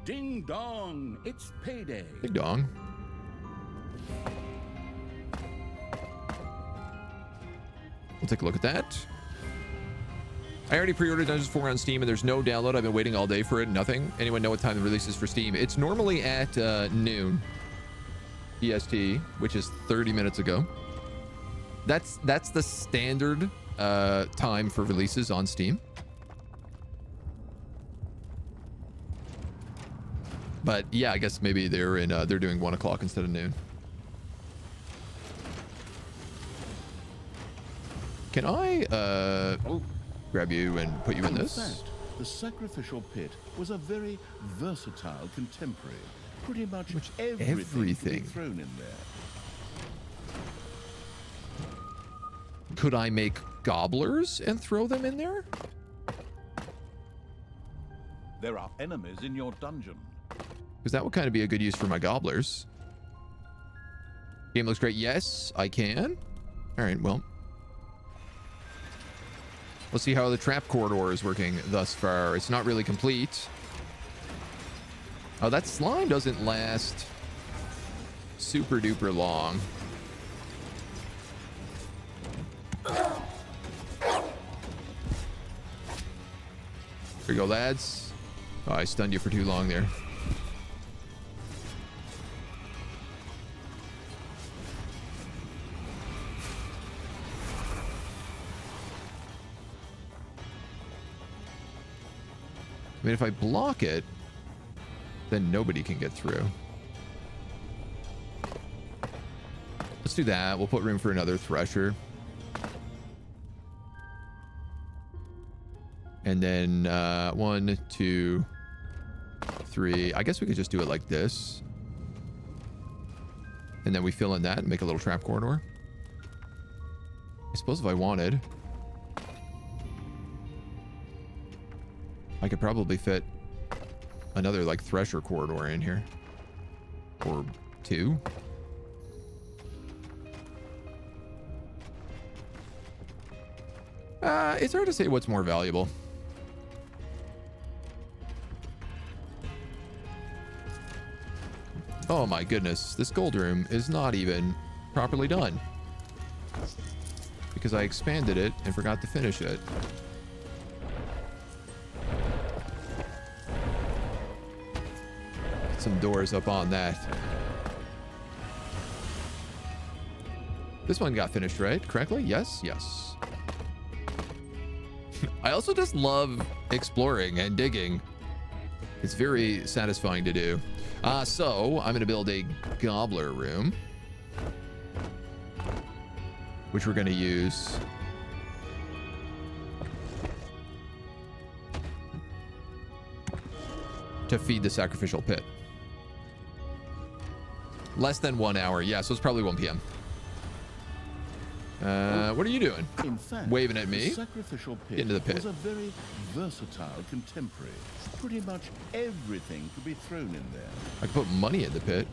Ding dong, it's payday. Ding dong. We'll take a look at that. I already pre-ordered Dungeons 4 on Steam and there's no download. I've been waiting all day for it. Nothing. Anyone know what time the release is for Steam? It's normally at noon EST, which is 30 minutes ago. That's the standard time for releases on Steam. But yeah, I guess maybe they're doing 1 o'clock instead of noon. Can I grab you and put you in this? In fact, the Sacrificial pit was a very versatile contemporary. Pretty much everything could be thrown in there. Could I make gobblers and throw them in there? There are enemies in your dungeon. Because that would kind of be a good use for my gobblers. Game looks great. Yes, I can. All right, well. Let's see how the trap corridor is working thus far. It's not really complete. Oh, that slime doesn't last super duper long. Here we go, lads. Oh, I stunned you for too long there. I mean, if I block it, then nobody can get through. Let's do that. We'll put room for another thresher. And then 1, 2, 3. I guess we could just do it like this. And then we fill in that and make a little trap corridor. I suppose if I wanted, I could probably fit another like thresher corridor in here. Or 2. It's hard to say what's more valuable. Oh my goodness, this gold room is not even properly done. Because I expanded it and forgot to finish it. Some doors up on that. This one got finished, right? Correctly? Yes, yes. I also just love exploring and digging. It's very satisfying to do. So I'm going to build a gobbler room, which we're going to use to feed the sacrificial pit. Less than 1 hour. Yeah, so it's probably 1 p.m. What are you doing? In fact, waving at me? The sacrificial pit Get into the pit. was a very versatile contemporary. Pretty much everything could be thrown in there. I can put money in the pit.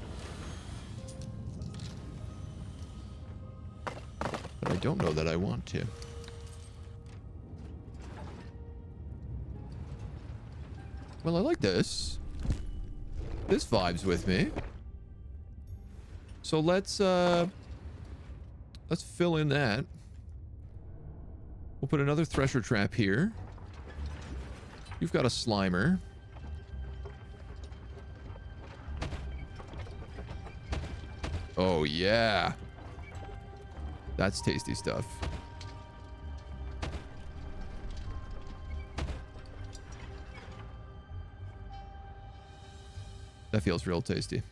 But I don't know that I want to. Well, I like this. This vibes with me. So let's fill in that. We'll put another thresher trap here. You've got a slimer. Oh, yeah. That's tasty stuff. That feels real tasty.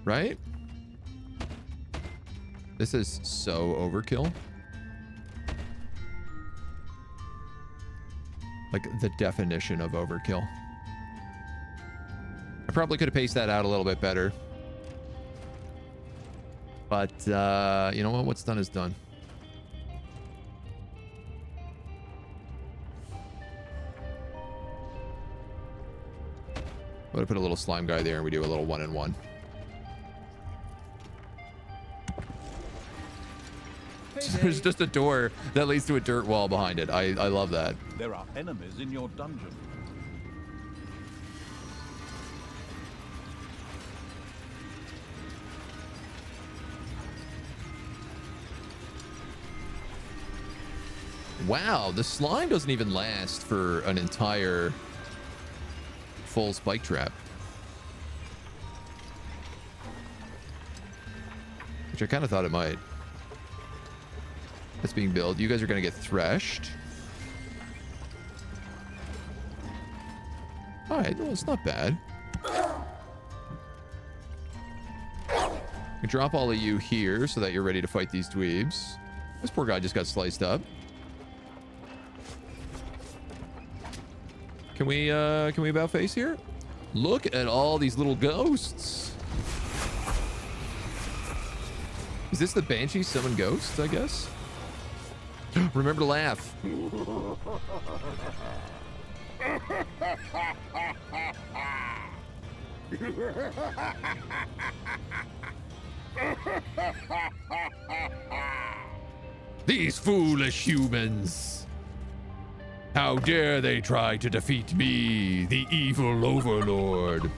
Right? This is so overkill. Like the definition of overkill. I probably could have paced that out a little bit better. But, you know what? What's done is done. I'm gonna put a little slime guy there and we do a little 1-in-1. There's just a door that leads to a dirt wall behind it. I love that. There are enemies in your dungeon. Wow, the slime doesn't even last for an entire full spike trap. Which I kind of thought it might. That's being built. You guys are going to get threshed. All right, well, it's not bad. I drop all of you here so that you're ready to fight these dweebs. This poor guy just got sliced up. Can we about face here? Look at all these little ghosts. Is this the Banshee summon ghosts, I guess? Remember to laugh. These foolish humans. How dare they try to defeat me, the evil overlord.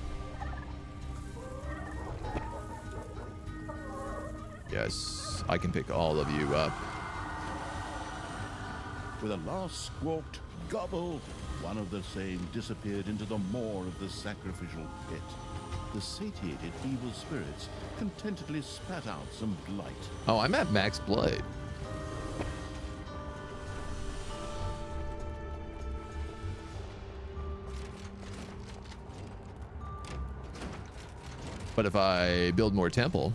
Yes, I can pick all of you up. With a last squawked gobble, one of the same disappeared into the maw of the sacrificial pit. The satiated evil spirits contentedly spat out some blight. Oh, I'm at max blood. But if I build more temple,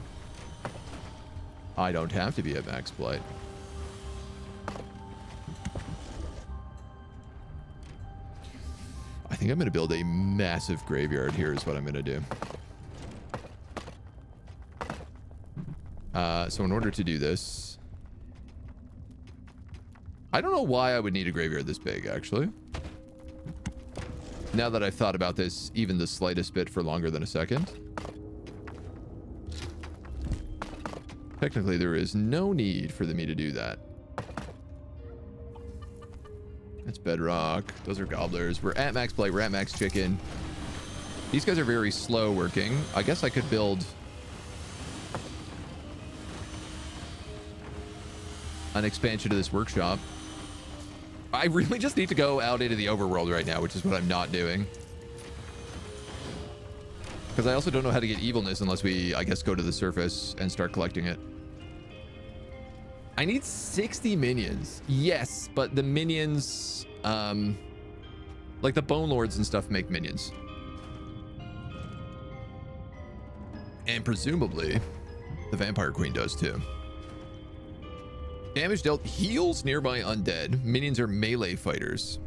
I don't have to be at max blight. I think I'm going to build a massive graveyard here is what I'm going to do. So in order to do this, I don't know why I would need a graveyard this big, actually. Now that I've thought about this even the slightest bit for longer than a second. Technically, there is no need for me to do that. That's bedrock. Those are gobblers. We're at max blight. We're at max chicken. These guys are very slow working. I guess I could build an expansion to this workshop. I really just need to go out into the overworld right now, which is what I'm not doing. Because I also don't know how to get evilness unless we, I guess, go to the surface and start collecting it. I need 60 minions. Yes, but the minions, like the Bone Lords and stuff make minions. And presumably, the Vampire Queen does too. Damage dealt heals nearby undead. Minions are melee fighters.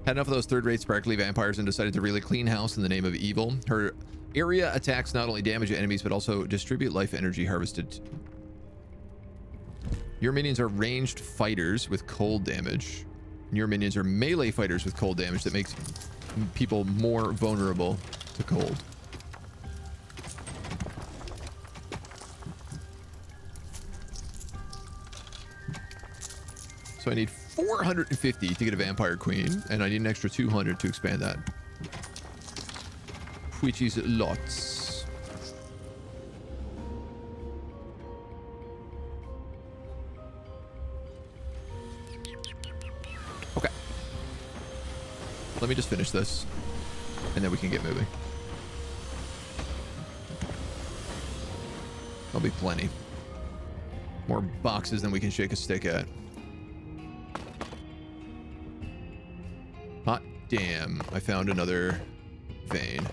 Had enough of those third-rate sparkly vampires and decided to really clean house in the name of evil. Her area attacks not only damage enemies, but also distribute life energy harvested. Your minions are ranged fighters with cold damage. Your minions are melee fighters with cold damage that makes people more vulnerable to cold. So I need 450 to get a Vampire Queen, and I need an extra 200 to expand that. Which is lots. Okay. Let me just finish this, and then we can get moving. There'll be plenty. More boxes than we can shake a stick at. Hot damn, I found another vein.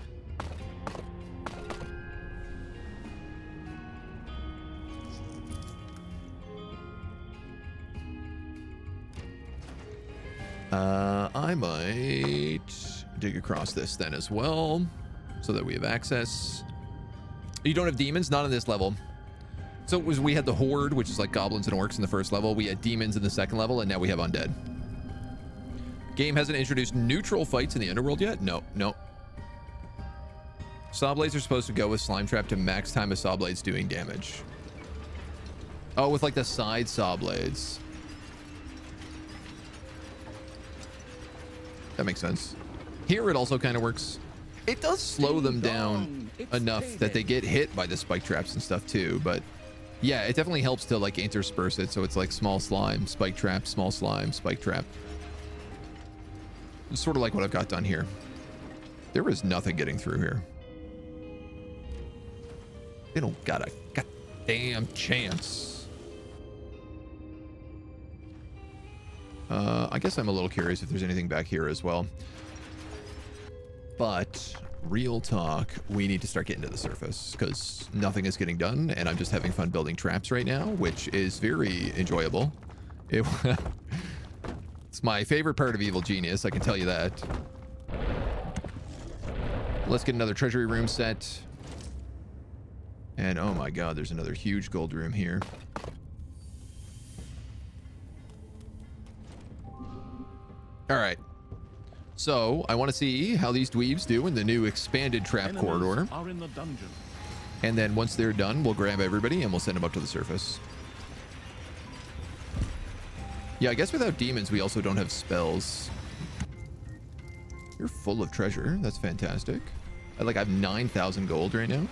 I might dig across this then as well, so that we have access. You don't have demons? Not on this level. So it was, we had the Horde, which is like goblins and orcs in the first level. We had demons in the second level, and now we have undead. Game hasn't introduced neutral fights in the underworld yet? No. Saw blades are supposed to go with slime trap to max time of saw blades doing damage. Oh, with like the side saw blades. That makes sense. Here it also kind of works. It does slow them down enough that they get hit by the spike traps and stuff too, but yeah, it definitely helps to like intersperse it, so it's like small slime, spike trap, small slime, spike trap. It's sort of like what I've got done here. There is nothing getting through here. They don't got a goddamn chance. I guess I'm a little curious if there's anything back here as well. But real talk, we need to start getting to the surface because nothing is getting done, and I'm just having fun building traps right now, which is very enjoyable. It's my favorite part of Evil Genius, I can tell you that. Let's get another treasury room set. And oh my god, there's another huge gold room here. All right. So, I want to see how these dweebs do in the new expanded trap corridor. Are in the dungeon. And then once they're done, we'll grab everybody and we'll send them up to the surface. Yeah, I guess without demons, we also don't have spells. You're full of treasure. That's fantastic. I have 9,000 gold right now.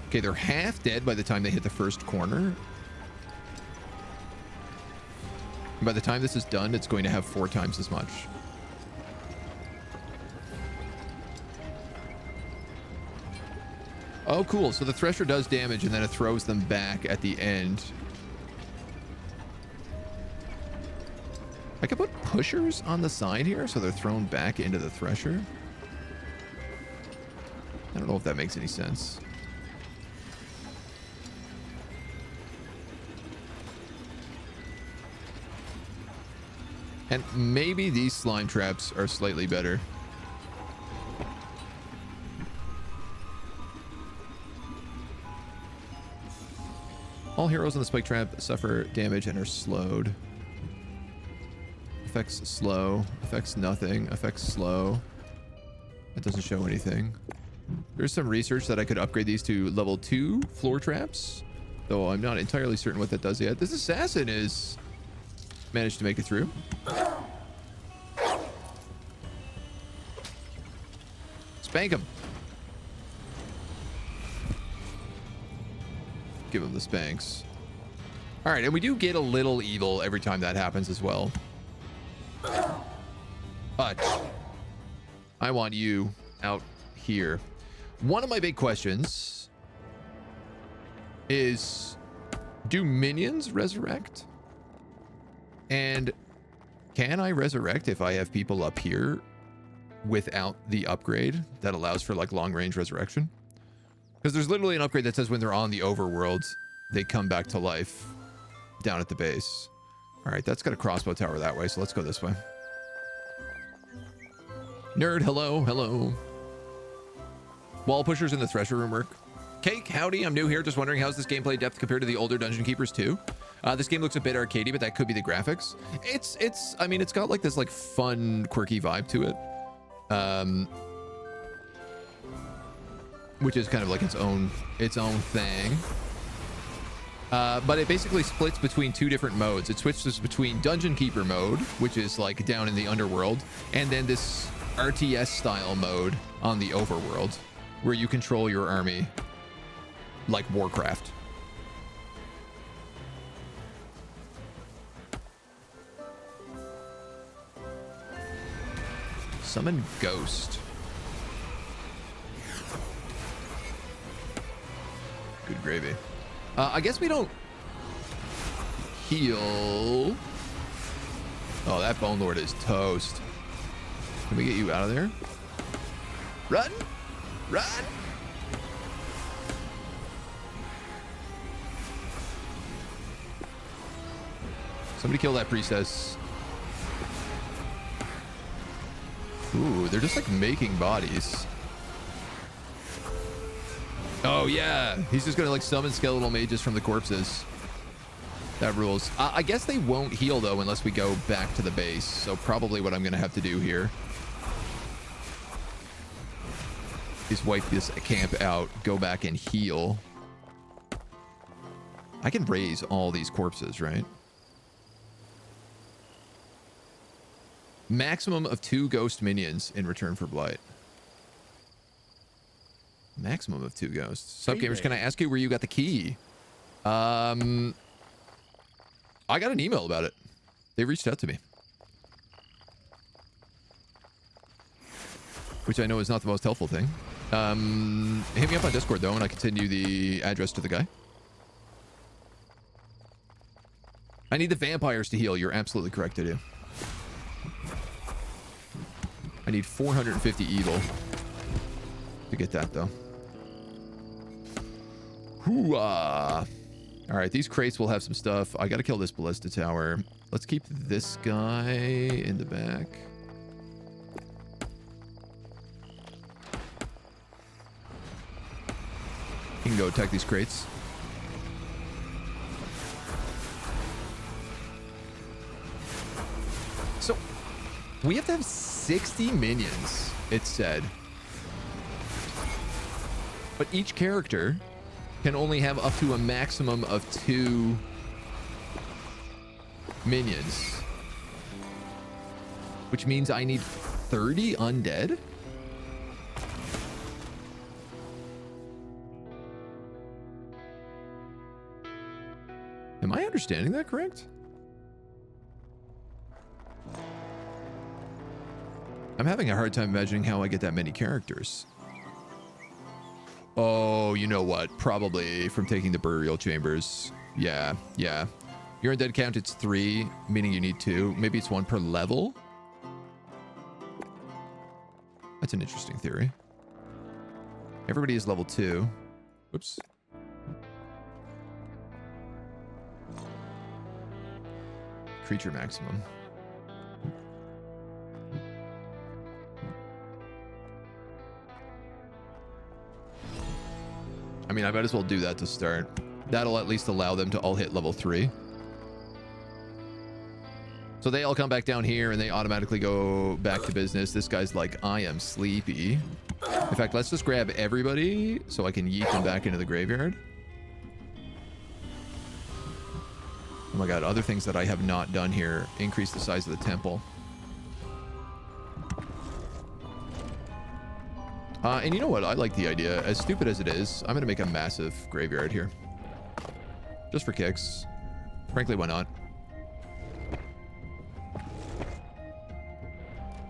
Okay, they're half dead by the time they hit the first corner. And by the time this is done, it's going to have 4 times as much. Oh, cool. So the Thresher does damage, and then it throws them back at the end. I could put pushers on the side here, so they're thrown back into the Thresher. I don't know if that makes any sense. And maybe these slime traps are slightly better. All heroes on the spike trap suffer damage and are slowed. Effects slow. Effects nothing. Effects slow. That doesn't show anything. There's some research that I could upgrade these to level 2 floor traps, though I'm not entirely certain what that does yet. This assassin is managed to make it through. Spank him. Give him the spanks. All right, and we do get a little evil every time that happens as well. But I want you out here. One of my big questions is, do minions resurrect? And can I resurrect if I have people up here without the upgrade that allows for like long range resurrection? Because there's literally an upgrade that says when they're on the overworld, they come back to life down at the base. All right, that's got a crossbow tower that way, so let's go this way. Nerd, hello, hello. Wall pushers in the thresher room work. Cake, howdy, I'm new here. Just wondering, how's this gameplay depth compared to the older Dungeon Keepers 2? This game looks a bit arcadey, but that could be the graphics. I mean, it's got like this like fun, quirky vibe to it. Which is kind of like its own thing. But it basically splits between two different modes. It switches between Dungeon Keeper mode, which is like down in the underworld, and then this RTS style mode on the overworld, where you control your army like Warcraft. Summon Ghost. Good gravy. I guess we don't heal. Oh, that Bone Lord is toast. Can we get you out of there? Run! Run! Somebody kill that priestess. Ooh, they're just like making bodies. Oh yeah, he's just gonna like summon skeletal mages from the corpses. That rules. I guess they won't heal though unless we go back to the base. So probably what I'm gonna have to do here is wipe this camp out, go back and heal. I can raise all these corpses, right? Maximum of 2 ghost minions in return for blight. Maximum of 2 ghosts. Sup, gamers? Can I ask you where you got the key? I got an email about it. They reached out to me. Which I know is not the most helpful thing. Hit me up on Discord, though, and I can send you the address to the guy. I need the vampires to heal. You're absolutely correct to do. I need 450 evil to get that, though. Hoo-ah. All right, these crates will have some stuff. I got to kill this ballista tower. Let's keep this guy in the back. You can go attack these crates. So, we have to have 60 minions, it said. But each character can only have up to a maximum of 2 minions. Which means I need 30 undead? Am I understanding that correct? I'm having a hard time imagining how I get that many characters. Oh, you know what? Probably from taking the burial chambers. Yeah, yeah. Your undead count, it's 3, meaning you need 2. Maybe it's 1 per level. That's an interesting theory. Everybody is level 2. Oops. Creature maximum. I mean, I might as well do that to start. That'll at least allow them to all hit level 3. So they all come back down here and they automatically go back to business. This guy's like, I am sleepy. In fact, let's just grab everybody so I can yeet them back into the graveyard. Oh my god, other things that I have not done here. Increase the size of the temple. And you know what? I like the idea. As stupid as it is, I'm going to make a massive graveyard here. Just for kicks. Frankly, why not?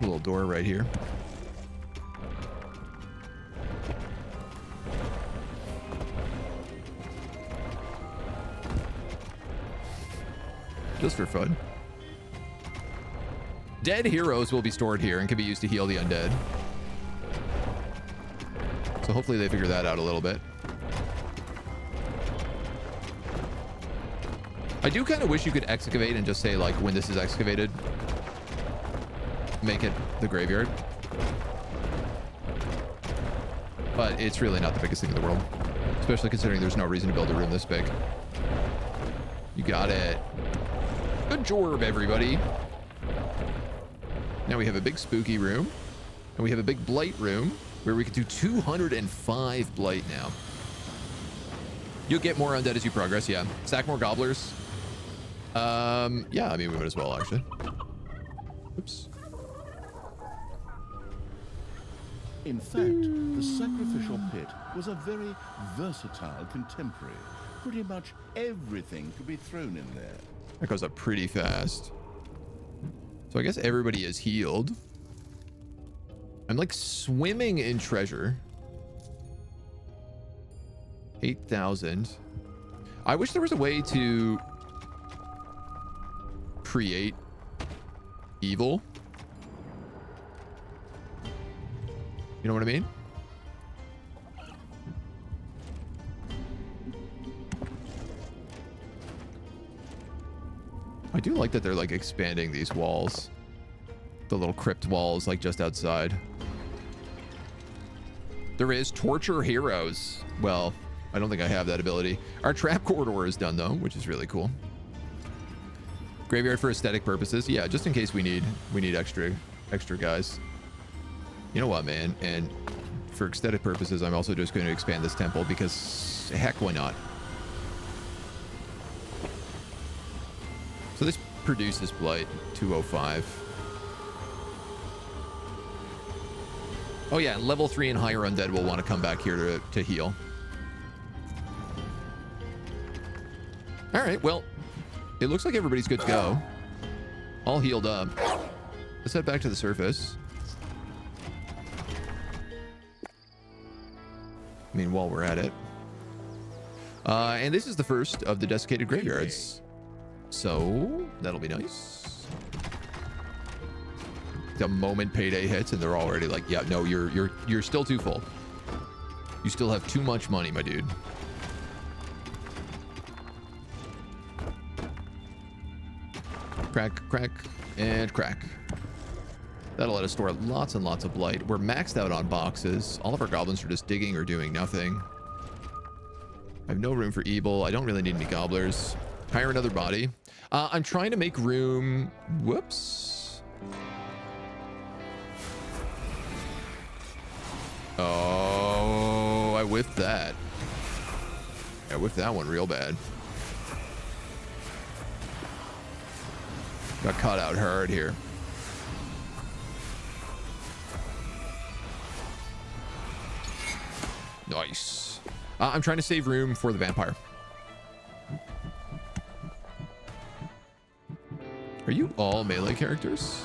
A little door right here. Just for fun. Dead heroes will be stored here and can be used to heal the undead. So hopefully they figure that out a little bit. I do kind of wish you could excavate and just say, like, when this is excavated, make it the graveyard. But it's really not the biggest thing in the world, especially considering there's no reason to build a room this big. You got it. Good job, everybody. Now we have a big spooky room, and we have a big blight room where we can do 205 blight now. You'll get more undead as you progress, yeah. Stack more gobblers. Yeah, I mean, we might as well, actually. Oops. In fact, the Sacrificial Pit was a very versatile contemporary. Pretty much everything could be thrown in there. That goes up pretty fast. So I guess everybody is healed. I'm like swimming in treasure. 8,000. I wish there was a way to create evil. You know what I mean? I do like that they're like expanding these walls. The little crypt walls like just outside. There is torture heroes. Well, I don't think I have that ability. Our trap corridor is done though, which is really cool. Graveyard for aesthetic purposes. Yeah, just in case we need extra guys. You know what, man? And for aesthetic purposes, I'm also just going to expand this temple because heck, why not? So this produces blight 205. Oh yeah, level 3 and higher undead will want to come back here to heal. All right, well, it looks like everybody's good to go. All healed up. Let's head back to the surface. I mean, while we're at it. And this is the first of the desiccated graveyards. So that'll be nice. The moment payday hits and they're already like, yeah, no, you're still too full. You still have too much money, my dude. Crack, crack, and crack. That'll let us store lots and lots of blight. We're maxed out on boxes. All of our goblins are just digging or doing nothing. I have no room for evil. I don't really need any gobblers. Hire another body. I'm trying to make room. Whoops. Oh, I whiffed that. I whiffed that one real bad. Got caught out hard here. Nice. I'm trying to save room for the vampire. Are you all melee characters?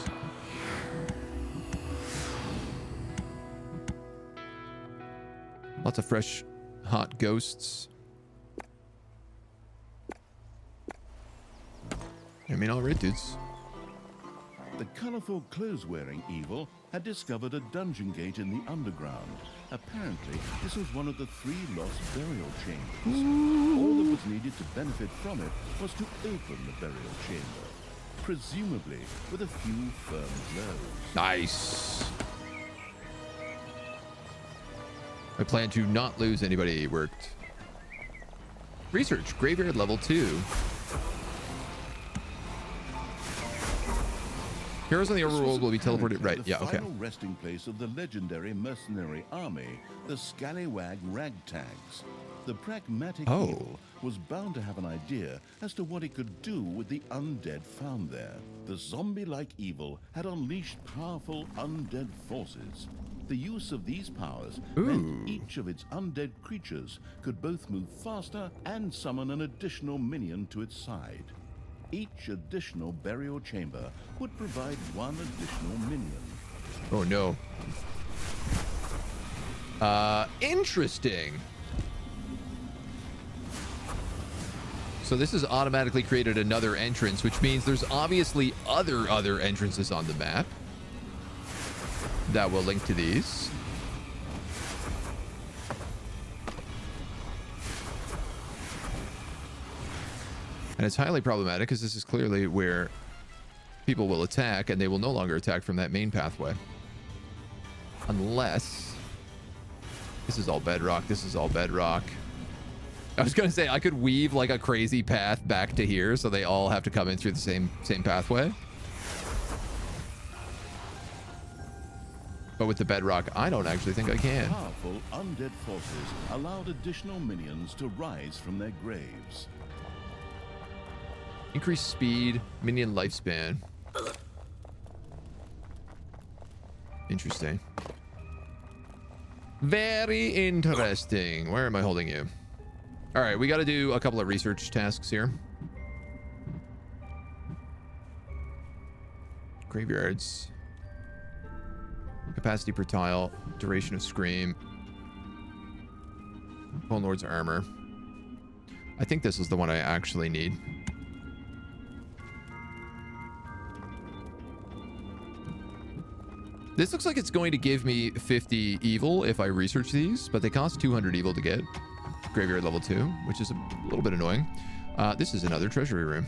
Lots of fresh, hot ghosts. I mean, all right, dudes. The colorful clothes-wearing evil had discovered a dungeon gate in the underground. Apparently, this was one of the 3 lost burial chambers. All that was needed to benefit from it was to open the burial chamber, presumably with a few firm blows. Nice. My plan to not lose anybody worked. Research, graveyard level 2. Heroes in the Overworld will be teleported. Right, yeah, okay. The final resting place of the legendary mercenary army, the Scallywag Ragtags. The pragmatic evil was bound to have an idea as to what it could do with the undead found there. The zombie-like evil had unleashed powerful undead forces. The use of these powers meant each of its undead creatures could both move faster and summon an additional minion to its side. Each additional burial chamber would provide one additional minion. Oh no. Interesting. So this has automatically created another entrance, which means there's obviously other entrances on the map that will link to these. And it's highly problematic because this is clearly where people will attack, and they will no longer attack from that main pathway. Unless... This is all bedrock. This is all bedrock. I was going to say, I could weave like a crazy path back to here, so they all have to come in through the same pathway. But with the bedrock, I don't actually think I can. Powerful undead forces allowed additional minions to rise from their graves. Increased speed, minion lifespan. Interesting. Very interesting. Where am I holding you? All right, we got to do a couple of research tasks here. Graveyards. Capacity per tile. Duration of scream. Bone Lord's armor. I think this is the one I actually need. This looks like it's going to give me 50 evil if I research these, but they cost 200 evil to get. Graveyard level 2, which is a little bit annoying. This is another treasury room.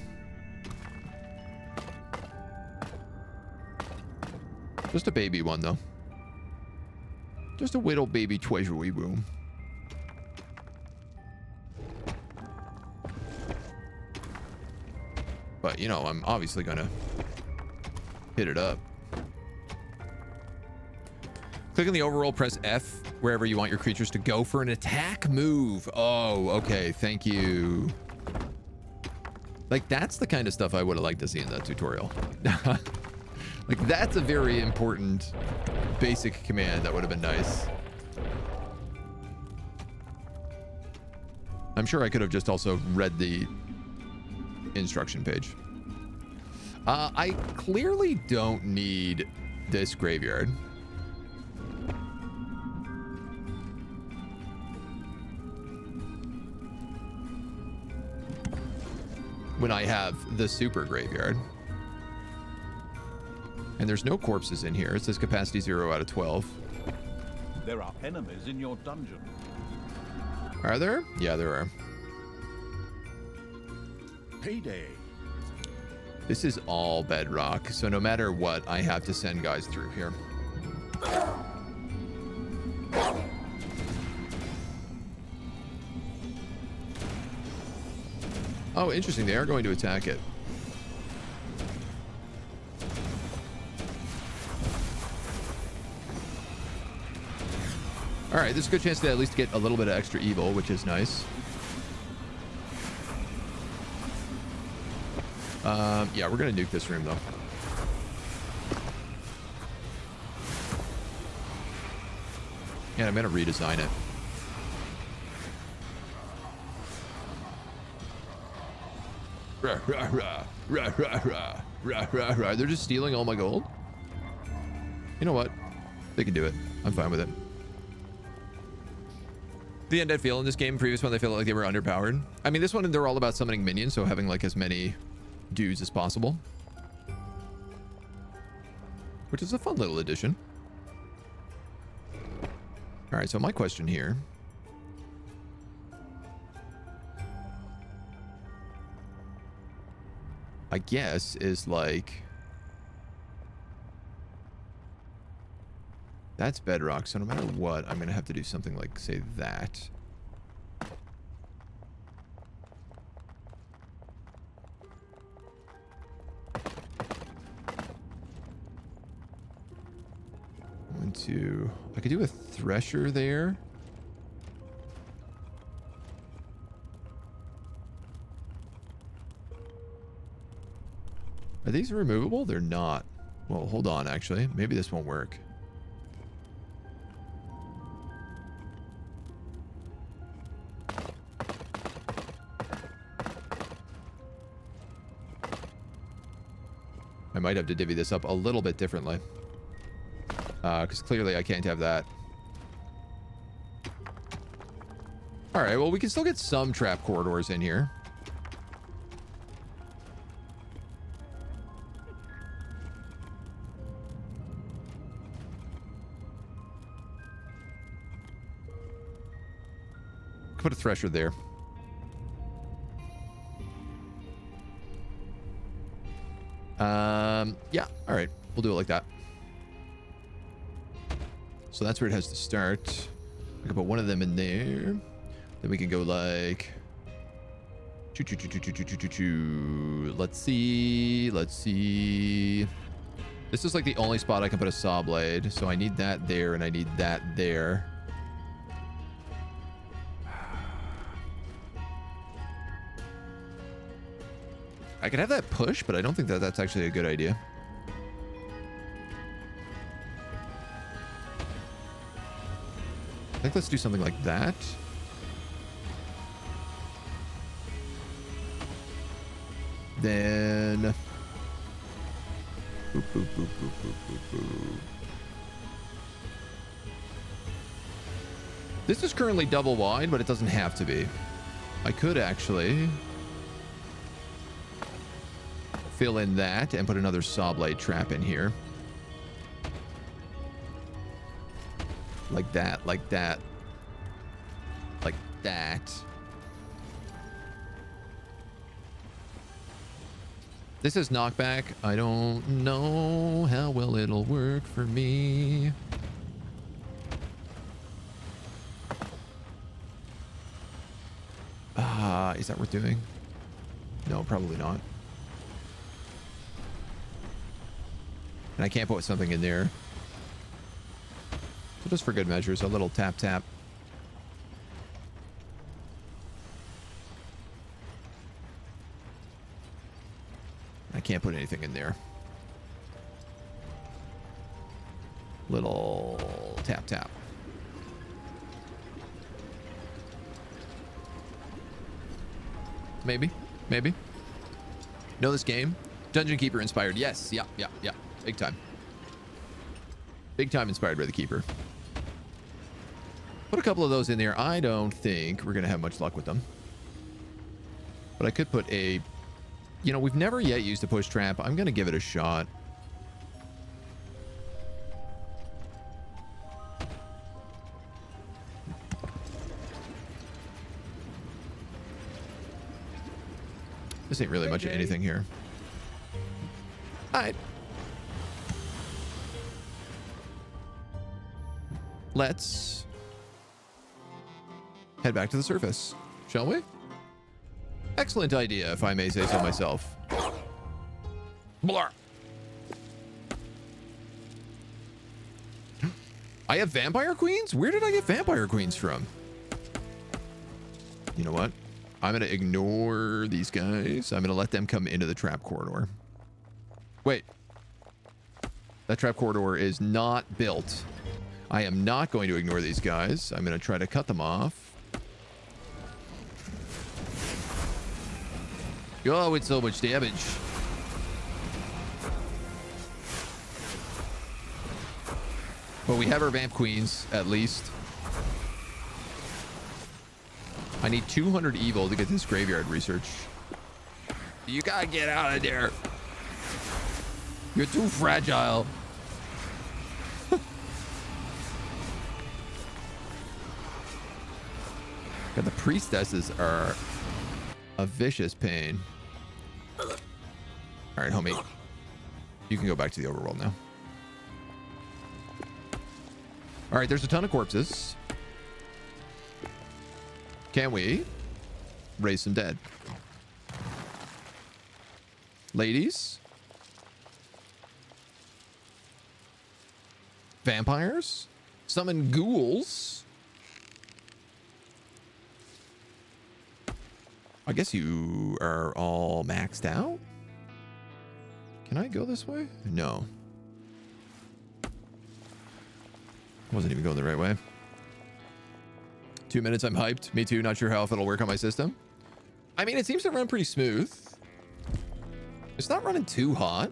Just a baby one, though. Just a little baby treasury room. But, you know, I'm obviously going to hit it up. Click on the overworld, press F wherever you want your creatures to go for an attack move. Oh, okay. Thank you. Like, that's the kind of stuff I would have liked to see in that tutorial. Like, that's a very important basic command that would have been nice. I'm sure I could have just also read the instruction page. I clearly don't need this graveyard. When I have the super graveyard. And there's no corpses in here. It says capacity 0 out of 12. There are enemies in your dungeon. Are there? Yeah, there are. Payday. This is all bedrock, so no matter what, I have to send guys through here. Oh, interesting. They are going to attack it. All right, there's a good chance to at least get a little bit of extra evil, which is nice. Yeah, we're going to nuke this room, though. And I'm going to redesign it. Rah, rah, rah, rah, rah, rah, rah, rah, rah. They're just stealing all my gold? You know what? They can do it. I'm fine with it. The Undead feel in this game, previous one, they felt like they were underpowered. I mean, this one, they're all about summoning minions, so having like as many dudes as possible. Which is a fun little addition. All right, so my question here. I guess is like... That's bedrock, so no matter what, I'm going to have to do something like, say, that. One, two... I could do a thresher there. Are these removable? They're not. Well, hold on, actually. Maybe this won't work. I might have to divvy this up a little bit differently. Because clearly I can't have that. All right, well, we can still get some trap corridors in here. Put a thresher there. Yeah, all right. We'll do it like that. So that's where it has to start. I can put one of them in there. Then we can go like... Let's see. Let's see. This is like the only spot I can put a saw blade. So I need that there and I need that there. I could have that push, but I don't think that that's actually a good idea. I think let's do something like that. Then... Boop, boop, boop, boop, boop, boop, boop. This is currently double wide, but it doesn't have to be. I could actually... fill in that and put another saw blade trap in here. Like that, like that. Like that. This is knockback. I don't know how well it'll work for me. Is that worth doing? No, probably not. And I can't put something in there. So just for good measures, a little tap tap. I can't put anything in there. Little tap tap. Maybe. Maybe. Know this game? Dungeon Keeper inspired. Yes. Yeah. Yeah. Yeah. Big time. Big time inspired by the Keeper. Put a couple of those in there. I don't think we're going to have much luck with them. But I could put a... You know, we've never yet used a push trap. I'm going to give it a shot. This ain't really much of anything here. All right. Let's head back to the surface, shall we? Excellent idea, if I may say so myself. Blah. I have vampire queens? Where did I get vampire queens from? You know what? I'm going to ignore these guys. I'm going to let them come into the trap corridor. Wait. That trap corridor is not built. I am not going to ignore these guys. I'm going to try to cut them off. Oh, it's so much damage. But we have our vamp queens, at least. I need 200 evil to get this graveyard research. You gotta get out of there. You're too fragile. God, the priestesses are a vicious pain. All right, homie. You can go back to the overworld now. All right, there's a ton of corpses. Can we raise some dead? Ladies? Vampires? Summon ghouls? I guess you are all maxed out? Can I go this way? No. Wasn't even going the right way. 2 minutes, I'm hyped. Me too, not sure how if it'll work on my system. I mean, it seems to run pretty smooth. It's not running too hot.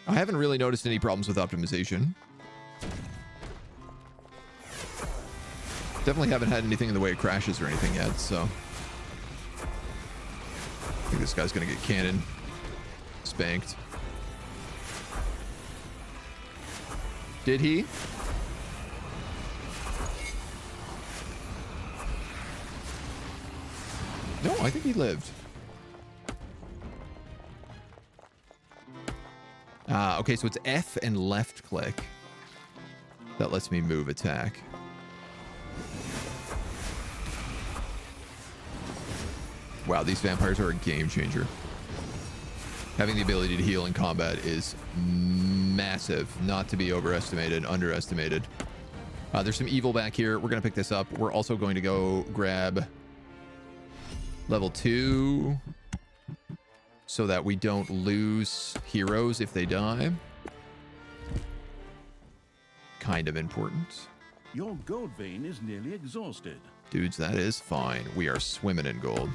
I haven't really noticed any problems with optimization. Definitely haven't had anything in the way of crashes or anything yet, so. I think this guy's gonna get cannon spanked. Did he? No, I think he lived. Okay, so it's F and left click. That lets me move attack. Wow, these vampires are a game changer. Having the ability to heal in combat is massive, not to be overestimated, underestimated. There's some evil back here. We're going to pick this up. We're also going to go grab level 2 so that we don't lose heroes if they die. Kind of important. Your gold vein is nearly exhausted. Dudes, that is fine. We are swimming in gold.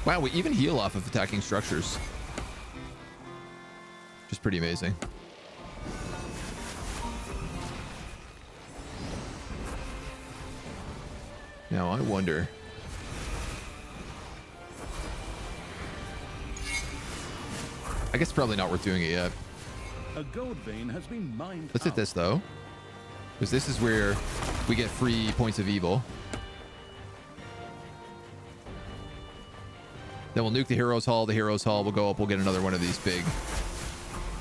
Wow, we even heal off of attacking structures. Just pretty amazing. Now, I wonder... I guess it's probably not worth doing it yet. A gold vein has been mined. Let's hit this, though. Because this is where we get free points of evil. Then we'll nuke the Heroes Hall. The Heroes Hall will go up. We'll get another one of these big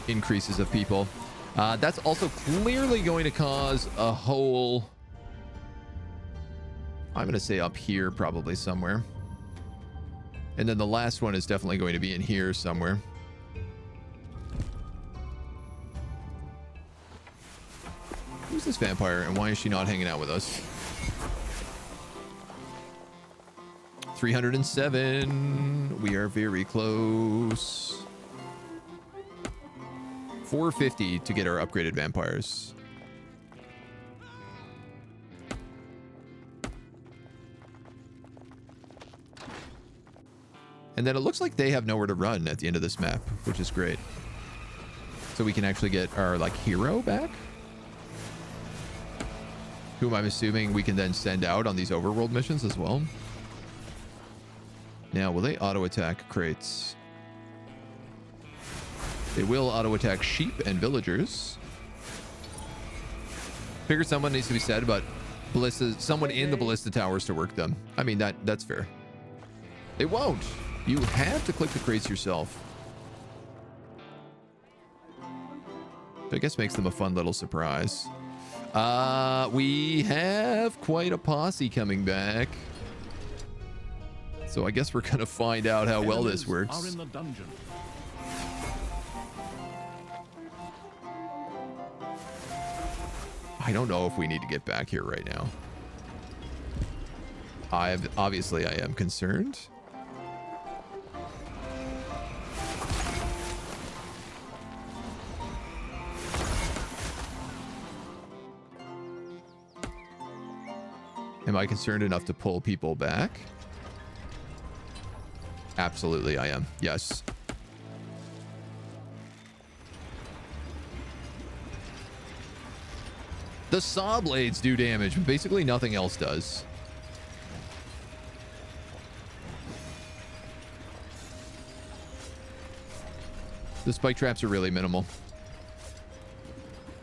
increases of people. That's also clearly going to cause a hole. I'm going to say up here probably somewhere. And then the last one is definitely going to be in here somewhere. Who's this vampire and why is she not hanging out with us? 307. We are very close. 450 to get our upgraded vampires. And then it looks like they have nowhere to run at the end of this map, which is great. So we can actually get our like hero back, whom I'm assuming we can then send out on these overworld missions as well. Now, will they auto-attack crates? They will auto-attack sheep and villagers. Figured someone needs to be said about ballistas, someone in the ballista towers to work them. I mean, that's fair. They won't. You have to click the crates yourself. I guess makes them a fun little surprise. We have quite a posse coming back. So I guess we're gonna find out how well this works. Are in the dungeon. I don't know if we need to get back here right now. Obviously I am concerned. Am I concerned enough to pull people back? Absolutely, I am. Yes. The saw blades do damage, but basically nothing else does. The spike traps are really minimal.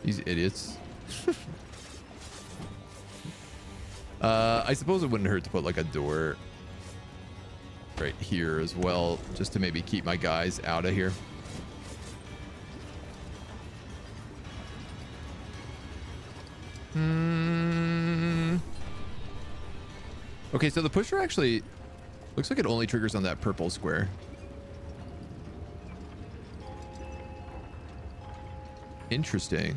These idiots. I suppose it wouldn't hurt to put like a door right here as well, just to maybe keep my guys out of here. Okay, so the pusher actually looks like it only triggers on that purple square. Interesting.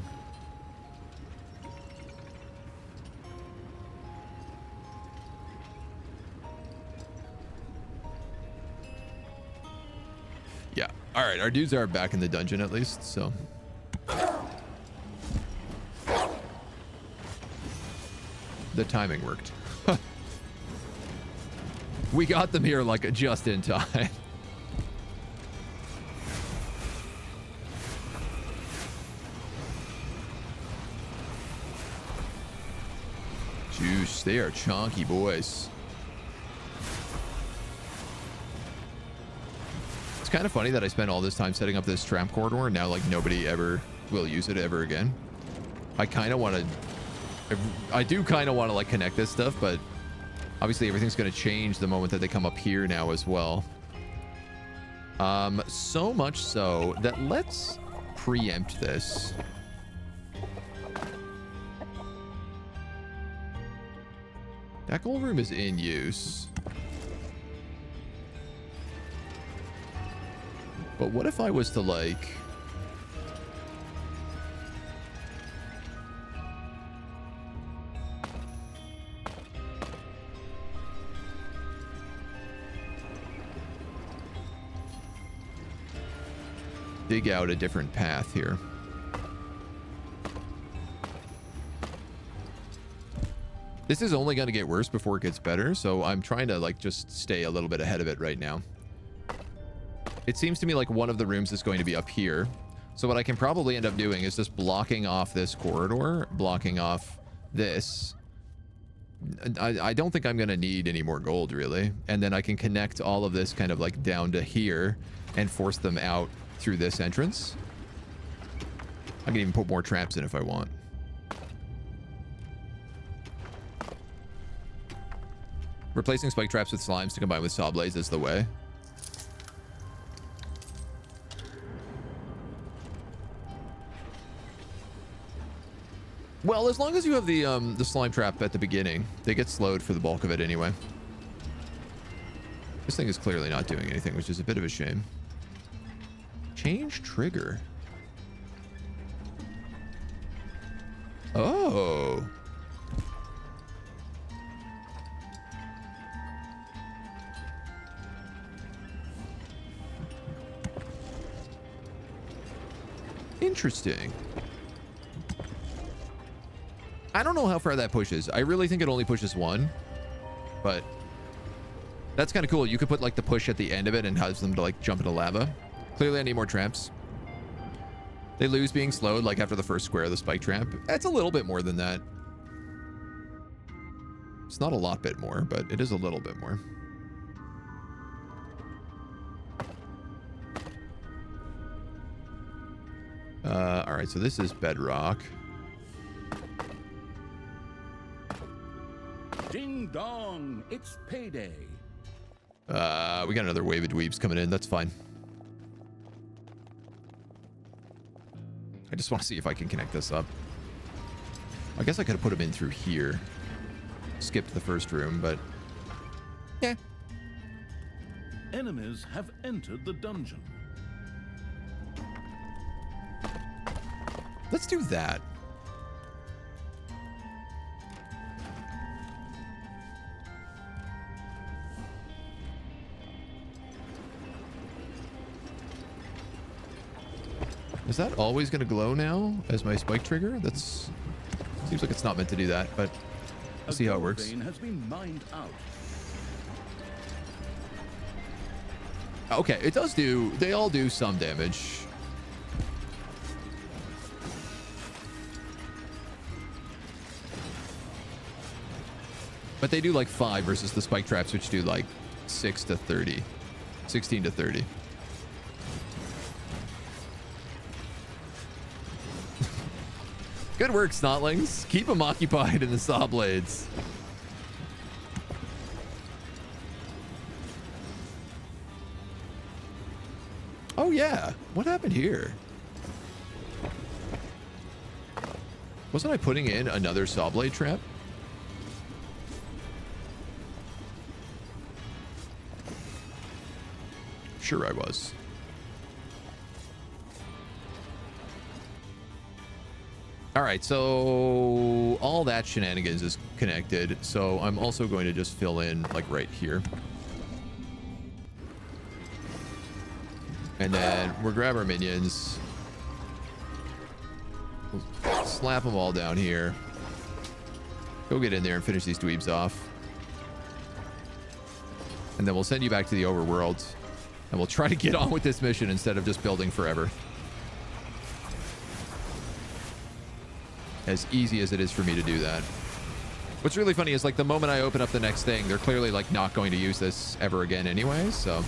Yeah. All right, our dudes are back in the dungeon at least, so. The timing worked. We got them here like just in time. Juice, they are chonky boys. It's kind of funny that I spent all this time setting up this tramp corridor and now like nobody ever will use it ever again. I kind of want to, I do kind of want to like connect this stuff, but obviously everything's going to change the moment that they come up here now as well. So much so that let's preempt this. That gold room is in use. But what if I was to like... dig out a different path here. This is only going to get worse before it gets better, so I'm trying to like just stay a little bit ahead of it right now. It seems to me like one of the rooms is going to be up here. So what I can probably end up doing is just blocking off this corridor, blocking off this. I don't think I'm going to need any more gold really. And then I can connect all of this kind of like down to here and force them out through this entrance. I can even put more traps in if I want. Replacing spike traps with slimes to combine with saw blades is the way. Well, as long as you have the slime trap at the beginning, they get slowed for the bulk of it anyway. This thing is clearly not doing anything, which is a bit of a shame. Change trigger. Oh. Interesting. I don't know how far that pushes. I really think it only pushes one, but that's kind of cool. You could put like the push at the end of it and have them to like jump into lava. Clearly I need more traps. They lose being slowed like after the first square of the spike trap. That's a little bit more than that. It's not a lot bit more, but it is a little bit more. All right, so this is bedrock. Ding dong, it's payday. We got another wave of dweebs coming in. That's fine. I just want to see if I can connect this up. I guess I could have put them in through here. Skipped the first room, but yeah. Enemies have entered the dungeon. Let's do that. Is that always going to glow now as my spike trigger? That's seems like it's not meant to do that, but we'll see how it works. Has been mined out. Okay, it does do. They all do some damage. But they do like 5 versus the spike traps, which do like 6 to 30. 16 to 30. Good work, Snotlings. Keep them occupied in the saw blades. Oh yeah, what happened here? Wasn't I putting in another saw blade trap? Sure I was. All right, so all that shenanigans is connected. So I'm also going to just fill in like right here. And then we'll grab our minions. We'll slap them all down here. Go get in there and finish these dweebs off. And then we'll send you back to the overworld. And we'll try to get on with this mission instead of just building forever. As easy as it is for me to do that. What's really funny is like the moment I open up the next thing, they're clearly like not going to use this ever again anyway, so.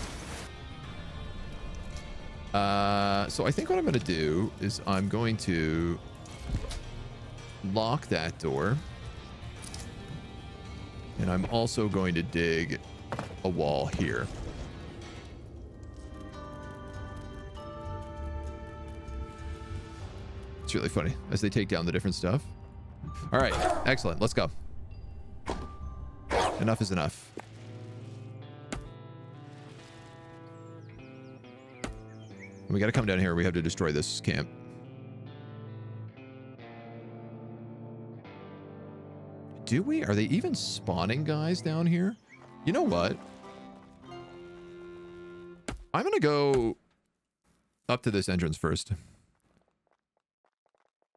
So I think what I'm going to do is I'm going to lock that door. And I'm also going to dig a wall here. It's really funny as they take down the different stuff. All right, excellent. Let's go. Enough is enough. We got to come down here. We have to destroy this camp. Do we? Are they even spawning guys down here? You know what? I'm going to go up to this entrance first.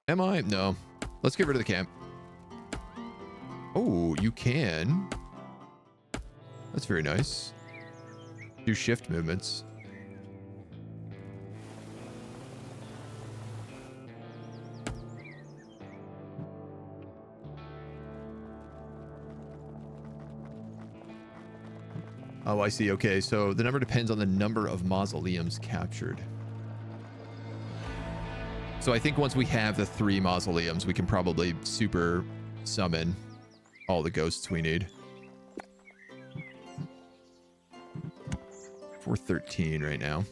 Am I? No. Let's get rid of the camp. Oh, you can. That's very nice. Do shift movements. Oh, I see. Okay, so the number depends on the number of mausoleums captured. So I think once we have the 3 mausoleums, we can probably super summon all the ghosts we need. 413 right now.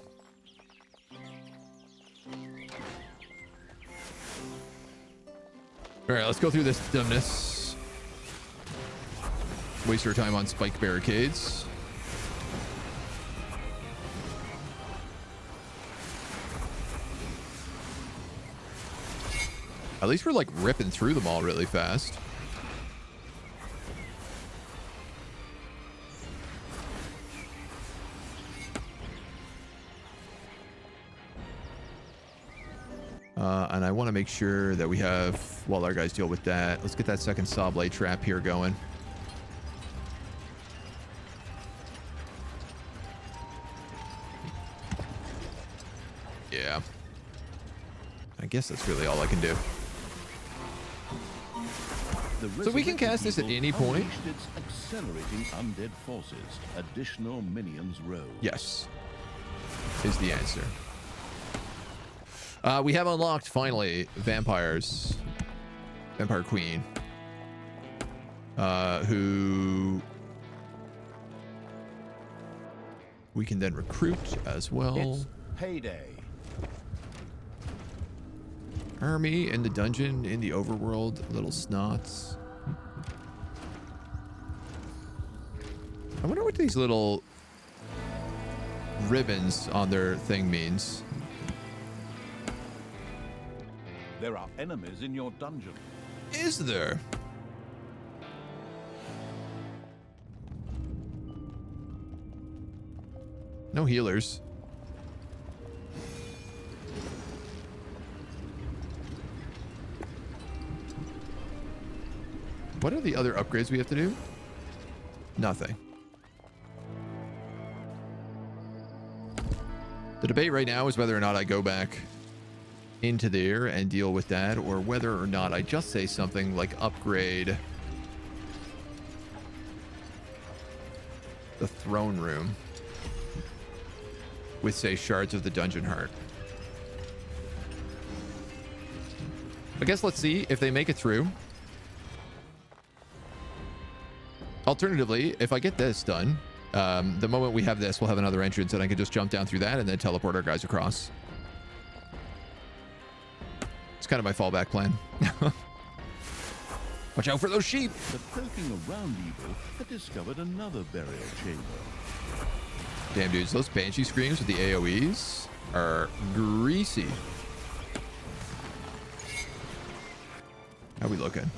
All right, let's go through this dumbness. Waste our time on spike barricades. At least we're like ripping through them all really fast. And I want to make sure that we have, while our guys deal with that, let's get that second saw blade trap here going. Yeah. I guess that's really all I can do. So we can cast this at any point. Its accelerating undead forces. Additional minions rose. Yes, is the answer. We have unlocked finally vampires, Vampire Queen, who we can then recruit as well. It's payday. Army in the dungeon, in the overworld, little snots. I wonder what these little ribbons on their thing means. There are enemies in your dungeon. Is there? No healers. What are the other upgrades we have to do? Nothing. The debate right now is whether or not I go back into there and deal with that, or whether or not I just say something like upgrade the throne room with, say, shards of the dungeon heart. I guess let's see if they make it through. Alternatively, if I get this done, the moment we have this, we'll have another entrance and I can just jump down through that and then teleport our guys across. It's kind of my fallback plan. Watch out for those sheep. But poking around evil had discovered another burial chamber. Damn, dudes, those banshee screams with the AoEs are greasy. How we looking?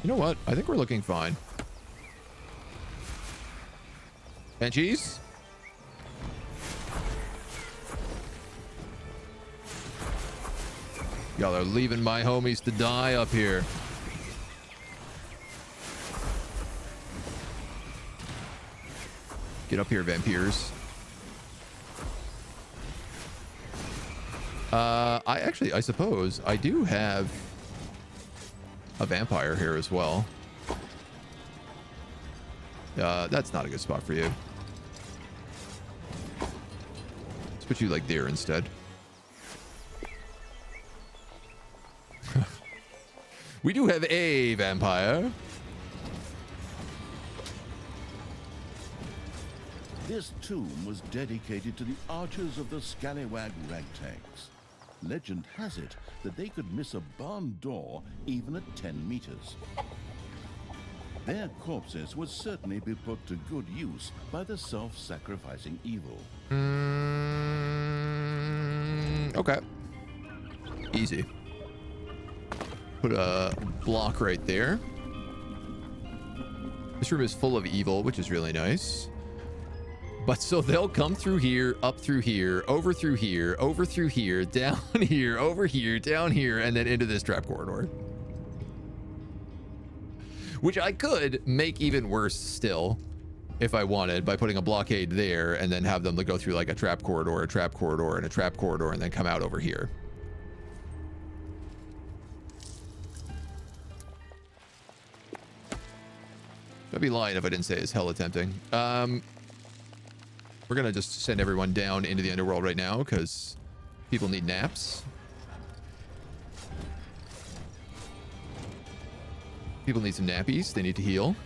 You know what? I think we're looking fine. Banshees? Y'all are leaving my homies to die up here. Get up here, vampires. I suppose I do have a vampire here as well. That's not a good spot for you. Let's put you like there instead. We do have a vampire. This tomb was dedicated to the archers of the Scallywag Ragtags. Legend has it that they could miss a barn door even at 10 meters. Their corpses would certainly be put to good use by the self-sacrificing evil. Okay. Easy. Put a block right there. This room is full of evil, which is really nice. But so they'll come through here, up through here, over through here, over through here, down here, over here, down here, and then into this trap corridor. Which I could make even worse still, if I wanted, by putting a blockade there and then have them go through like a trap corridor, a trap corridor, and a trap corridor, and then come out over here. I'd be lying if I didn't say it's hella tempting. We're gonna just send everyone down into the underworld right now because people need naps. People need some nappies. They need to heal.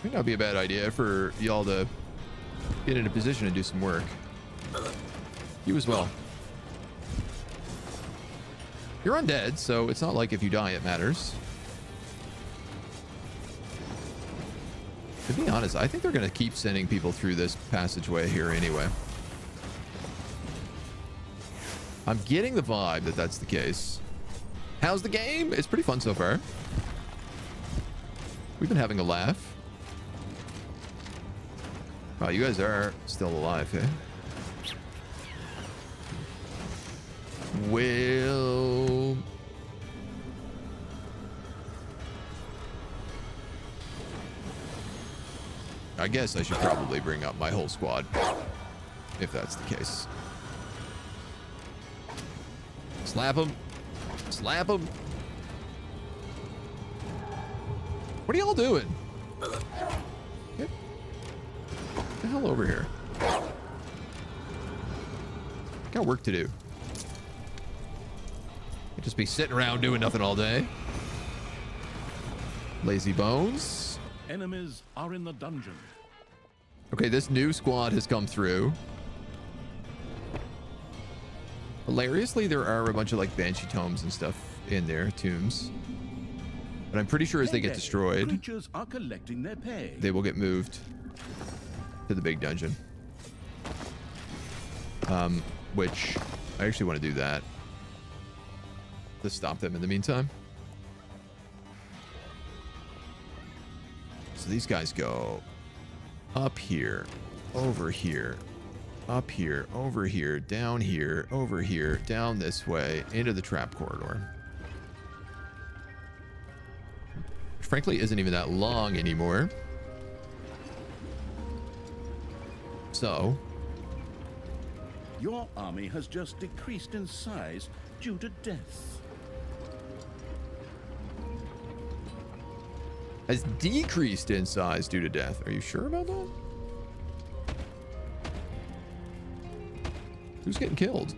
Might not be a bad idea for y'all to get in a position to do some work. You as well. You're undead, so it's not like if you die it matters. To be honest, I think they're going to keep sending people through this passageway here anyway. I'm getting the vibe that that's the case. How's the game? It's pretty fun so far. We've been having a laugh. Wow, you guys are still alive, eh? Well, I guess I should probably bring up my whole squad if that's the case. Slap him. Slap him. What are y'all doing? Get the hell over here. Got work to do. Just be sitting around doing nothing all day. Lazy bones. Enemies are in the dungeon. Okay, this new squad has come through. Hilariously, there are a bunch of like banshee tomes and stuff in there, tombs. But I'm pretty sure as they get destroyed, Creatures are collecting their pay. they will get moved to the big dungeon. Which I actually want to do that. To stop them in the meantime. So these guys go up here, over here, up here, over here, down here, over here, down this way, into the trap corridor. Which frankly isn't even that long anymore. So Your army has just decreased in size due to death. has decreased in size due to death. Are you sure about that? Who's getting killed?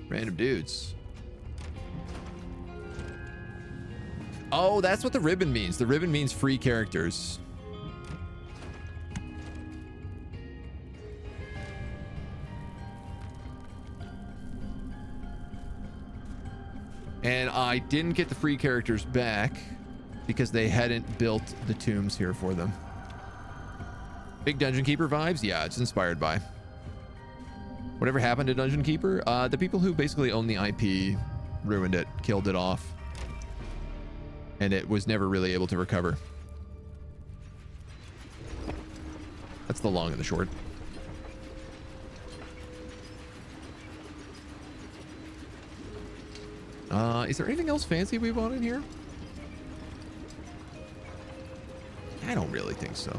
Random dudes. Oh, that's what the ribbon means. The ribbon means free characters. And I didn't get the free characters back because they hadn't built the tombs here for them. Big Dungeon Keeper vibes? Yeah, it's inspired by. Whatever happened to Dungeon Keeper? The people who basically own the IP ruined it, killed it off. And it was never really able to recover. That's the long and the short. Is there anything else fancy we bought in here? I don't really think so.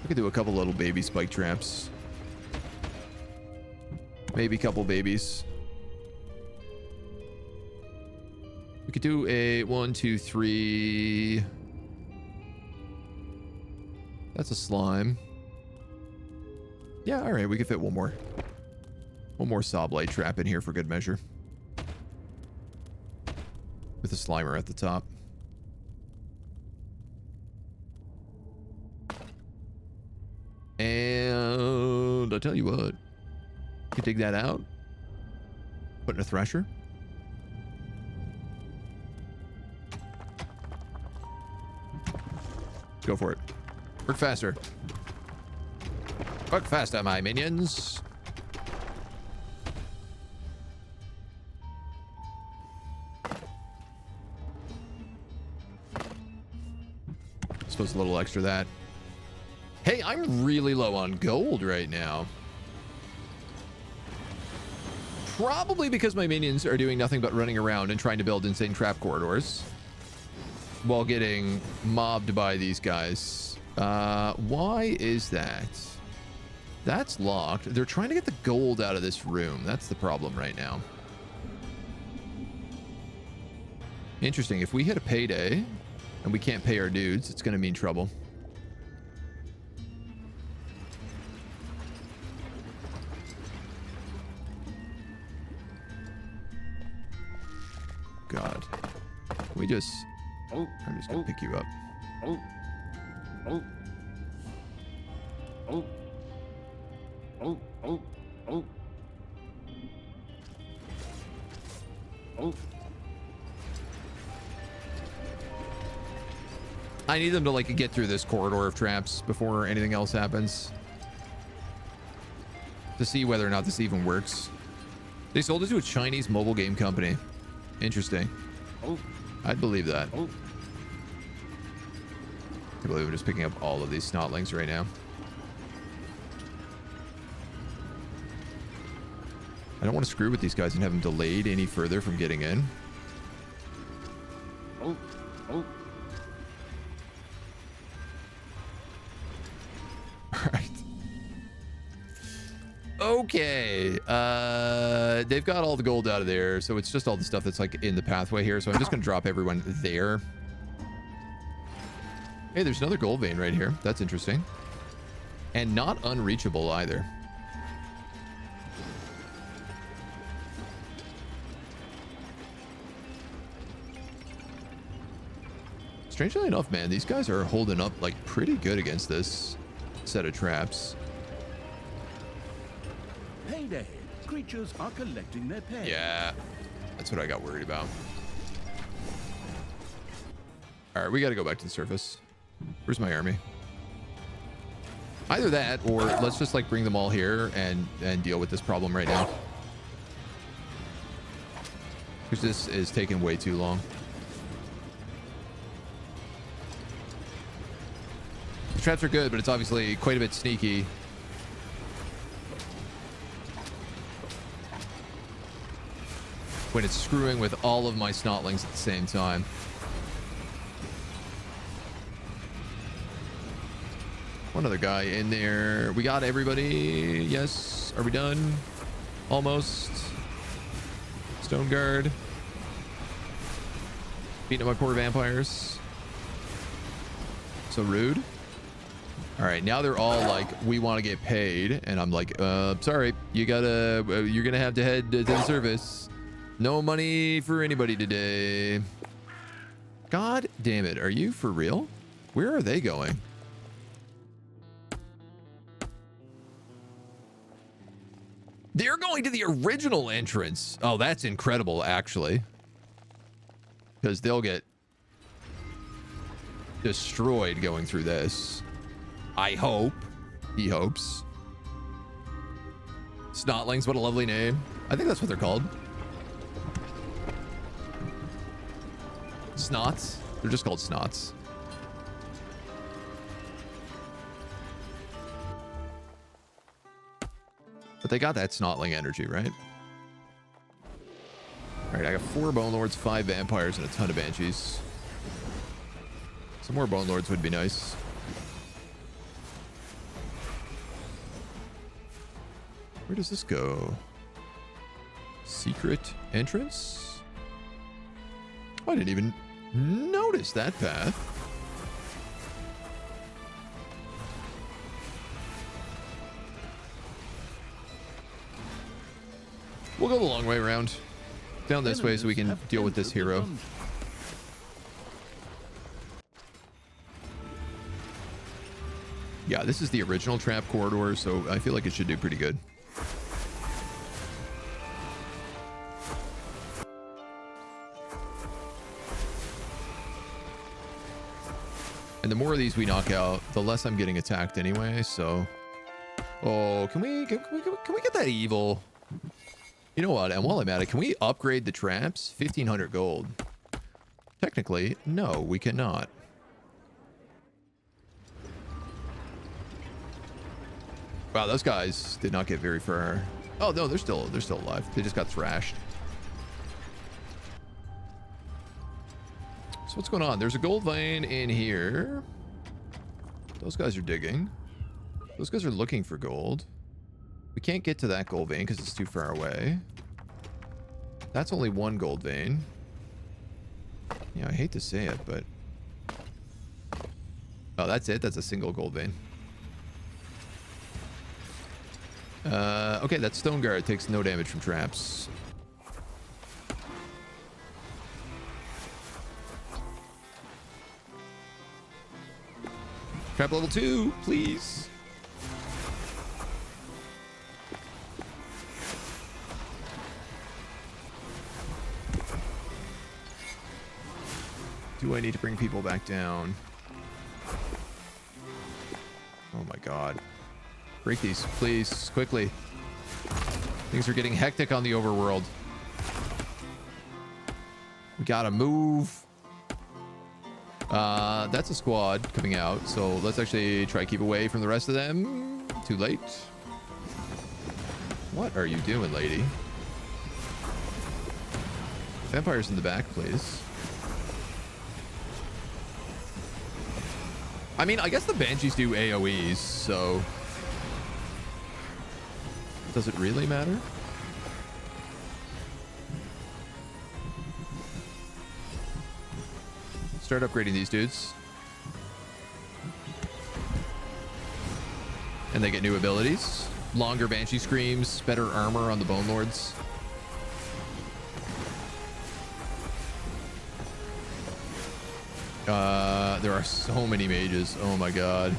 We could do a couple little baby spike traps. Maybe a couple babies. We could do a 1, 2, 3. That's a slime. Yeah, all right. We could fit one more. One more Soblite trap in here for good measure. With a Slimer at the top. And I'll tell you what. You can dig that out. Put in a Thresher. Go for it. Work faster. Work faster, my minions. Suppose a little extra that. Hey, I'm really low on gold right now. Probably because my minions are doing nothing but running around and trying to build insane trap corridors while getting mobbed by these guys. Why is that? That's locked. They're trying to get the gold out of this room. That's the problem right now. Interesting. If we hit a payday and we can't pay our dudes, it's going to mean trouble. God. We just... I'm just going to pick you up. I need them to like get through this corridor of traps before anything else happens. To see whether or not this even works. They sold it to a Chinese mobile game company. Interesting. I'd believe that. I believe I'm just picking up all of these snotlings right now. I don't want to screw with these guys and have them delayed any further from getting in. Alright. Okay. They've got all the gold out of there, so it's just all the stuff that's like in the pathway here. So I'm just going to drop everyone there. Hey, there's another gold vein right here. That's interesting. And not unreachable either. Strangely enough, man, these guys are holding up like pretty good against this set of traps. Payday. Creatures are collecting their pay. Yeah, that's what I got worried about. All right, we got to go back to the surface. Where's my army? Either that, or let's just like bring them all here and deal with this problem right now. Because this is taking way too long. The traps are good, but it's obviously quite a bit sneaky. When it's screwing with all of my snotlings at the same time. One other guy in there. We got everybody. Yes. Are we done? Almost. Stone guard. Beating up my poor vampires. So rude. All right, now they're all like, we want to get paid, and I'm like, sorry, you're gonna have to head to the service. No money for anybody today. God damn it, are you for real? Where are they going? They're going to the original entrance. Oh, that's incredible, actually. Because they'll get destroyed going through this. I hope. He hopes. Snotlings, what a lovely name. I think that's what they're called. Snots? They're just called snots. But they got that snotling energy, right? Alright, I got 4 Bone Lords, 5 Vampires, and a ton of Banshees. Some more Bone Lords would be nice. Where does this go? Secret entrance? Oh, I didn't even notice that path. We'll go the long way around. Down this way so we can deal with this hero. Yeah, this is the original trap corridor, so I feel like it should do pretty good. And the more of these we knock out, the less I'm getting attacked anyway, so... Oh, can we get that evil? You know what, and while I'm at it, can we upgrade the traps? 1,500 gold. Technically, no, we cannot. Wow, those guys did not get very far. Oh no, they're still alive. They just got thrashed. So what's going on? There's a gold vein in here. Those guys are digging. Those guys are looking for gold. We can't get to that gold vein because it's too far away. That's only 1 gold vein. Yeah, I hate to say it, but... Oh, that's it? That's a single gold vein. Okay, that stone guard takes no damage from traps. Trap level 2, please. Do I need to bring people back down? Oh my god. Break these, please, quickly. Things are getting hectic on the overworld. We gotta move. That's a squad coming out, so let's actually try to keep away from the rest of them. Too late. What are you doing, lady? Vampires in the back, please. I mean, I guess the Banshees do AoEs, so... Does it really matter? Start upgrading these dudes. And they get new abilities. Longer Banshee Screams, better armor on the Bone Lords. There are so many mages. Oh my god.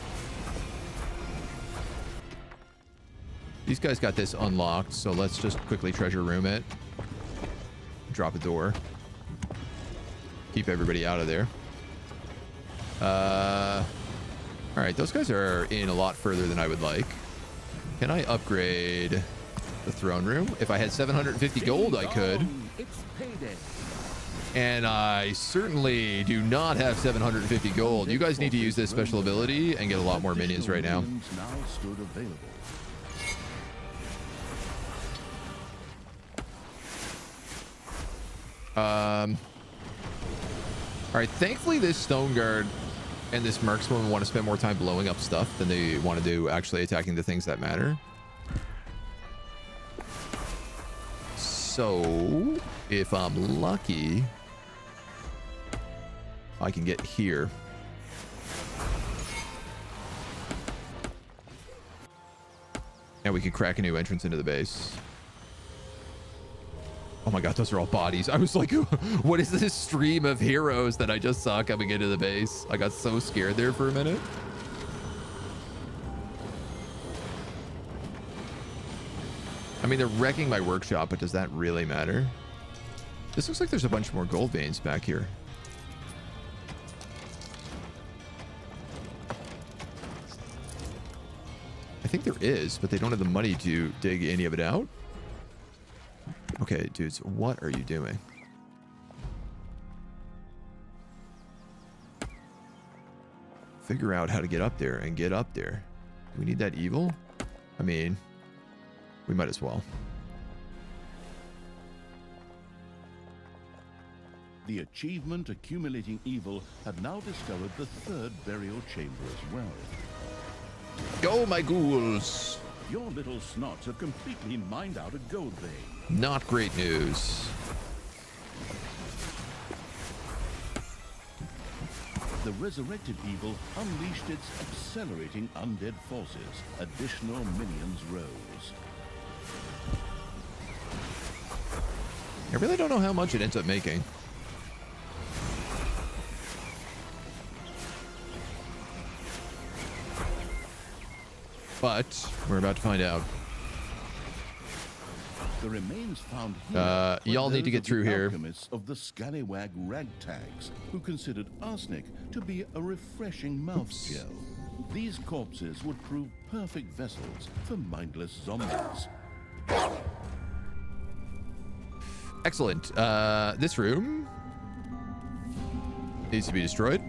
These guys got this unlocked, so let's just quickly treasure room it. Drop a door. Keep everybody out of there. Alright, those guys are in a lot further than I would like. Can I upgrade the throne room? If I had 750 gold, I could. It's payday. And I certainly do not have 750 gold. You guys need to use this special ability and get a lot more minions right now. All right, thankfully this stone guard and this marksman want to spend more time blowing up stuff than they want to do actually attacking the things that matter. So if I'm lucky, I can get here. And we can crack a new entrance into the base. Oh my god, those are all bodies. I was like, what is this stream of heroes that I just saw coming into the base? I got so scared there for a minute. I mean, they're wrecking my workshop, but does that really matter? This looks like there's a bunch more gold veins back here. I think there is, but they don't have the money to dig any of it out. Okay, dudes, what are you doing? Figure out how to get up there and get up there. Do we need that evil? I mean, We might as well. The achievement accumulating evil had now discovered the third burial chamber as well. Go, my ghouls! Your little snots have completely mined out a gold vein. Not great news. The resurrected evil unleashed its accelerating undead forces. Additional minions rose. I really don't know how much it ends up making. But we're about to find out. The remains found here y'all need to get through here. Alchemists of the scallywag ragtags, who considered arsenic to be a refreshing mouth gel. These corpses would prove perfect vessels for mindless zombies. Excellent. This room needs to be destroyed.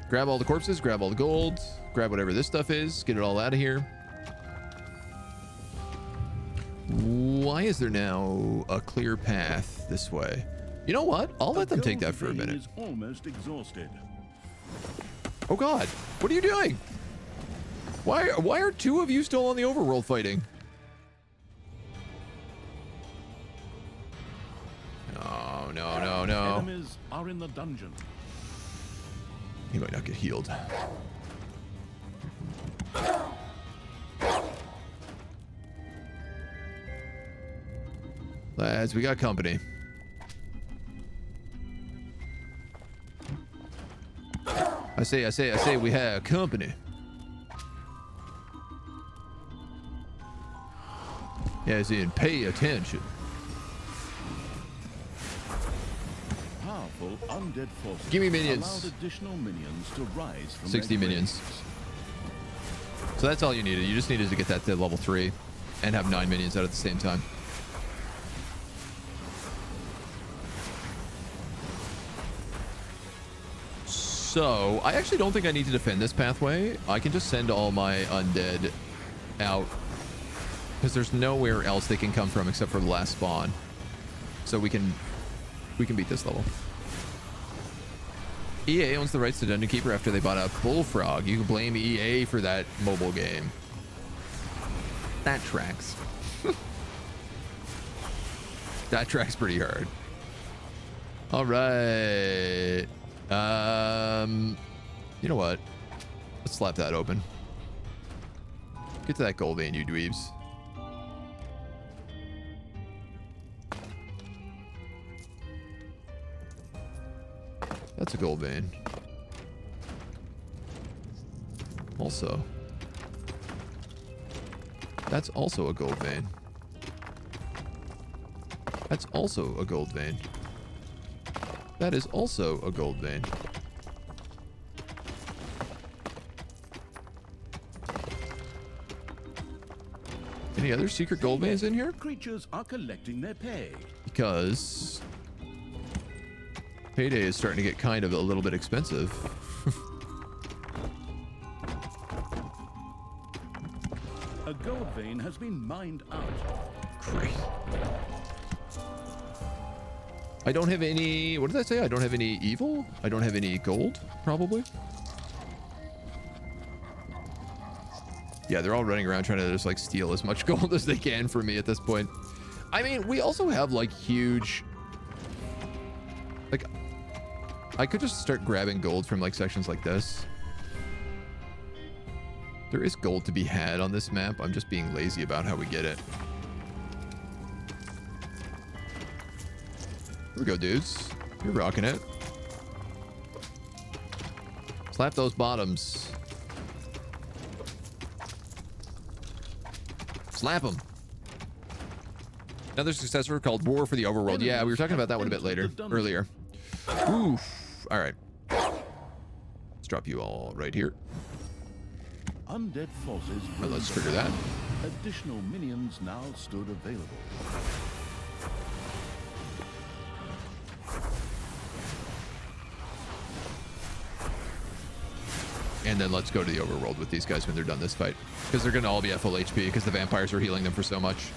Grab all the corpses, grab all the gold, grab whatever this stuff is, get it all out of here. Why is there now a clear path this way? You know what? I'll let them take that for a minute. Is almost exhausted. Oh God, what are you doing? Why are two of you still on the overworld fighting? No, no, no, no. Enemies are in the dungeon. He might not get healed. Lads, we got company. I say we have company. Yeah, as in pay attention. Powerful undead forces Give me minions. allowed additional minions to rise from 60 their minions. graves. So that's all you needed. You just needed to get that to level 3 and have 9 minions out at the same time. So I actually don't think I need to defend this pathway. I can just send all my undead out because there's nowhere else they can come from except for the last spawn. So we can beat this level. EA owns the rights to Dungeon Keeper after they bought out Bullfrog. You can blame EA for that mobile game. That tracks. That tracks pretty hard. All right. You know what? Let's slap that open. Get to that gold vein, you dweebs. That's a gold vein. Also. That's also a gold vein. That's also a gold vein. That is also a gold vein. Any other secret gold veins in here? Creatures are collecting their pay. Because payday is starting to get kind of a little bit expensive. A gold vein has been mined out. Great. I don't have any... What did I say? I don't have any evil? I don't have any gold, probably? Yeah, they're all running around trying to just, like, steal as much gold as they can from me at this point. I mean, we also have, like, huge... Like, I could just start grabbing gold from, like, sections like this. There is gold to be had on this map. I'm just being lazy about how we get it. Here we go, dudes. You're rocking it. Slap those bottoms. Slap them. Another successor called War for the Overworld. Yeah, we were talking about that one a bit earlier. Oof. All right. Let's drop you all right here. Undead forces. Well, let's trigger that. Additional minions now stood available. And then let's go to the overworld with these guys when they're done this fight. Because they're going to all be at full HP because the vampires are healing them for so much.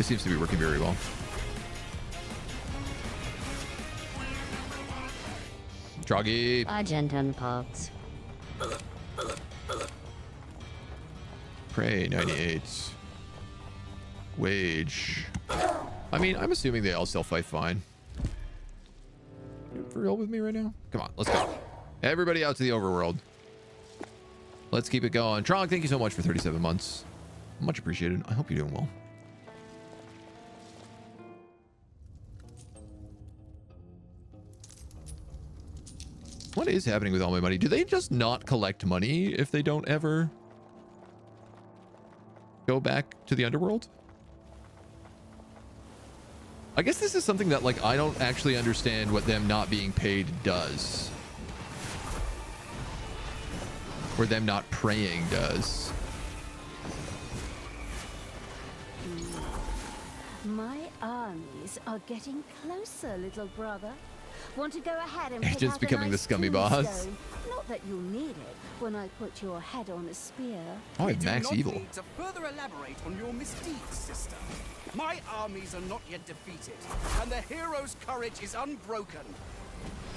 It seems to be working very well. Troggy. AgentNumberOne. Prey 98. Wage. I mean, I'm assuming they all still fight fine. You for real with me right now? Come on, let's go. Everybody out to the overworld. Let's keep it going. Tron, thank you so much for 37 months. Much appreciated. I hope you're doing well. What is happening with all my money? Do they just not collect money if they don't ever go back to the underworld? I guess this is something that, like, I don't actually understand what them not being paid does. Or them not praying does. My armies are getting closer, little brother. Want to go ahead and pick Agent's out becoming a the nice scummy boss. tombstone? Not that you'll need it when I put your head on a spear. Oh, We I do max not evil. need to further elaborate on your misdeeds, sister. My armies are not yet defeated, and the hero's courage is unbroken.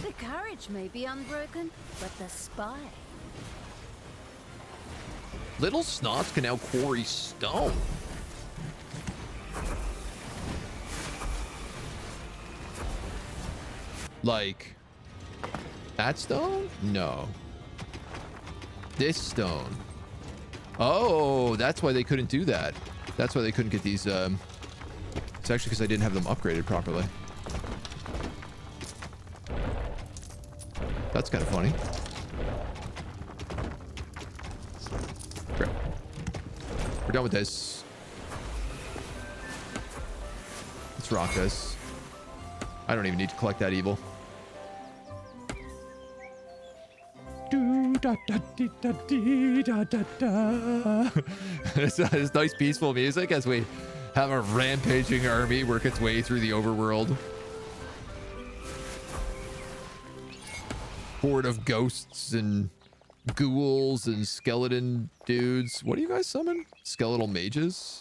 The courage may be unbroken, but the spy. Little snots can now quarry stone. Like, that stone? No. This stone. Oh, that's why they couldn't do that. That's why they couldn't get these, it's actually because I didn't have them upgraded properly. That's kind of funny. Great. We're done with this. Let's rock this. I don't even need to collect that evil. It's nice peaceful music as we have a rampaging army work its way through the overworld. Horde of ghosts and ghouls and skeleton dudes. What do you guys summon? Skeletal mages?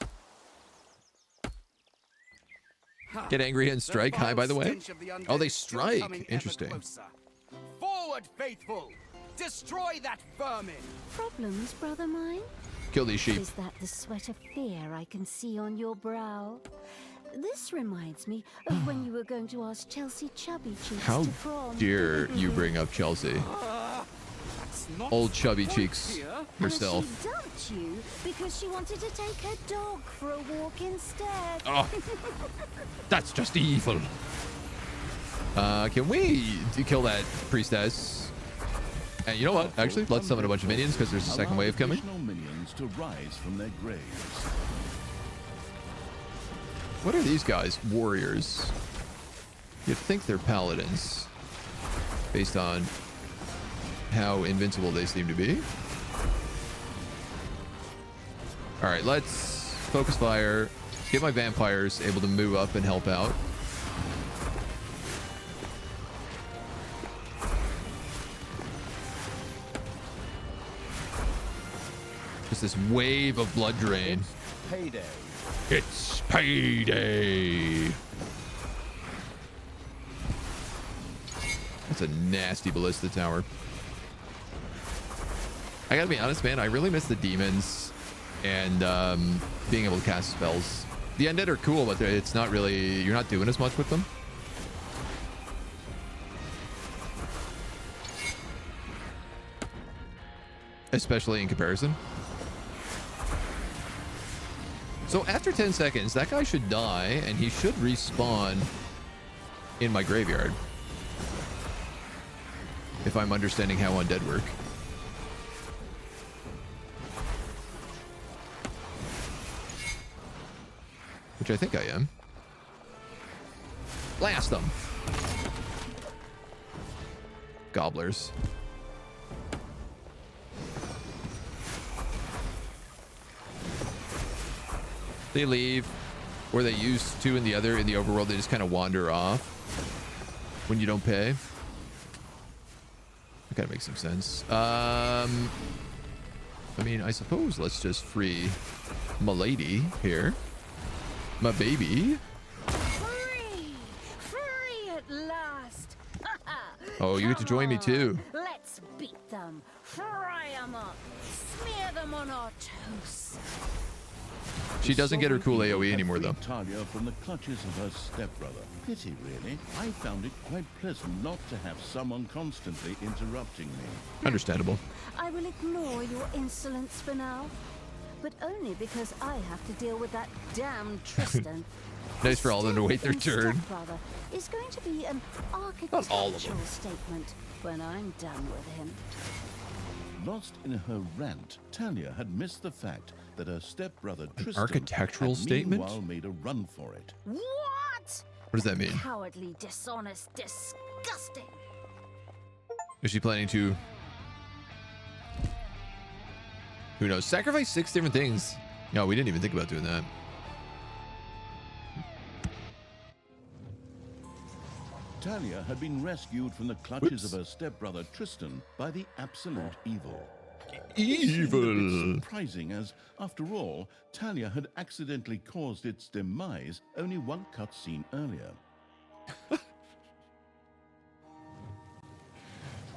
Get angry and strike. Hi, by the way. Oh, they strike. Interesting. Forward, faithful! Destroy that vermin! Problems, brother mine? Kill these sheep. Is that the sweat of fear I can see on your brow? This reminds me of when you were going to ask Chelsea Chubby Cheeks How to prom. dare you bring up Chelsea? Old Chubby Cheeks herself. And she dumped you because she wanted to take her dog for a walk instead. Oh, that's just evil. Can we kill that priestess? And you know what? Actually, let's summon a bunch of minions because there's a second wave coming. Additional minions to rise from their graves. What are these guys? Warriors. You'd think they're paladins based on how invincible they seem to be. All right, let's focus fire. Get my vampires able to move up and help out. Just this wave of blood drain. Payday. It's payday. That's a nasty ballista tower. I gotta be honest, man. I really miss the demons and being able to cast spells. The undead are cool, but it's not really, you're not doing as much with them. Especially in comparison. So after 10 seconds, that guy should die, and he should respawn in my graveyard. If I'm understanding how undead work. Which I think I am. Blast them. Gobblers. They leave, or they used to in the overworld. They just kind of wander off when you don't pay. That kind of makes some sense. I mean, I suppose let's just free my lady here. My baby. Free at last. Oh, you get to join me too. Let's beat them. Fry them up. Smear them on our toast. She doesn't get her cool AoE anymore, though. Talia from the clutches of her stepbrother. Pity, really. I found it quite pleasant not to have someone constantly interrupting me. Understandable. I will ignore your insolence for now, but only because I have to deal with that damn Tristan. Nice for all of them to wait their turn. Stepbrother is going to be an Not all of them. architectural statement when I'm done with him. Lost in her rant, Talia had missed the fact that her stepbrother Tristan architectural had statement? meanwhile made a run for it. What? What does that mean? Cowardly, dishonest, disgusting. Is she planning to... Who knows? Sacrifice 6 different things. No, we didn't even think about doing that. Talia had been rescued from the clutches of her stepbrother Tristan by the absolute evil. It seemed a bit surprising as, after all, Talia had accidentally caused its demise only one cutscene earlier.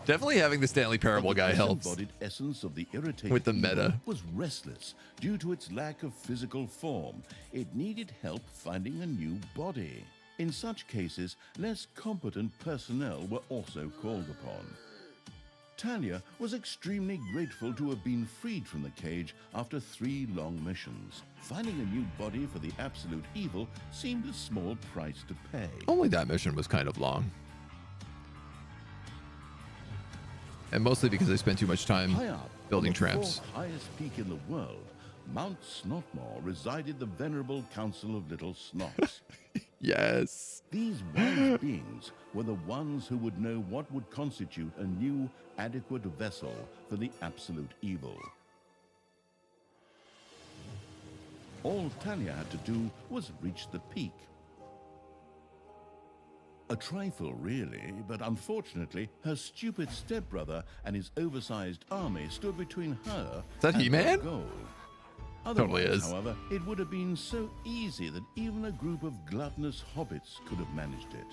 Definitely having the Stanley Parable guy helps. The embodied essence of the irritating With the meta. evil was restless due to its lack of physical form. It needed help finding a new body. In such cases, less competent personnel were also called upon. Talia was extremely grateful to have been freed from the cage after 3 long missions. Finding a new body for the absolute evil seemed a small price to pay. Only that mission was kind of long. And mostly because I spent too much time High up, building on the traps. 4th highest peak in the world, Mount Snotmore, resided the venerable Council of Little Snots. Yes. These wise beings were the ones who would know what would constitute a new, adequate vessel for the absolute evil. All Talia had to do was reach the peak. A trifle, really, but unfortunately, her stupid stepbrother and his oversized army stood between her Is that and He-Man? her goal. Totally Otherwise, is. however, it would have been so easy that even a group of gluttonous hobbits could have managed it.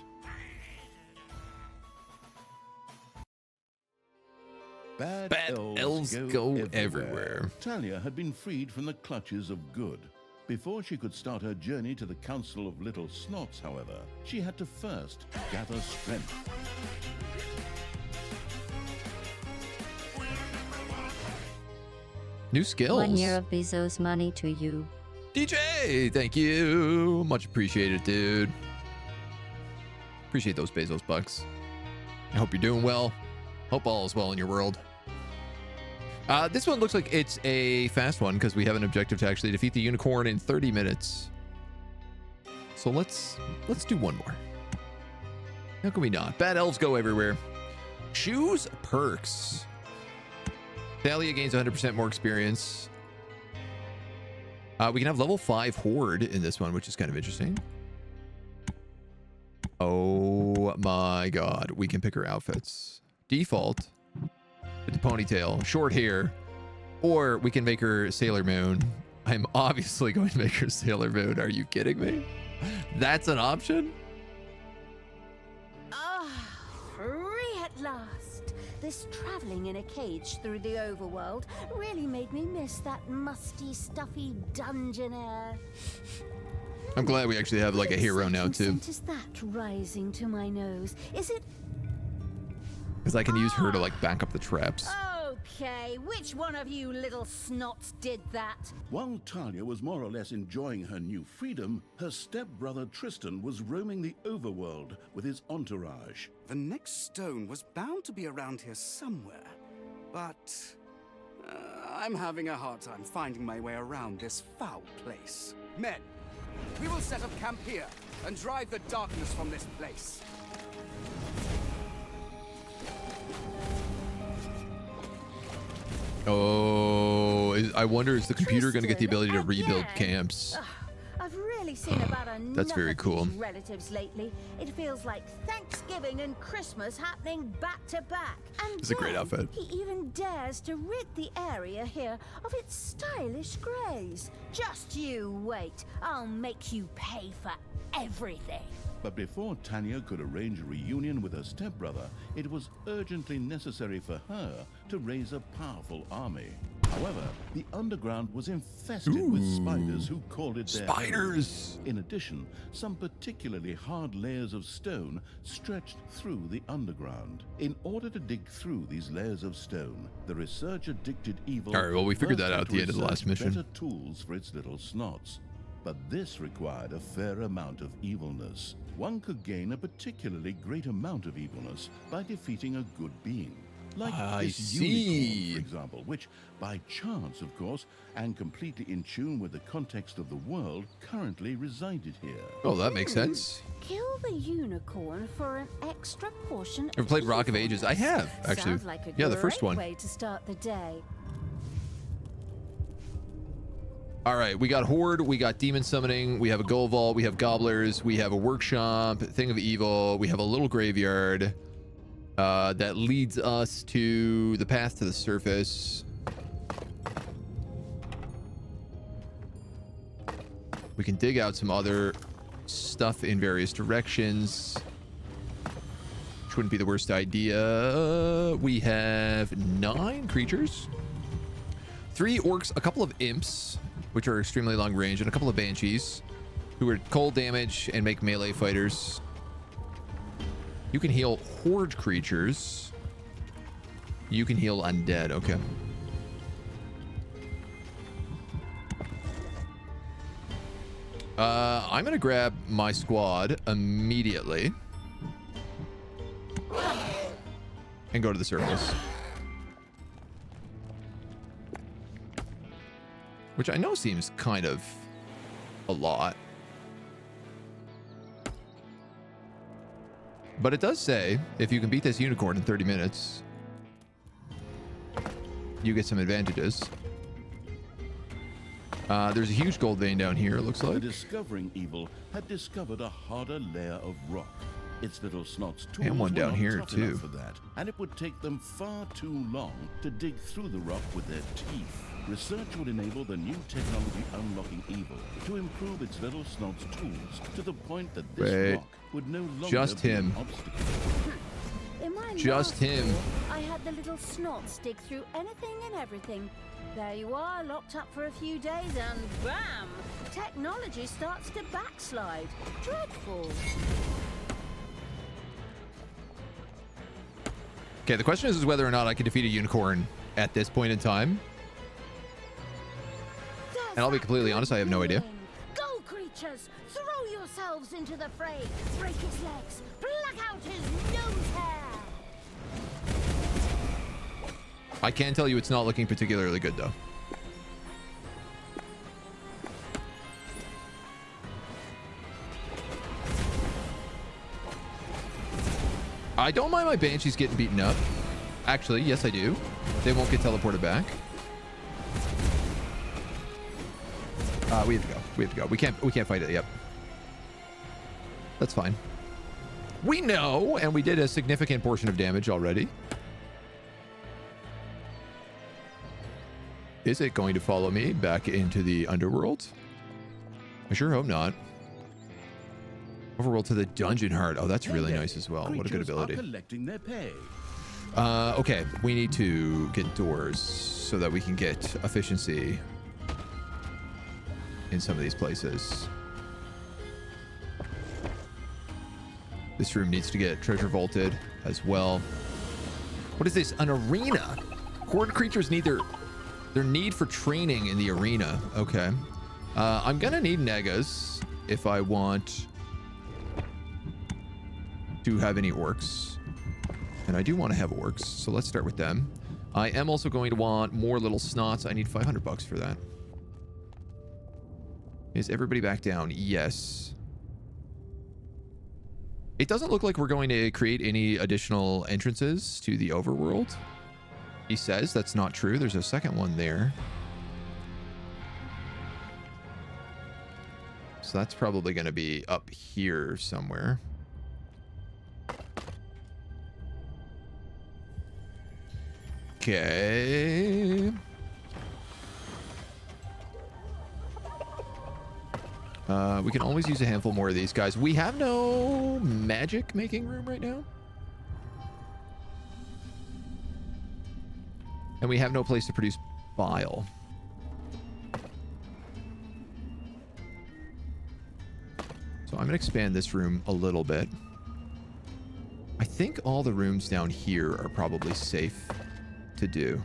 Bad elves go everywhere. Talia had been freed from the clutches of good. Before she could start her journey to the Council of Little Snots, however, she had to first gather strength. New skills. 1 year of Bezos money to you. DJ, thank you. Much appreciated, dude. Appreciate those Bezos bucks. I hope you're doing well. Hope all is well in your world. This one looks like it's a fast one because we have an objective to actually defeat the unicorn in 30 minutes. So let's do one more. How can we not? Bad elves go everywhere. Choose perks. Thalia gains 100% more experience. We can have level 5 horde in this one, which is kind of interesting. Oh my god. We can pick her outfits. Default. With the ponytail, short hair, or we can make her Sailor Moon. I'm obviously going to make her Sailor Moon. Are you kidding me? That's an option? Free at last. This traveling in a cage through the overworld really made me miss that musty, stuffy dungeon air. I'm glad we actually have like a hero now too. What scent is that rising to my nose? Is it? Because I can use her to like back up the traps. Okay, which one of you little snots did that? While Talia was more or less enjoying her new freedom, her stepbrother Tristan was roaming the overworld with his entourage. The next stone was bound to be around here somewhere, but I'm having a hard time finding my way around this foul place. Men, we will set up camp here and drive the darkness from this place. Oh, I wonder, is the computer going to get the ability to Tristan, rebuild again. camps? I've really really seen about enough That's very of cool. these relatives lately. It feels like Thanksgiving and Christmas happening back to back. And It's a great then outfit. He even dares to rid the area here of its stylish greys. Just you wait. I'll make you pay for everything. But before Talia could arrange a reunion with her stepbrother, it was urgently necessary for her to raise a powerful army. However, the underground was infested with spiders who called it their Spiders! home. In addition, some particularly hard layers of stone stretched through the underground. In order to dig through these layers of stone, the research-addicted evil... All right, well, we figured first that out had at the end of the research last mission. better tools for its little snots. But this required a fair amount of evilness. One could gain a particularly great amount of evilness by defeating a good being. Like I this see. unicorn, for example, which, by chance, of course, and completely in tune with the context of the world, currently resided here. Oh, that makes sense. Kill the unicorn for an extra portion. Ever played Rock of Ages? I have, actually. Sounds like a Yeah, the first great one. way to start the day. All right, we got Horde, we got Demon Summoning, we have a Ghoul Vault, we have Gobblers, we have a Workshop, Thing of Evil, we have a little graveyard that leads us to the path to the surface. We can dig out some other stuff in various directions, which wouldn't be the worst idea. We have 9 creatures, 3 orcs, a couple of imps, which are extremely long range, and a couple of banshees, who are cold damage and make melee fighters. You can heal horde creatures. You can heal undead. Okay. I'm gonna grab my squad immediately and go to the surface. Which I know seems kind of a lot. But it does say, if you can beat this unicorn in 30 minutes, you get some advantages. There's a huge gold vein down here, it looks The like. discovering evil had discovered a harder layer of rock. Its little snots tools And one were down not here, tough too. enough for that, and it would take them far too long to dig through the rock with their teeth. Research would enable the new technology unlocking evil to improve its little snots tools to the point that this Wait. rock would no longer Just be him. an obstacle. In my Just last him. war, I had the little snots dig through anything and everything. There you are, locked up for a few days, and bam! Technology starts to backslide. Dreadful. Okay, the question is whether or not I can defeat a unicorn at this point in time. And I'll be completely honest, I have no idea. Go, creatures! Throw yourselves into the fray! Break his legs! Pluck out his nose hair! I can tell you it's not looking particularly good, though. I don't mind my banshees getting beaten up. Actually, yes, I do. They won't get teleported back. We have to go. We have to go. We can't fight it yet. That's fine. We know, and we did a significant portion of damage already. Is it going to follow me back into the underworld? I sure hope not. Overworld to the dungeon heart. Oh, that's really nice as well. What a good Creatures are ability. collecting their pay. Okay, we need to get doors so that we can get efficiency in some of these places. This room needs to get treasure vaulted as well. What is this? An arena? Horde creatures need their need for training in the arena. Okay. I'm gonna need negas if I want to have any orcs. And I do want to have orcs, so let's start with them. I am also going to want more little snots. I need 500 bucks for that. Is everybody back down? Yes. It doesn't look like we're going to create any additional entrances to the overworld. He says that's not true. There's a second one there. So that's probably going to be up here somewhere. Okay. We can always use a handful more of these guys. We have no magic making room right now. And we have no place to produce bile. So I'm going to expand this room a little bit. I think all the rooms down here are probably safe to do.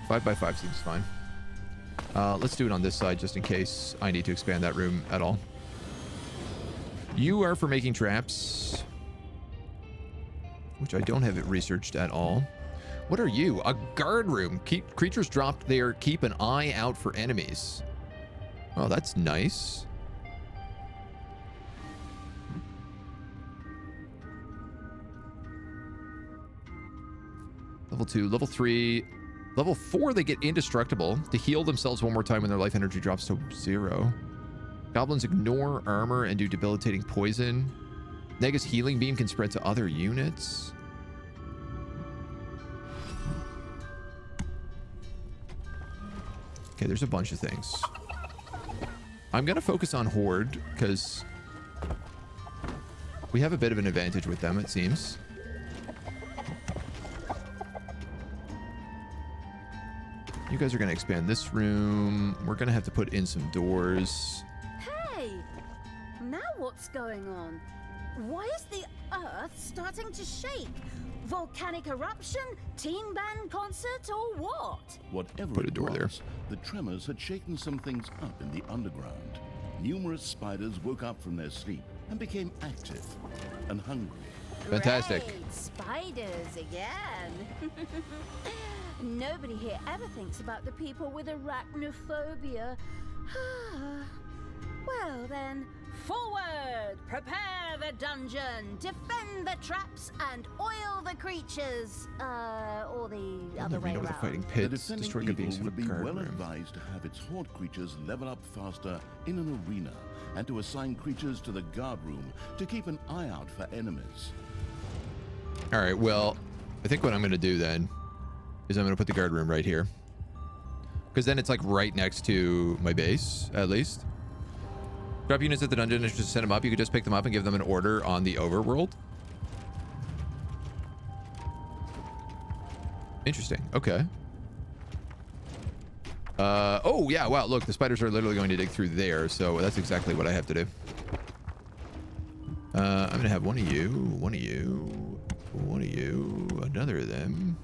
5x5 seems fine. Let's do it on this side just in case I need to expand that room at all. You are for making traps, which I don't have it researched at all. What are you? A guard room. Creatures dropped there keep an eye out for enemies. Oh, that's nice. Level 2, level 3, level 4, they get indestructible to heal themselves one more time when their life energy drops to 0. Goblins ignore armor and do debilitating poison. Nega's healing beam can spread to other units. Okay, there's a bunch of things. I'm going to focus on Horde because we have a bit of an advantage with them, it seems. You guys are going to expand this room. We're going to have to put in some doors. Hey! Now what's going on? Why is the Earth starting to shake? Volcanic eruption? Teen band concert or what? Whatever Put a it door was, there. the tremors had shaken some things up in the underground. Numerous spiders woke up from their sleep and became active and hungry. Fantastic. Great. Spiders again. Nobody here ever thinks about the people with arachnophobia. Well then, forward! Prepare the dungeon, defend the traps, and oil the creatures. Or the other way Arena with a around. fighting The pit. defending Destroy evil beings in would the be guard well room. advised to have its horde creatures level up faster in an arena and to assign creatures to the guard room to keep an eye out for enemies. All right, well, I think what I'm going to do then is I'm going to put the guard room right here. Because then it's like right next to my base, at least. Drop units at the dungeon and just send them up. You could just pick them up and give them an order on the overworld. Interesting. Okay. Oh, yeah. Wow. Look, the spiders are literally going to dig through there. So that's exactly what I have to do. I'm going to have one of you, one of you, one of you, another of them.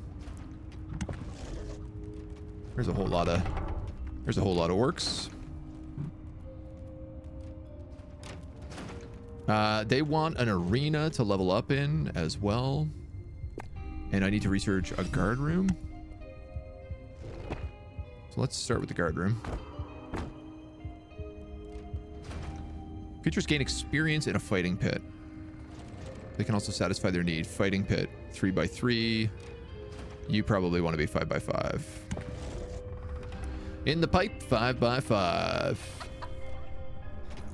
There's a whole lot of orcs. They want an arena to level up in as well. And I need to research a guard room. So let's start with the guard room. Creatures gain experience in a fighting pit. They can also satisfy their need. Fighting pit, 3x3. You probably want to be 5x5. In the pipe, 5x5.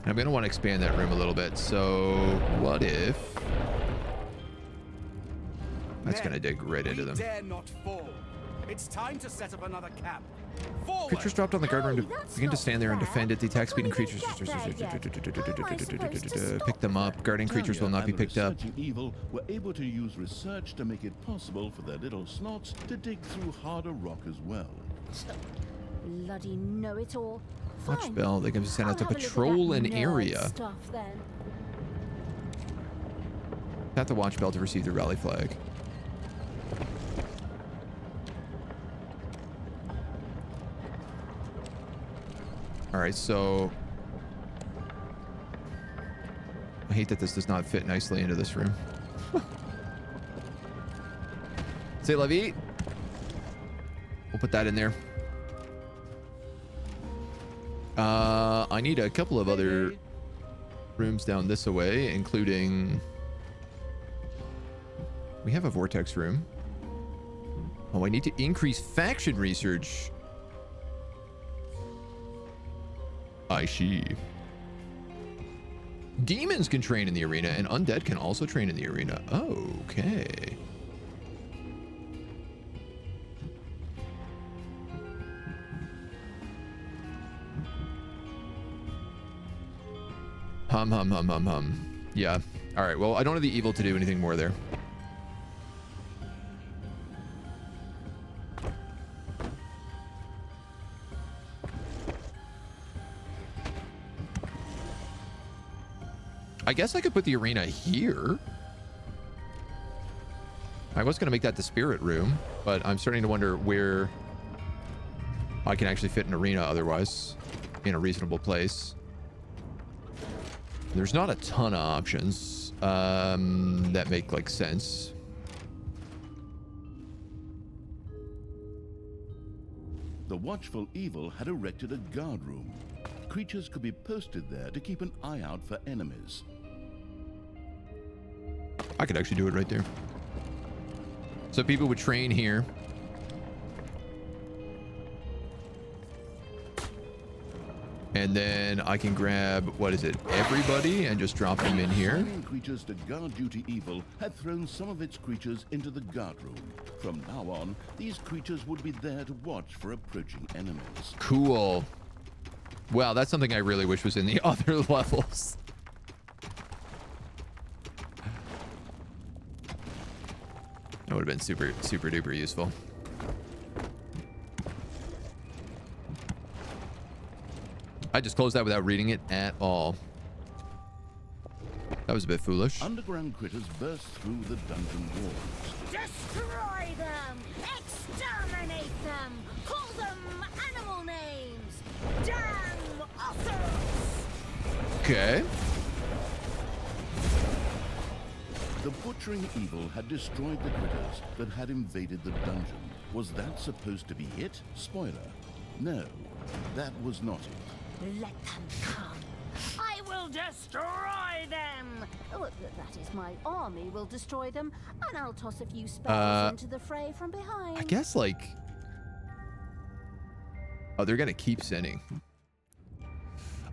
I'm going to want to expand that room a little bit. So what if... That's going to dig right into them. Dare not fall. It's time to set up another camp. Forward! Creatures dropped on the guard room to that's begin to not stand there and fair. defend it. The attack I speed and can't creatures... even get there yet. How am I supposed to stop Pick them up. Guarding creatures will Talia not be and the picked up. researching evil were able to use research to make it possible for their little snots to dig through harder rock as well. Bloody know-it-all. Watch Fine. bell. They can be sent out to I'll have a look at patrol that an nerd area. Stuff, then. Tap the watch bell to receive the rally flag. All right, so I hate that this does not fit nicely into this room. C'est la vie. We'll put that in there. I need a couple of other rooms down this way, including... We have a vortex room. Oh, I need to increase faction research I see. Demons can train in the arena, and undead can also train in the arena. Okay. Hum. Yeah. All right. Well, I don't have the evil to do anything more there. I guess I could put the arena here. I was going to make that the spirit room, but I'm starting to wonder where I can actually fit an arena otherwise in a reasonable place. There's not a ton of options that make like sense. The watchful evil had erected a guard room. Creatures could be posted there to keep an eye out for enemies. I could actually do it right there. So people would train here. And then I can grab, what is it, everybody, and just drop them in here. Assigning creatures to guard duty evil had thrown some of its creatures into the guard room. From now on, these creatures would be there to watch for approaching enemies. Cool. Wow, that's something I really wish was in the other levels. That would have been super duper useful. I just closed that without reading it at all. That was a bit foolish. Underground critters burst through the dungeon walls. Destroy them! Exterminate them! Call them animal names! Damn others! Okay. The butchering evil had destroyed the critters that had invaded the dungeon. Was that supposed to be it? Spoiler. No, that was not it. Let them come. I will destroy them! Oh, that is, my army will destroy them, and I'll toss a few spells into the fray from behind. I guess, like... Oh, they're gonna keep sending.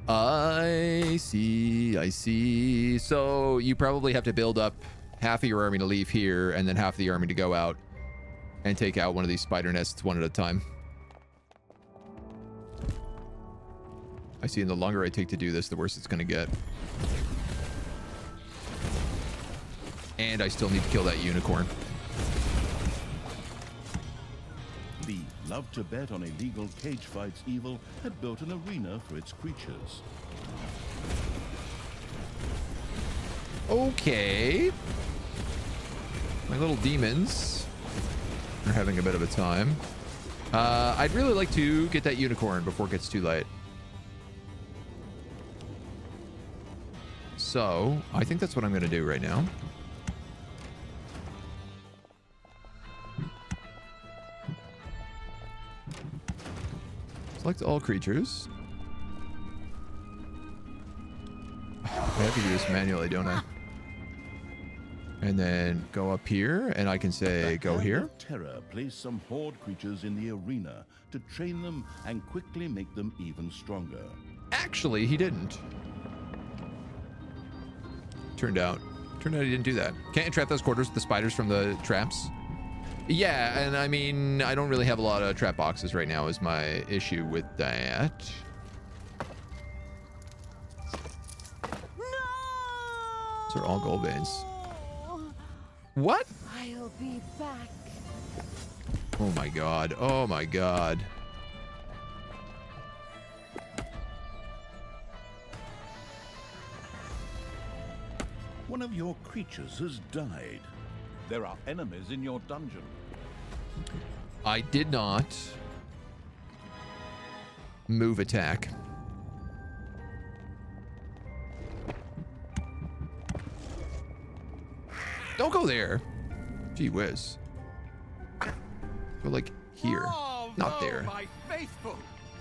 I see. So you probably have to build up half of your army to leave here, and then half of the army to go out and take out one of these spider nests one at a time. I see, and the longer I take to do this, the worse it's going to get. And I still need to kill that unicorn. The love to bet on illegal cage fights evil had built an arena for its creatures. Okay. My little demons are having a bit of a time. I'd really like to get that unicorn before it gets too late. So, I think that's what I'm going to do right now. Select all creatures. I have to do this manually, don't I? And then go up here, and I can say, go here. Terror placed some horde creatures in the arena to train them and quickly make them even stronger. Actually, he didn't. Turned out he didn't do that. Can't entrap those quarters with the spiders from the traps. Yeah, and I mean, I don't really have a lot of trap boxes right now is my issue with that. No! Those are all gold veins. What? I'll be back. Oh my god. Oh my god. One of your creatures has died. There are enemies in your dungeon. I did not move attack. Don't go there. Gee whiz. Go like here. Oh, Not there. My faithful.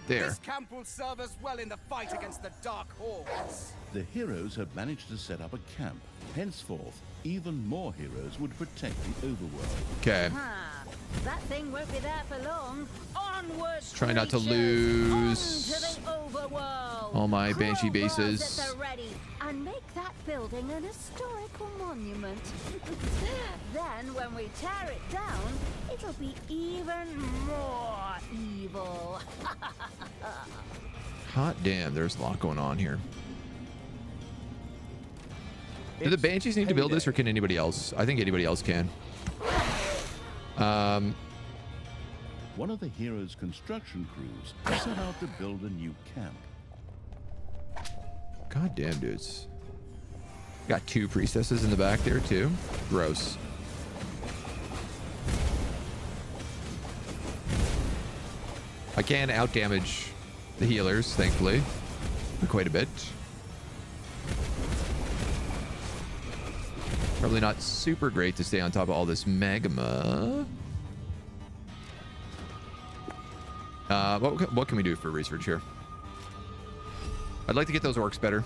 There. This camp will serve us well in the fight against the Dark Hordes. The heroes had managed to set up a camp. Henceforth, even more heroes would protect the overworld. Okay. That thing won't be there for long. Onwards, Try not to creatures. lose. On to the overworld. all my Banshee Crowbars bases. at the ready, and make that building an historical monument. Then, when we tear it down, it'll be even more evil. Hot damn, there's a lot going on here. Do the Banshees need to build this, or can anybody else? I think anybody else can. One of the hero's construction crews set out to build a new camp. God damn, dudes. Got 2 priestesses in the back there, too. Gross. I can outdamage the healers, thankfully. Quite a bit. Probably not super great to stay on top of all this magma. What can we do for research here? I'd like to get those orcs better.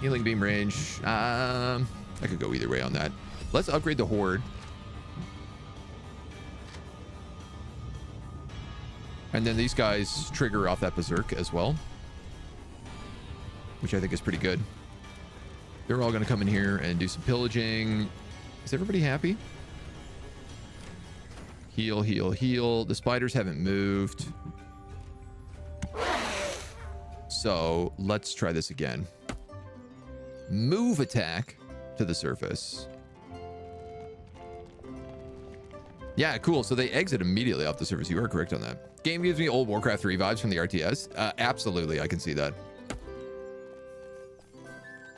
Healing beam range. I could go either way on that. Let's upgrade the horde. And then these guys trigger off that berserk as well, which I think is pretty good. They're all going to come in here and do some pillaging. Is everybody happy? Heal, heal, heal. The spiders haven't moved. So let's try this again. Move attack to the surface. Yeah, cool. So they exit immediately off the surface. You are correct on that. Game gives me old Warcraft 3 vibes from the RTS. Absolutely, I can see that.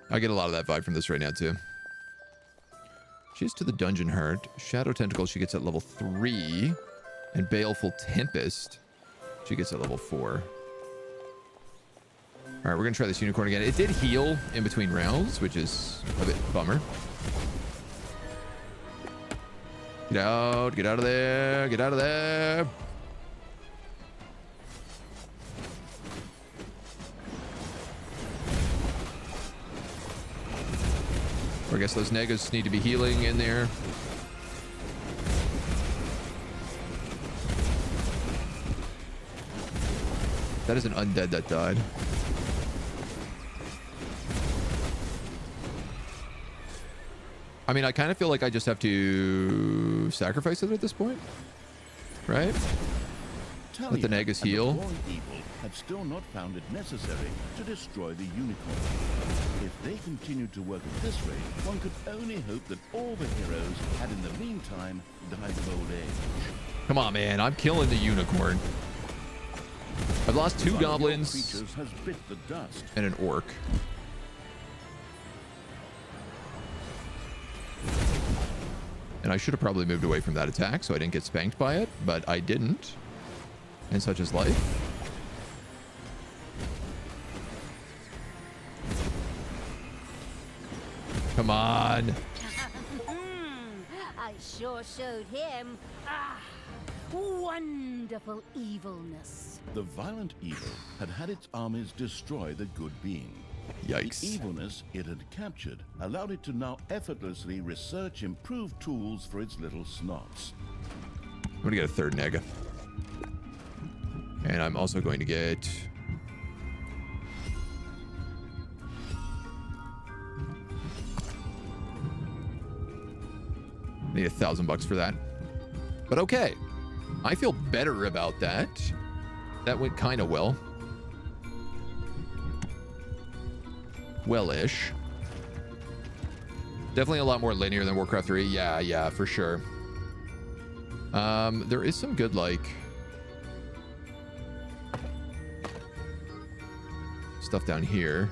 I get a lot of that vibe from this right now, too. She's to the Dungeon Heart. Shadow Tentacle, she gets at level 3. And Baleful Tempest, she gets at level 4. All right, we're going to try this Unicorn again. It did heal in between rounds, which is a bit bummer. Get out of there, get out of there. Or I guess those negas need to be healing in there. That is an undead that died. I mean, I kind of feel like I just have to sacrifice it at this point, right? Talia Let the negas heal. and the Boy Evil have still not found it necessary to destroy the unicorn. If they continue to work at this rate, one could only hope that all the heroes had in the meantime died of old age. Come on, man. I'm killing the unicorn. I've lost 2 One of your goblins creatures has bit the dust. and an orc. And I should have probably moved away from that attack so I didn't get spanked by it, but I didn't. And such is life. Come on. I sure showed him. Wonderful evilness. The violent evil had had its armies destroy the good being. Yikes. The evilness it had captured allowed it to now effortlessly research improved tools for its little snots. I'm going to get a 3rd nega. And I'm also going to get... need $1,000 for that. But okay. I feel better about that. That went kind of well. Well-ish. Definitely a lot more linear than Warcraft 3. Yeah, for sure. There is some good, like... stuff down here.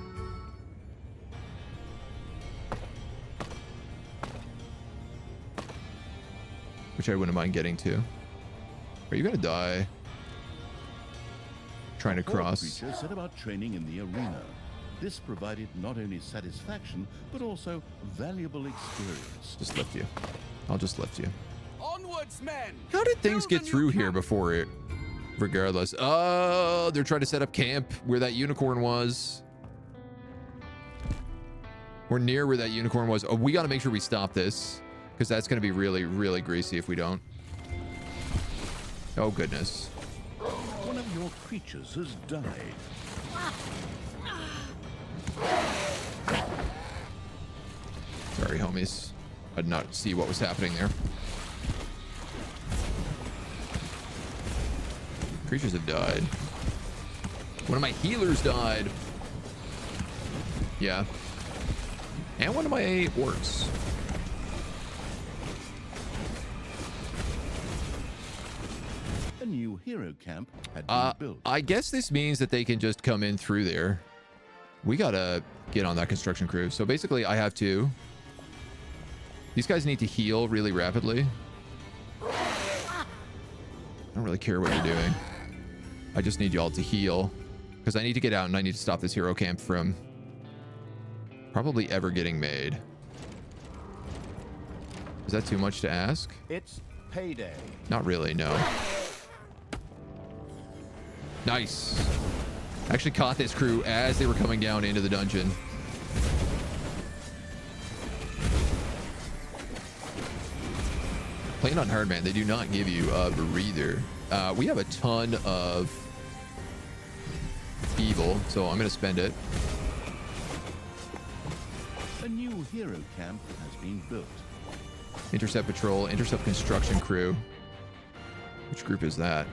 Which I wouldn't mind getting to. Are you gonna die? Trying to cross. Creatures set about training in the arena. This provided not only satisfaction, but also valuable experience. Just lift you. I'll just lift you. Onwards, men! How did things Build get a new through here camp. before it? Regardless. Oh, they're trying to set up camp where that unicorn was. Or near where that unicorn was. Oh, we got to make sure we stop this. Because that's going to be really, really greasy if we don't. Oh, goodness. One of your creatures has died. Sorry, homies. I did not see what was happening there. Creatures have died. One of my healers died. Yeah. And one of my orcs. A new hero camp had been built. I guess this means that they can just come in through there. We gotta get on that construction crew. So basically, I have to... These guys need to heal really rapidly. I don't really care what you're doing. I just need y'all to heal. Because I need to get out and I need to stop this hero camp from probably ever getting made. Is that too much to ask? It's payday. Not really, no. Nice. I actually caught this crew as they were coming down into the dungeon. Playing on hard, man, they do not give you a breather. We have a ton of evil, so I'm going to spend it. A new hero camp has been built. Intercept patrol, intercept construction crew. Which group is that?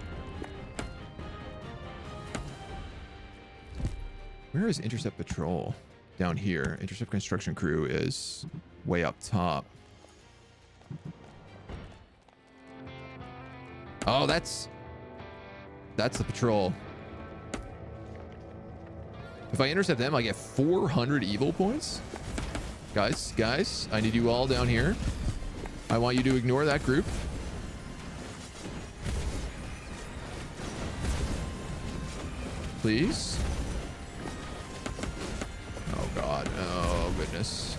Where is intercept patrol? Down here. Intercept construction crew is way up top. Oh, that's the patrol. If I intercept them, I get 400 evil points. Guys, I need you all down here. I want you to ignore that group. Please. Oh god. Oh goodness.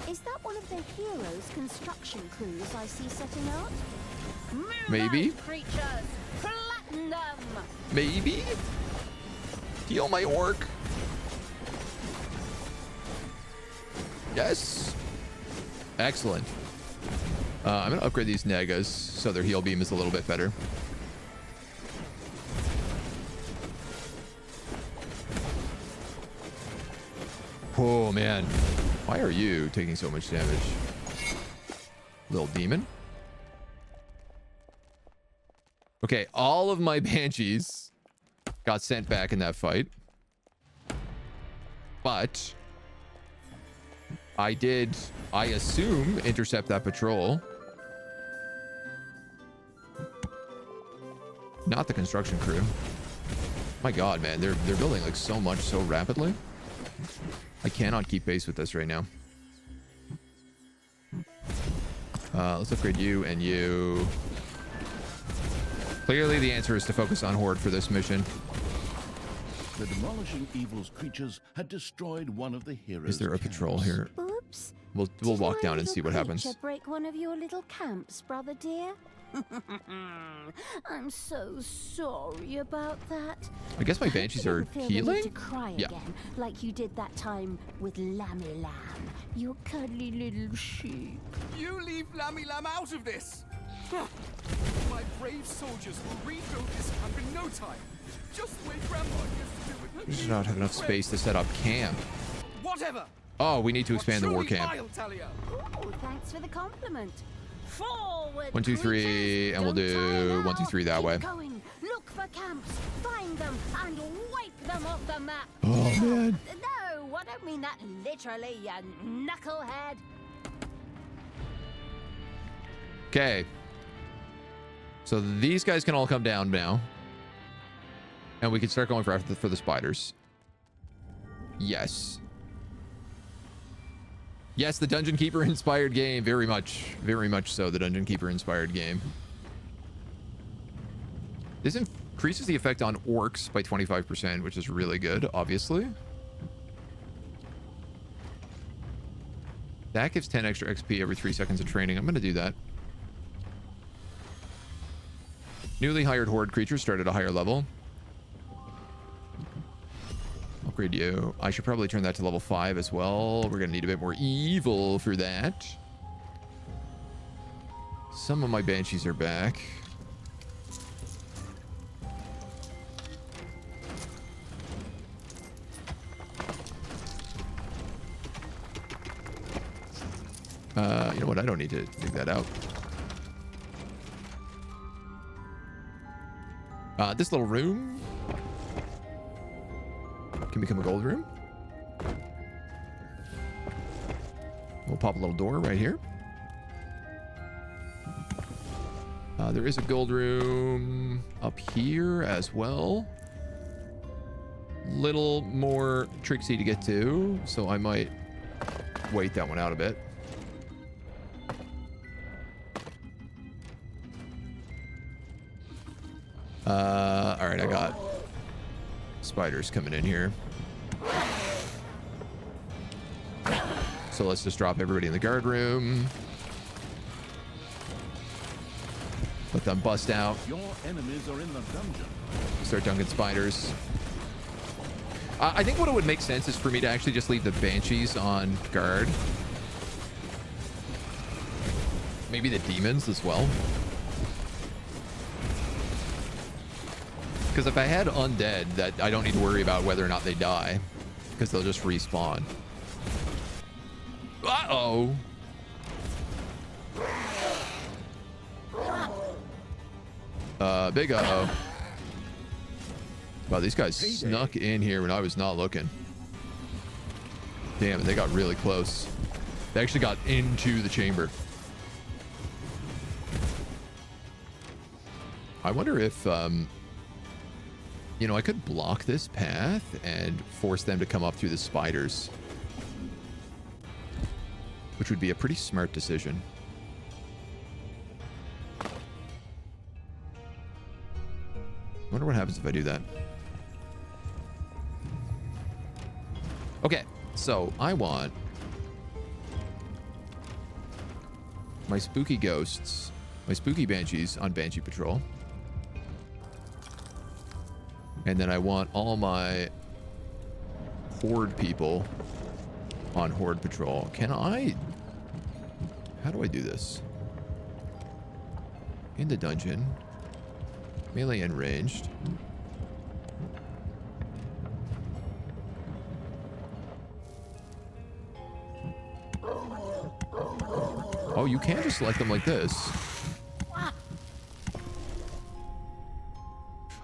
Is that one of the heroes' construction crews I see setting out? Move Maybe. out, creatures! Flatten them! Maybe? Heal my orc. Yes. Excellent. I'm going to upgrade these Negas so their heal beam is a little bit better. Oh, man. Why are you taking so much damage? Little demon. Okay, all of my banshees got sent back in that fight. But I did, I assume, intercept that patrol. Not the construction crew. My god, man, they're building like so much so rapidly. I cannot keep pace with this right now. Let's upgrade you and you. Clearly the answer is to focus on Horde for this mission. The demolishing evil's creatures had destroyed one of the heroes' Is there a patrol here? Oops. We'll Did walk my down and little see what happens. creature break one of your little camps, brother dear? I'm so sorry about that. I guess my banshees are Feel the need healing? to cry Yeah. again, like you did that time with Lammy Lamb, your cuddly little sheep. You leave Lammy Lamb out of this! My brave soldiers will rebuild this camp in no time. Just the way Grandma used to do with her. We just don't have enough space to set up camp. Whatever! Oh, we need to expand the war Truly camp. vile, Talia. Oh, thanks for the compliment. Forward, 1, 2, 3, creatures. and we'll Don't do tire 1, 2, 3 that Keep way. Going. Look for camps, find them, and wipe them off the map. Oh, man. No, I don't mean that literally, you knucklehead. Okay. So these guys can all come down now. And we can start going for the spiders. Yes. Yes, the Dungeon Keeper inspired game. Very much so, the Dungeon Keeper inspired game. This increases the effect on orcs by 25%, which is really good, obviously. That gives 10 extra XP every 3 seconds of training. I'm going to do that. Newly hired horde creatures start at a higher level. Upgrade you. I should probably turn that to level 5 as well. We're going to need a bit more evil for that. Some of my banshees are back. You know what? I don't need to dig that out. This little room can become a gold room. We'll pop a little door right here. There is a gold room up here as well. Little more tricksy to get to, so I might wait that one out a bit. All right, I got spiders coming in here. So let's just drop everybody in the guard room. Let them bust out. Your enemies are in the dungeon. Start dunking spiders. I think what it would make sense is for me to actually just leave the banshees on guard. Maybe the demons as well. Because if I had undead, that I don't need to worry about whether or not they die, because they'll just respawn. Uh-oh. Big uh-oh. Wow, these guys snuck in here when I was not looking. Damn it, they got really close. They actually got into the chamber. I wonder if, you know, I could block this path and force them to come up through the spiders, which would be a pretty smart decision. I wonder what happens if I do that. Okay, so I want my spooky ghosts, my spooky banshees on Banshee Patrol. And then I want all my horde people on horde patrol. Can I? How do I do this? In the dungeon. Melee and ranged. Oh, you can just select them like this.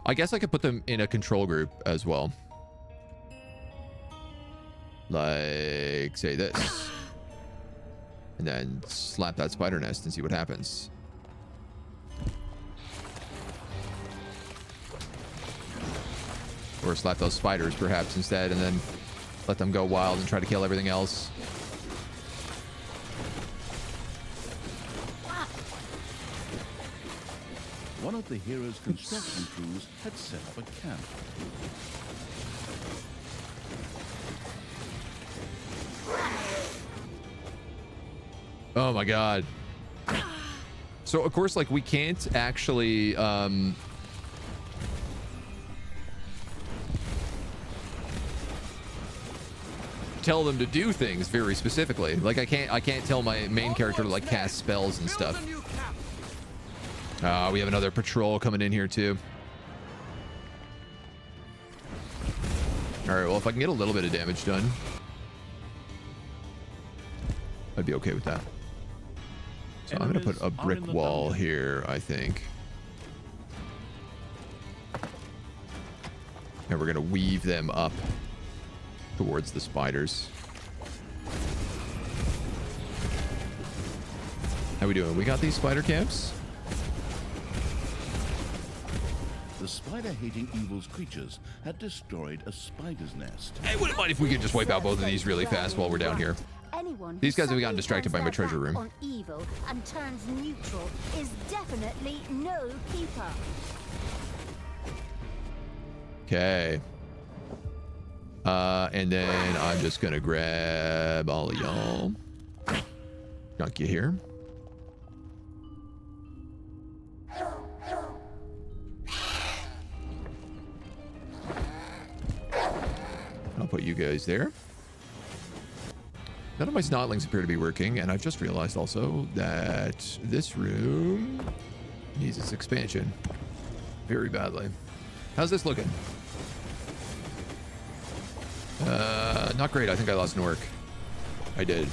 I guess I could put them in a control group as well. Like, say this. And then slap that spider nest and see what happens. Or slap those spiders perhaps instead, and then let them go wild and try to kill everything else. One of the hero's construction crews had set up a camp. Oh my god. So of course, like, we can't actually tell them to do things very specifically. Like, I can't tell my main character to, like, cast spells and stuff. We have another patrol coming in here too. All right, well, if I can get a little bit of damage done, I'd be okay with that. So I'm going to put a brick wall here, I think. And we're going to weave them up towards the spiders. How we doing? We got these spider camps? The spider-hating evil's creatures had destroyed a spider's nest. I wouldn't mind if we could just wipe out both of these really fast while we're down here. These guys have gotten distracted by my treasure room. On evil and turns neutral is definitely no keeper. Okay. And then I'm just gonna grab all of y'all. Dunk you here. I'll put you guys there. None of my snotlings appear to be working, and I've just realized also that this room needs its expansion very badly. How's this looking? Not great. I think I lost an orc. I did.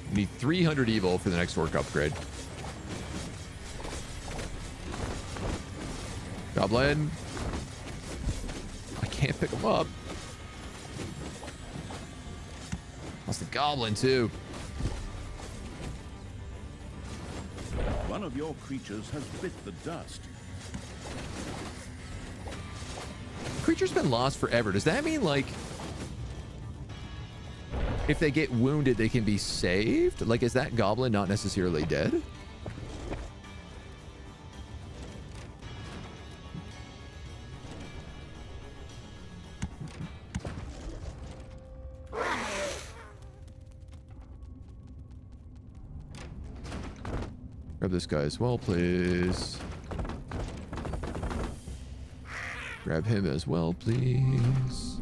We need 300 evil for the next orc upgrade. Goblin. I can't pick him up. Lost the goblin too. One of your creatures has bit the dust. Creature's been lost forever. Does that mean, like, if they get wounded, they can be saved? Like, is that goblin not necessarily dead? Grab this guy as well, please. Grab him as well, please.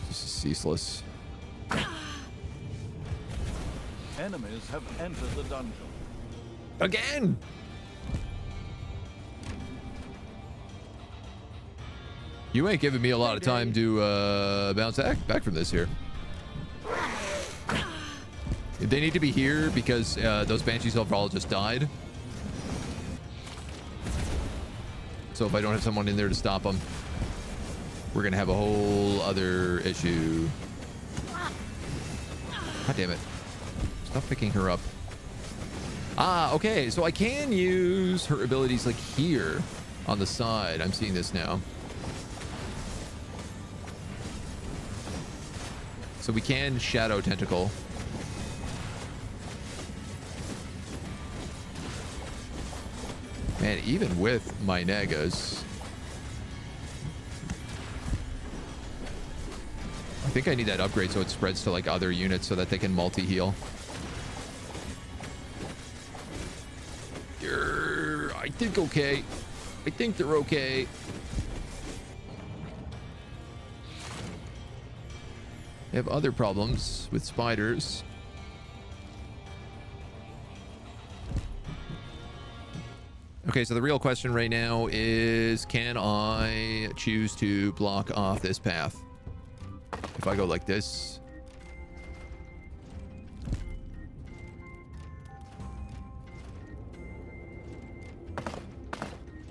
This is ceaseless. Enemies have entered the dungeon. Again! You ain't giving me a lot of time to bounce back from this here. They need to be here because those banshees overall just died. So if I don't have someone in there to stop them, we're gonna have a whole other issue. God damn it. Stop picking her up. Ah, okay. So I can use her abilities like here on the side. I'm seeing this now. So we can shadow tentacle. Man, even with my Nagas, I think I need that upgrade so it spreads to like other units so that they can multi-heal. I think okay. I think they're okay. They have other problems with spiders. Okay, so the real question right now is, can I choose to block off this path? If I go like this.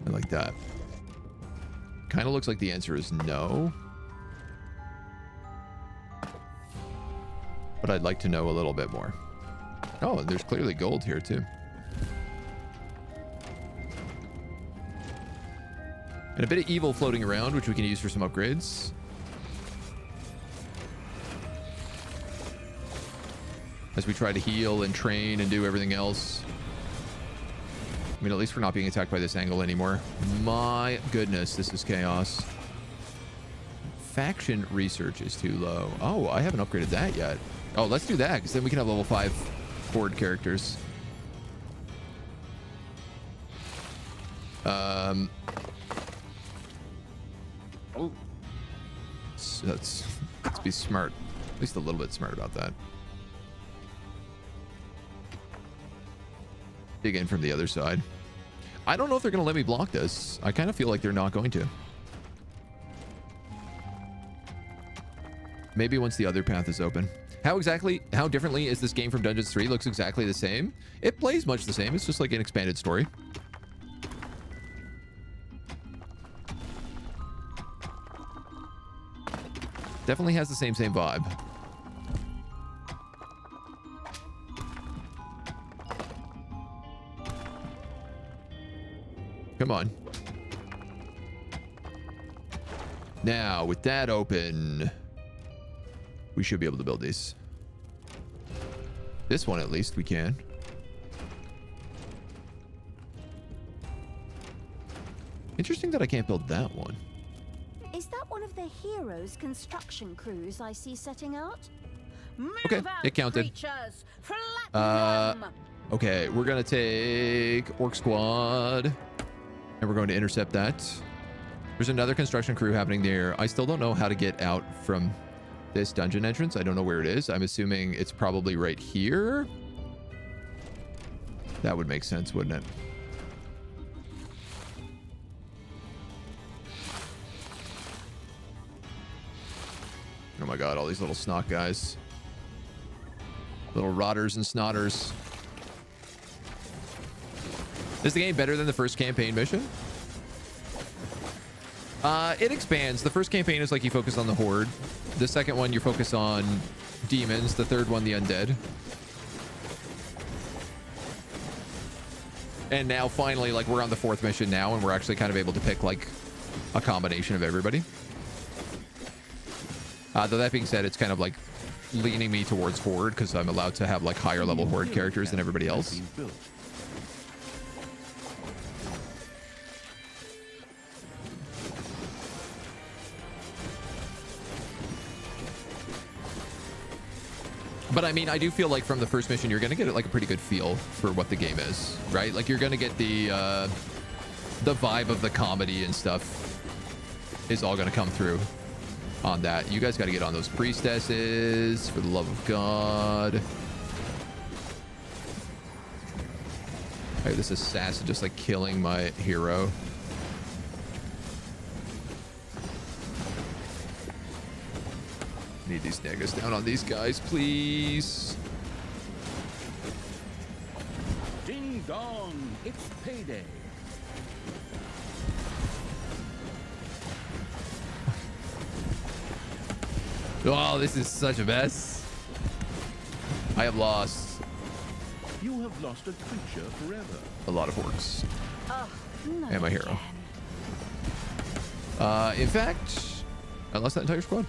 And like that. Kind of looks like the answer is no. But I'd like to know a little bit more. Oh, and there's clearly gold here too. And a bit of evil floating around, which we can use for some upgrades. As we try to heal and train and do everything else. I mean, at least we're not being attacked by this angle anymore. My goodness, this is chaos. Faction research is too low. Oh, I haven't upgraded that yet. Oh, let's do that, because then we can have level 5 horde characters. Oh. So let's be smart. At least a little bit smart about that. Dig in from the other side. I don't know if they're going to let me block this. I kind of feel like they're not going to. Maybe once the other path is open. How differently is this game from Dungeons 3? Looks exactly the same. It plays much the same. It's just like an expanded story. Definitely has the same vibe. Come on. Now, with that open, we should be able to build these. This one, at least, we can. Interesting that I can't build that one. Is that one of the heroes' construction crews I see setting out? Okay, it counted. Okay, we're gonna take Orc Squad, and we're going to intercept that. There's another construction crew happening there. I still don't know how to get out from this dungeon entrance. I don't know where it is. I'm assuming it's probably right here. That would make sense, wouldn't it? Oh my god, all these little snot guys. Little rotters and snotters. Is the game better than the first campaign mission? It expands. The first campaign is like you focus on the horde. The second one you focus on demons. The third one the undead. And now finally, like, we're on the fourth mission now, and we're actually kind of able to pick like a combination of everybody. Though that being said, it's kind of like leaning me towards horde because I'm allowed to have like higher level horde characters than everybody else. But I mean, I do feel like from the first mission, you're going to get like a pretty good feel for what the game is, right? Like you're going to get the vibe of the comedy and stuff is all going to come through on that. You guys got to get on those priestesses, for the love of God. Hey, this assassin just like killing my hero. Need these niggas down on these guys, please. Ding dong, it's payday. Oh, this is such a mess. I have lost You have lost a creature forever. a lot of orcs. Oh, And my hero. In fact, I lost that entire squad.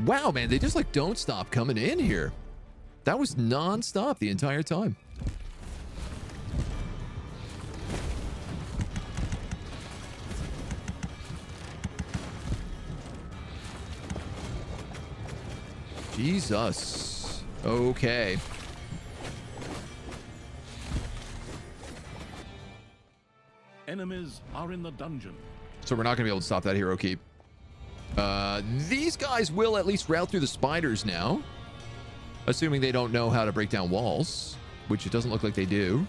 Wow, man, they just like don't stop coming in here. That was non-stop the entire time. Jesus. Okay. Enemies are in the dungeon. So we're not going to be able to stop that hero keep. These guys will at least route through the spiders now. Assuming they don't know how to break down walls, which it doesn't look like they do.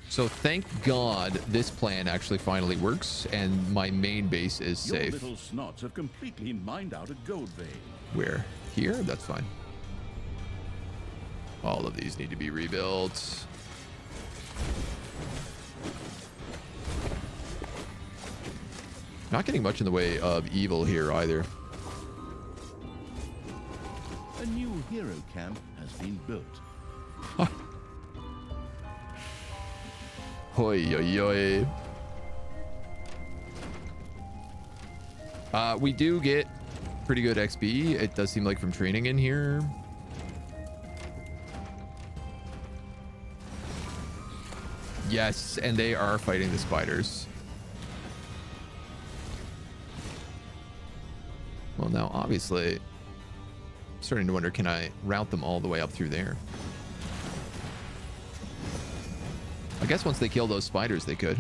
So thank God this plan actually finally works and my main base is Your safe. little snots have completely mined out a gold vein. Where? Here? That's fine. All of these need to be rebuilt. Not getting much in the way of evil here either. A new hero camp has been built. Huh. Hoi, hoi, hoi. We do get pretty good XP. It does seem like from training in here. Yes, and they are fighting the spiders. Well, now, obviously, I'm starting to wonder, can I route them all the way up through there? I guess once they kill those spiders, they could.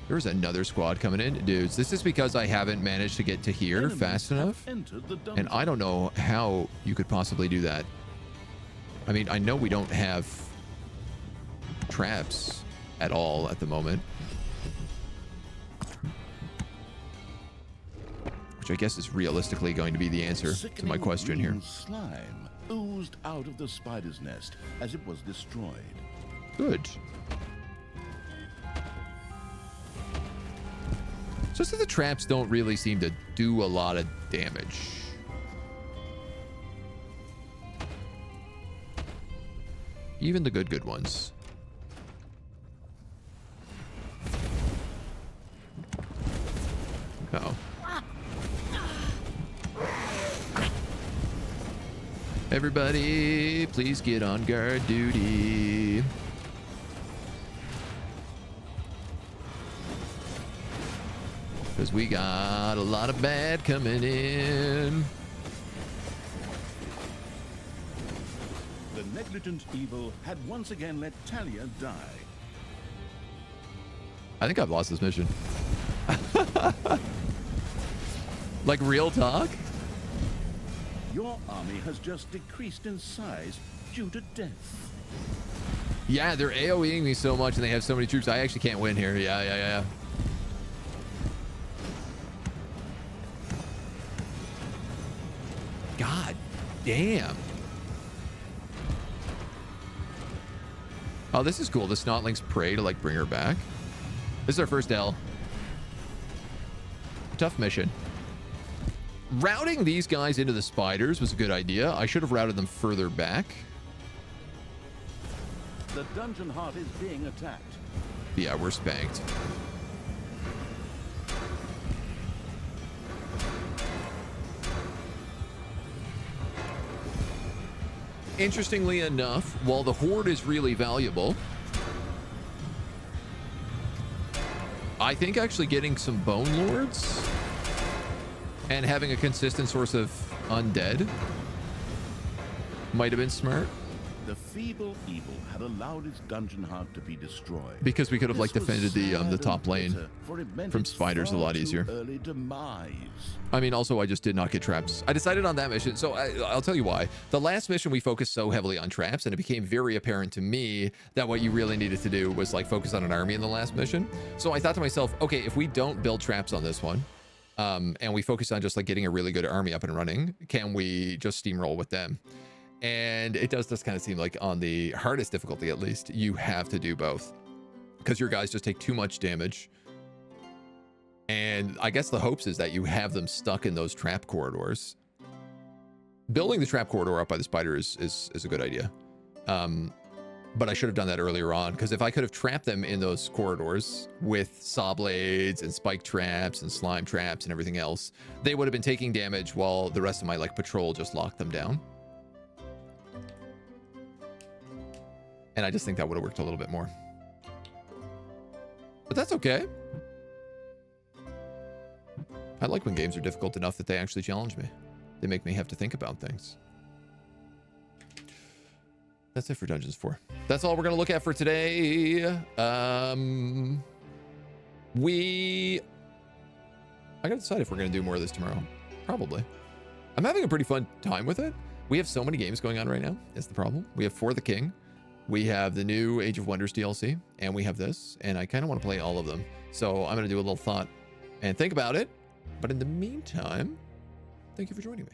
There's another squad coming in. Dudes, this is because I haven't managed to get to here Enemies fast enough. And I don't know how you could possibly do that. I mean, I know we don't have traps at all at the moment. Which I guess is realistically going to be the answer to my question here. Slime oozed out of the spider's nest as it was destroyed. Good. Just that the traps don't really seem to do a lot of damage. Even the good ones. Uh-oh. Everybody, please get on guard duty. Because we got a lot of bad coming in. The negligent evil had once again let Talia die. I think I've lost this mission. Like real talk? Your army has just decreased in size due to death. Yeah, they're AoEing me so much and they have so many troops. I actually can't win here. Yeah. God damn. Oh, this is cool. The Snotlings pray to like bring her back. This is our first L. Tough mission. Routing these guys into the spiders was a good idea. I should have routed them further back. The dungeon heart is being attacked. Yeah, we're spanked. Interestingly enough, while the horde is really valuable, I think actually getting some bone lords and having a consistent source of undead might have been smart. The feeble evil had allowed its dungeon heart to be destroyed. Because we could have like This was defended the sad top and lane bitter, for it meant from its spiders a far lot too easier. early demise. I mean, also, I just did not get traps. I decided on that mission. So I'll tell you why. The last mission, we focused so heavily on traps, and it became very apparent to me that what you really needed to do was like focus on an army in the last mission. So I thought to myself, okay, if we don't build traps on this one, and we focus on just like getting a really good army up and running, can we just steamroll with them? And it does just kind of seem like on the hardest difficulty, at least, you have to do both because your guys just take too much damage. And I guess the hopes is that you have them stuck in those trap corridors. Building the trap corridor up by the spider is a good idea. But I should have done that earlier on, because if I could have trapped them in those corridors with saw blades and spike traps and slime traps and everything else, they would have been taking damage while the rest of my like patrol just locked them down. And I just think that would have worked a little bit more. But that's okay. I like when games are difficult enough that they actually challenge me. They make me have to think about things. That's it for Dungeons 4. That's all we're going to look at for today. I got to decide if we're going to do more of this tomorrow. Probably. I'm having a pretty fun time with it. We have so many games going on right now. That's the problem. We have For the King. We have the new Age of Wonders DLC. And we have this. And I kind of want to play all of them. So I'm going to do a little thought and think about it. But in the meantime, thank you for joining me.